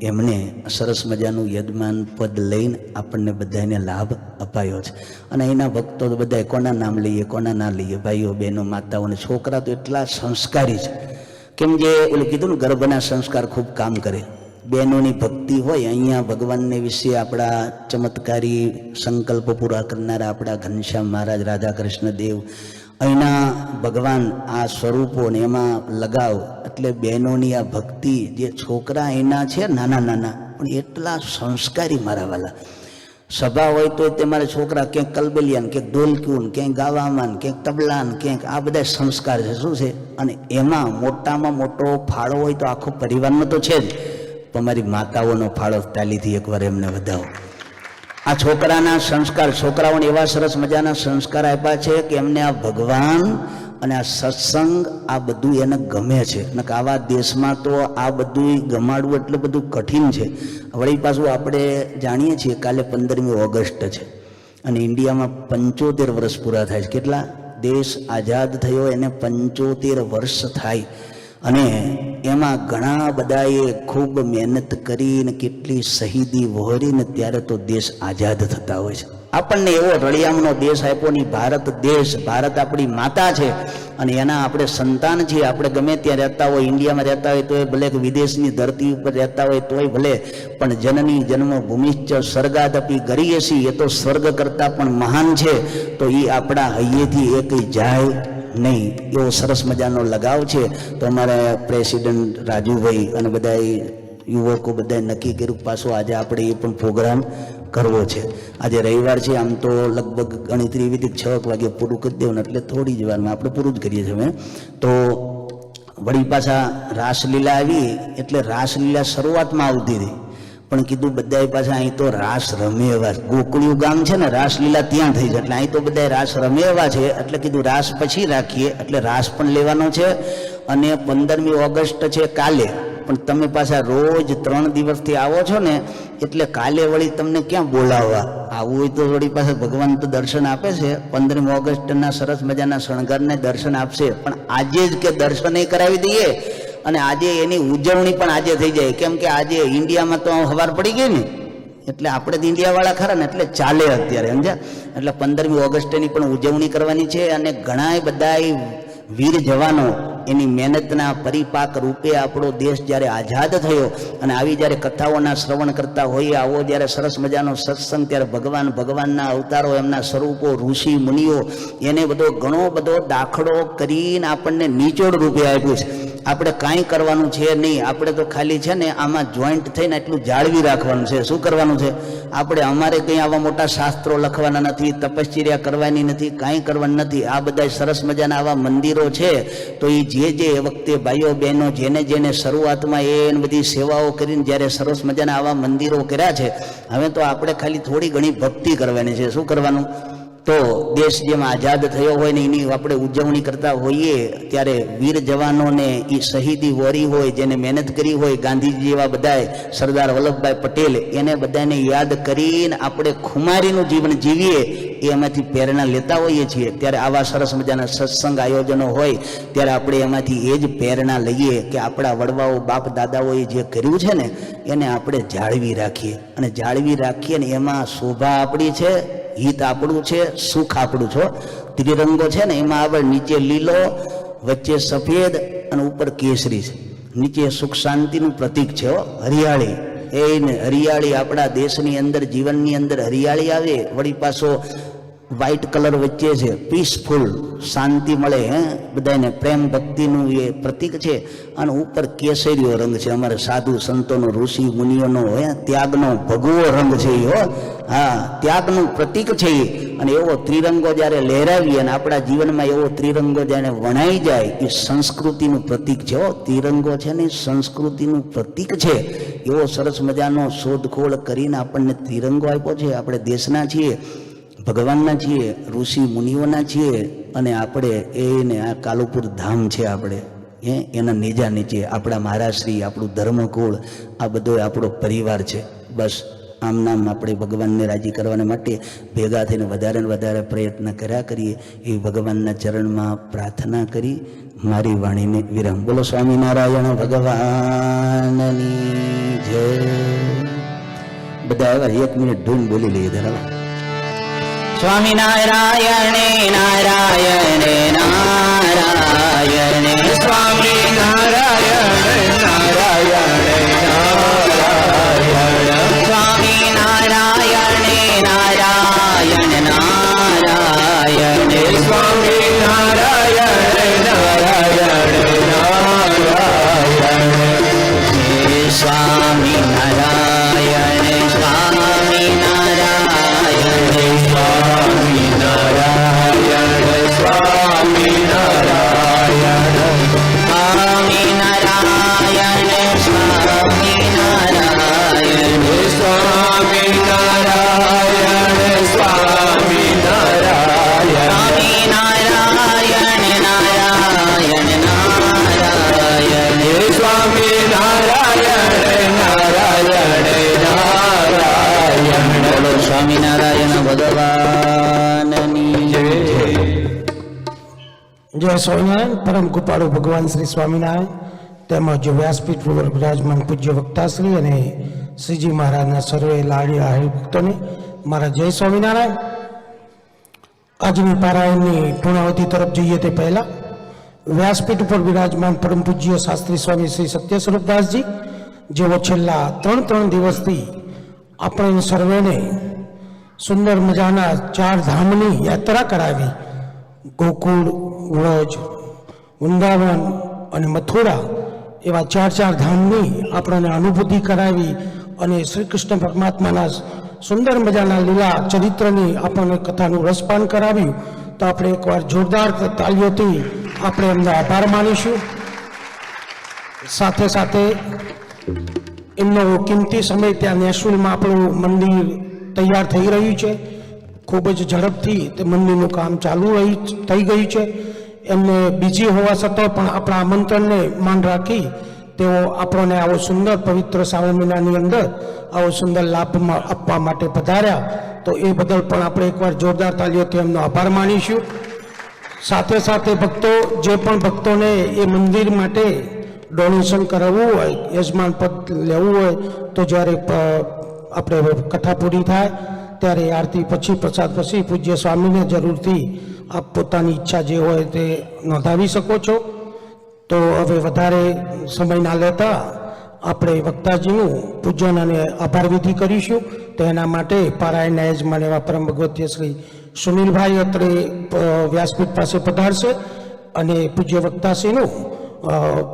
એમને સરસ મજાનું યજમાન પદ લઈને આપણને બધાને લાભ અપાયો છે. અને અહીંના ભક્તો તો બધા કોના નામ લઈએ, કોના ના લઈએ, ભાઈઓ બહેનો, માતાઓ અને છોકરા તો એટલા સંસ્કારી છે. કેમ જે ઓલું કીધું ને, ગર્ભના સંસ્કાર ખૂબ કામ કરે. બહેનોની ભક્તિ હોય. અહીંયા ભગવાનને વિશે આપણા ચમત્કારી સંકલ્પ પૂરા કરનારા આપણા ઘનશ્યામ મહારાજ, રાધા કૃષ્ણ દેવ, અહીંના ભગવાન આ સ્વરૂપોને એમાં લગાવ. એટલે બહેનોની આ ભક્તિ, જે છોકરા એના છે નાના નાના પણ એટલા સંસ્કારી મારા વાલા. સભા હોય તો તમારા છોકરા ક્યાંક કલબલિયાન, ક્યાંક ઢોલકીયું, ક્યાંક ગાવામાં, ક્યાંક તબલાન, ક્યાંક આ બધા સંસ્કાર છે. શું છે? અને એમાં મોટામાં મોટો ફાળો હોય તો આખો પરિવારનો તો છે જ. તમારી માતાઓનો ફાળો તાલીથી એકવાર એમને વધાવો. આ છોકરાના સંસ્કાર, છોકરાઓને એવા સરસ મજાના સંસ્કાર આપ્યા છે કે એમને આ ભગવાન અને આ સત્સંગ આ બધું એને ગમે છે. અને આવા દેશમાં તો આ બધું ગમાડવું એટલે બધું કઠિન છે. વળી પાછું આપણે જાણીએ છીએ કાલે 15મી ઓગસ્ટ છે અને ઇન્ડિયામાં 75 વર્ષ પૂરા થાય છે. કેટલા? દેશ આઝાદ થયો એને 75 વર્ષ થાય. અને એમાં ઘણા બધાએ ખૂબ મહેનત કરીને કેટલી શહીદી વહોરીને ત્યારે તો દેશ આઝાદ થતા હોય છે. આપણને એવો રળિયામણો દેશ આપ્યો ની ભારત દેશ, ભારત આપણી માતા છે અને એના આપણે સંતાન છીએ. આપણે ગમે ત્યાં રહેતા હોય, ઇન્ડિયામાં રહેતા હોય તોય ભલે, વિદેશની ધરતી ઉપર રહેતા હોય તોય ભલે, પણ જનની જન્મભૂમિશ્ચ સ્વર્ગાદપી ગરીયસી, એ તો સ્વર્ગ કરતાં પણ મહાન છે. તો એ આપણા હૈયેથી એ કંઈ જાય નહીં, એવો સરસ મજાનો લગાવ છે. તો અમારા પ્રેસિડેન્ટ રાજુભાઈ અને બધા યુવકો બધાએ નક્કી કર્યું પાછું આજે આપણે એ પણ પ્રોગ્રામ કરવો છે. આજે રવિવાર છે, આમ તો લગભગ ગણતરી એવી 6 વાગે પૂરું કરી દેવાનું, એટલે થોડી જ વારમાં આપણે પૂરું જ કરીએ છીએ. તો વળી પાછા રાસલીલા આવી, એટલે રાસલીલા શરૂઆતમાં આવતી હતી, પણ કીધું બધાએ પાછા અહીં તો રાસ રમે એવા, ગોકળિયું ગામ છે ને, રાસલીલા ત્યાં થઈ છે, એટલે અહીં તો બધા રાસ રમે એવા છે, એટલે કીધું રાસ પછી રાખીએ. એટલે રાસ પણ લેવાનો છે. અને 15મી ઓગસ્ટ છે કાલે, પણ તમે પાછા રોજ 3 દિવસથી આવો છો ને, એટલે કાલે વળી તમને ક્યાં બોલાવવા? આવું હોય તો વળી પાછા ભગવાન તો દર્શન આપે છે. 15મી ઓગસ્ટના સરસ મજાના શણગારને દર્શન આપશે, પણ આજે જ કે દર્શન કરાવી દઈએ અને આજે એની ઉજવણી પણ આજે થઈ જાય. કેમ કે આજે ઇન્ડિયામાં તો હવાર પડી ગઈ ને, એટલે આપણે તો ઇન્ડિયાવાળા ખરા ને, એટલે ચાલે અત્યારે, સમજ્યા? એટલે 15મી ઓગસ્ટની પણ ઉજવણી કરવાની છે. અને ઘણા બધા વીર જવાનો એની મહેનતના પરિપાક રૂપે આપણો દેશ જ્યારે આઝાદ થયો અને આવી જ્યારે કથાઓના શ્રવણ કરતા હોઈએ, આવો જ્યારે સરસ મજાનો સત્સંગ, ત્યારે ભગવાનના અવતારો, એમના સ્વરૂપો, ઋષિ મુનિઓ, એને બધો ઘણો બધો દાખલો કરીને આપણને નિચોડ રૂપે આપ્યું છે. આપણે કાંઈ કરવાનું છે નહીં, આપણે તો ખાલી છે ને આમાં જોઈન્ટ થઈને એટલું જાળવી રાખવાનું છે. શું કરવાનું છે? આપણે અમારે કંઈ આવા મોટા શાસ્ત્રો લખવાના નથી, તપશ્ચર્યા કરવાની નથી, કાંઈ કરવાનું નથી. આ બધા સરસ મજાના આવા મંદિરો છે, તો એ જે વખતે ભાઈઓ બહેનો જેને શરૂઆતમાં એને બધી સેવાઓ કરીને જ્યારે સરસ મજાના આવા મંદિરો કર્યા છે, હવે તો આપણે ખાલી થોડી ઘણી ભક્તિ કરવાની છે. શું કરવાનું? તો દેશ જેમ આઝાદ થયો હોય ને એની આપણે ઉજવણી કરતા હોઈએ, ત્યારે વીર જવાનોને એ શહીદી વોરી હોય, જેને મહેનત કરી હોય, ગાંધીજી જેવા બધાએ, સરદાર વલ્લભભાઈ પટેલ, એને બધાને યાદ કરીને આપણે ખુમારીનું જીવન જીવીએ, એ એમાંથી પ્રેરણા લેતા હોઈએ છીએ. ત્યારે આવા સરસ મજાના સત્સંગ આયોજનો હોય ત્યારે આપણે એમાંથી એ જ પ્રેરણા લઈએ કે આપણા વડવાઓ, બાપ દાદાઓએ જે કર્યું છે ને એને આપણે જાળવી રાખીએ. અને જાળવી રાખીએ ને એમાં શોભા આપણી છે, હિત આપણું છે, સુખ આપણું છો. ત્રિરંગો છે ને એમાં આગળ નીચે લીલો, વચ્ચે સફેદ અને ઉપર કેસરી છે. નીચે સુખ શાંતિનું પ્રતીક છે. હરિયાળી, એને હરિયાળી આપણા દેશની અંદર, જીવનની અંદર હરિયાળી આવે. વળી પાછો વ્હાઈટ કલર વચ્ચે છે, પીસફુલ, શાંતિ મળે, બધાને પ્રેમ ભક્તિનું એ પ્રતીક છે. અને ઉપર કેસરીયો રંગ છે, અમારે સાધુ સંતોનો, ઋષિ મુનિઓનો ત્યાગનો ભગવો રંગ છે એ. હા, ત્યાગનું પ્રતીક છે એ. અને એવો ત્રિરંગો જ્યારે લહેરાવીએ અને આપણા જીવનમાં એવો ત્રિરંગો જ્યારે વણાઈ જાય, એ સંસ્કૃતિનું પ્રતીક છે. ત્રિરંગો છે ને સંસ્કૃતિનું પ્રતીક છે. એવો સરસ મજાનો શોધખોળ કરીને આપણને ત્રિરંગો આપ્યો છે. આપણે દેશના છીએ, ભગવાનના છીએ, ઋષિ મુનિઓના છીએ. અને આપણે એને આ કાલુપુર ધામ છે, આપણે એના નેજા નીચે આપણા મહારાજશ્રી, આપણું ધર્મકુળ, આ બધો આપણો પરિવાર છે. બસ આમ નામ આપણે ભગવાનને રાજી કરવાના માટે ભેગા થઈને વધારે ને વધારે પ્રયત્ન કર્યા કરીએ, એ ભગવાનના ચરણમાં પ્રાર્થના કરી મારી વાણીને વિરામ. બોલો સ્વામિનારાયણ ભગવાનની જય. બધા એવા 1 મિનિટ ધૂન બોલી લઈએ ધરાવા. સ્વામિનારાયણ નારાયણ નારાયણ, સ્વામિનારાયણ નારાયણ નારાયણ, સ્વામિનારાયણ નારાયણ નારાયણ, સ્વામિનારાયણ નારાયણ નારાયણ, સ્વામિનારાયણ સ્વામિનારાયણ, સ્વામિનારાયણ સ્વામિનારાયણ, સ્વામિનારાયણ સ્વામિનારાયણ, સ્વામિનારાયણ સ્વામિનારાયણ, સ્વામિનારાયણ નારાયણ નારાયણ, સ્વામિનારાયણ નારાયણ નારાયણ. બોલો સ્વામિનારાયણ ભગવાનની જય. જય સ્વામિનારાયણ. પરમ કૃપાળુ ભગવાન શ્રી સ્વામિનારાયણ તેમજ વ્યાસપીઠ પર વિરાજમાન પૂજ્ય વક્તાશ્રી અને શ્રીજી મહારાજના સર્વે લાડીલા હરિભક્તોને મારા જય સ્વામિનારાયણ. આજની પારાયણની પૂર્ણાવતિ તરફ જઈએ તે પહેલા વ્યાસપીઠ ઉપર વિરાજમાન પરમ પૂજ્ય શાસ્ત્રી સ્વામી શ્રી સત્ય સ્વરૂપદાસજી, જેઓ છેલ્લા ત્રણ દિવસથી આપણે સર્વેને સુંદર મજાના 4 ધામની યાત્રા કરાવી. ગોકુળ, વ્રજ, વૃંદાવન અને મથુરા એવા 4 ધામની આપણને અનુભૂતિ કરાવી અને શ્રી કૃષ્ણ પરમાત્માના સુંદર મજાના લીલા ચરિત્રની આપણને કથાનું રસપાન કરાવ્યું. તો આપણે એકવાર જોરદાર તાલીઓથી આપણે એમનો આભાર માનીશું. સાથે સાથે એમનો કિંમતી સમય ત્યાં નેશનલમાં આપણું મંદિર તૈયાર થઈ રહ્યું છે. ખૂબ જ ઝડપથી તે મંદિરનું કામ ચાલુ થઈ ગયું છે. એમને બીજી હોવા છતાં પણ આપણા આમંત્રણને માન રાખી તેઓ આપણને આવો સુંદર પવિત્ર શ્રાવણ મહિનાની અંદર આવો સુંદર લાભ આપવા માટે પધાર્યા. તો એ બદલ પણ આપણે એકવાર જોરદાર તાલીઓથી એમનો આભાર માનીશું. સાથે સાથે ભક્તો, જે પણ ભક્તોને એ મંદિર માટે ડોનેશન કરાવવું હોય, યજમાન પદ લેવું હોય, તો જ્યારે આપણે કથા પૂરી થાય ત્યારે આરતી પછી, પ્રસાદ પછી પૂજ્ય સ્વામીને જરૂરથી આપ પોતાની ઈચ્છા જે હોય તે નોંધાવી શકો છો. તો હવે વધારે સમય ના લેતા આપણે વક્તાજીનું પૂજન અને આભાર વિધિ કરીશું. તો એના માટે પારાયણના યજમાન એવા પરમ ભગવતીય શ્રી સુનિલભાઈ અત્રે વ્યાસપીઠ પાસે પધારશે અને પૂજ્ય વક્તાશ્રીનું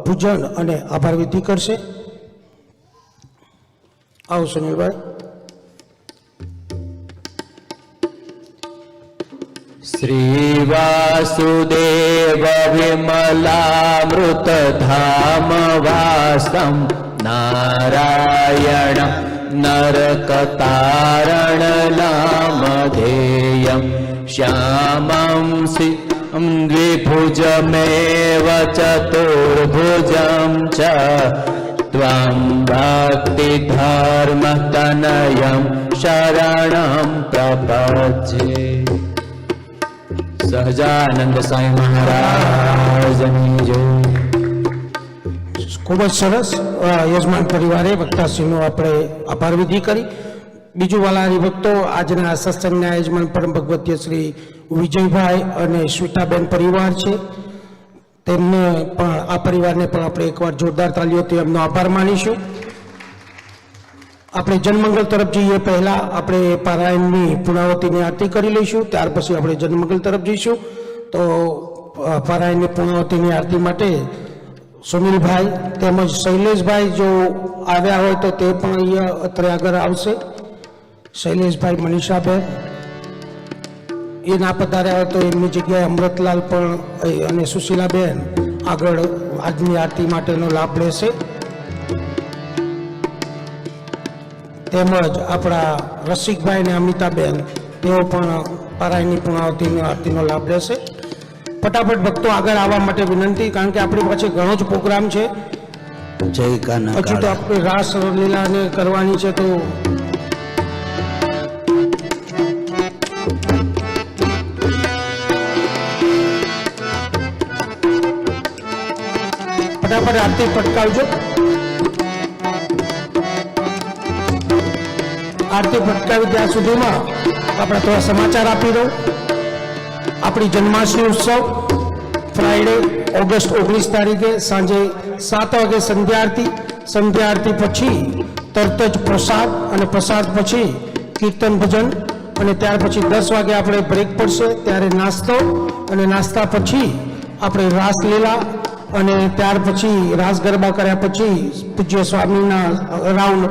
પૂજન અને આભાર વિધિ કરશે. આવો સુનિલભાઈ. શ્રી વાસુદેવ વિમલામૃતધામ વાસમ નારાયણ નરકતારણ નામધેયમ શ્યામં દ્વિભુજમેવ ચતુર્ભુજં ચ ત્વં ભક્તિધર્મતનયં શરણં પ્રપદ્યે. સહજાનંદ સાંઈ મહારાજની જય. ખૂબ જ સરસ. યજમાન પરિવારે વક્તાશ્રીનો આપણે આભાર વિધિ કરી. બીજું વાલા હરિભક્તો, આજના સત્સંગના યજમાન પરમ ભગવતીય શ્રી વિજયભાઈ અને સ્વીટાબેન પરિવાર છે. તેમને પણ, આ પરિવારને પણ આપણે એકવાર જોરદાર તાલીઓથી એમનો આભાર માનીશું. આપણે જનમંગલ તરફ જઈએ પહેલા આપણે પારાયણની પૂર્ણાવતીની આરતી કરી લઈશું. ત્યાર પછી આપણે જનમંગલ તરફ જઈશું. તો પારાયણની પૂર્ણાવતીની આરતી માટે સુનિલભાઈ તેમજ શૈલેષભાઈ જો આવ્યા હોય તો તે પણ અહીંયા અત્રે આગળ આવશે. શૈલેષભાઈ, મનીષાબેન એ ના પધાર્યા હોય તો એમની જગ્યાએ અમૃતલાલ પણ અને સુશીલાબેન આગળ આજની આરતી માટેનો લાભ લેશે. તેમજ આપણા રસિકભાઈ અને અમિતાબેન તેઓ પણ પારાયણની પૂર્ણાવતીની આરતીનો લાભ લેશે. ફટાફટ ભક્તો આગળ આવવા માટે વિનંતી, કારણ કે આપણી પાસે ઘણો જ પ્રોગ્રામ છે. જય કાના હજુ તો આપણે રાસ લીલાને કરવાની છે. તો ફટાફટ આરતી પટકાવજો. આરતી પટકાવી ત્યાં સુધીમાં આપણે થોડા સમાચાર આપી દઉં. આપણી જન્માષ્ટમી ઉત્સવ ફ્રાઈડે ઓગસ્ટ 19 તારીખે સાંજે 7 વાગે સંધ્યા આરતી પછી તરત જ પ્રસાદ, અને પ્રસાદ પછી કીર્તન ભજન, અને ત્યાર પછી 10 વાગે આપણે બ્રેક પડશે ત્યારે નાસ્તો, અને નાસ્તા પછી આપણે રાસલીલા, અને ત્યાર પછી રાસ ગરબા કર્યા પછી પૂજ્ય સ્વામીના અરાઉન્ડ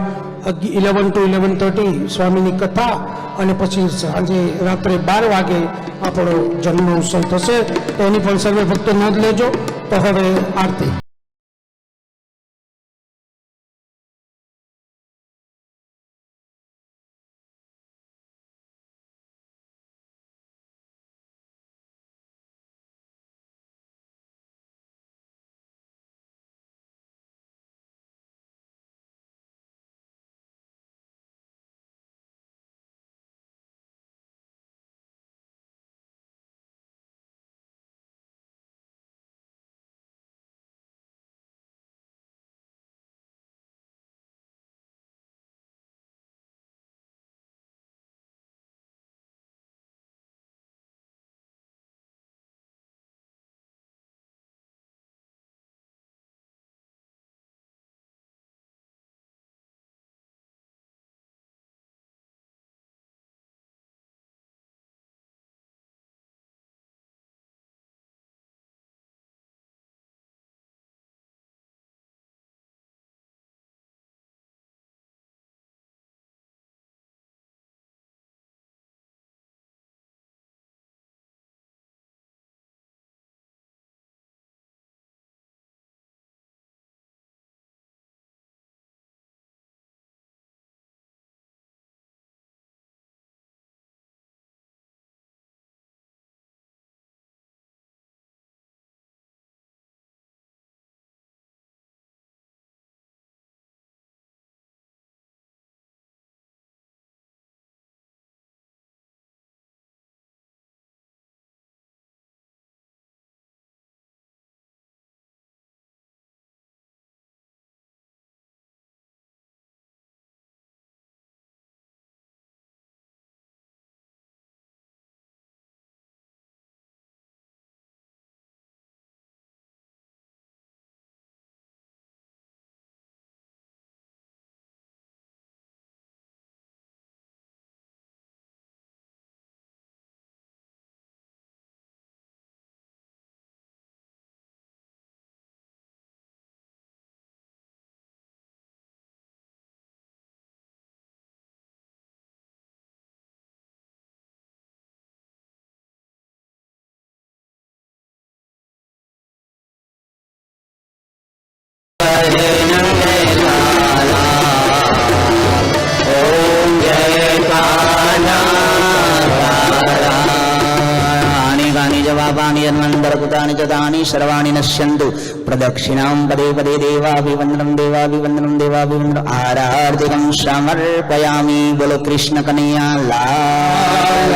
11 to 11:30 સ્વામીની કથા, અને પછી સાંજે રાત્રે 12 વાગે આપણો જન્મ ઉત્સવ થશે. તો એની પણ સર્વે ભક્તો નોંધ લેજો. તો હવે આરતી. पापानि जन्मान्तरकृतानि च तानि सर्वाणि नश्यन्तु प्रदक्षिणां पदे पदे देवाभिवन्दनं देवाभिवन्दनं देवाभिवन्दनम् आरार्तिकं समर्पयामि। बोलो कृष्ण कन्हैया लाल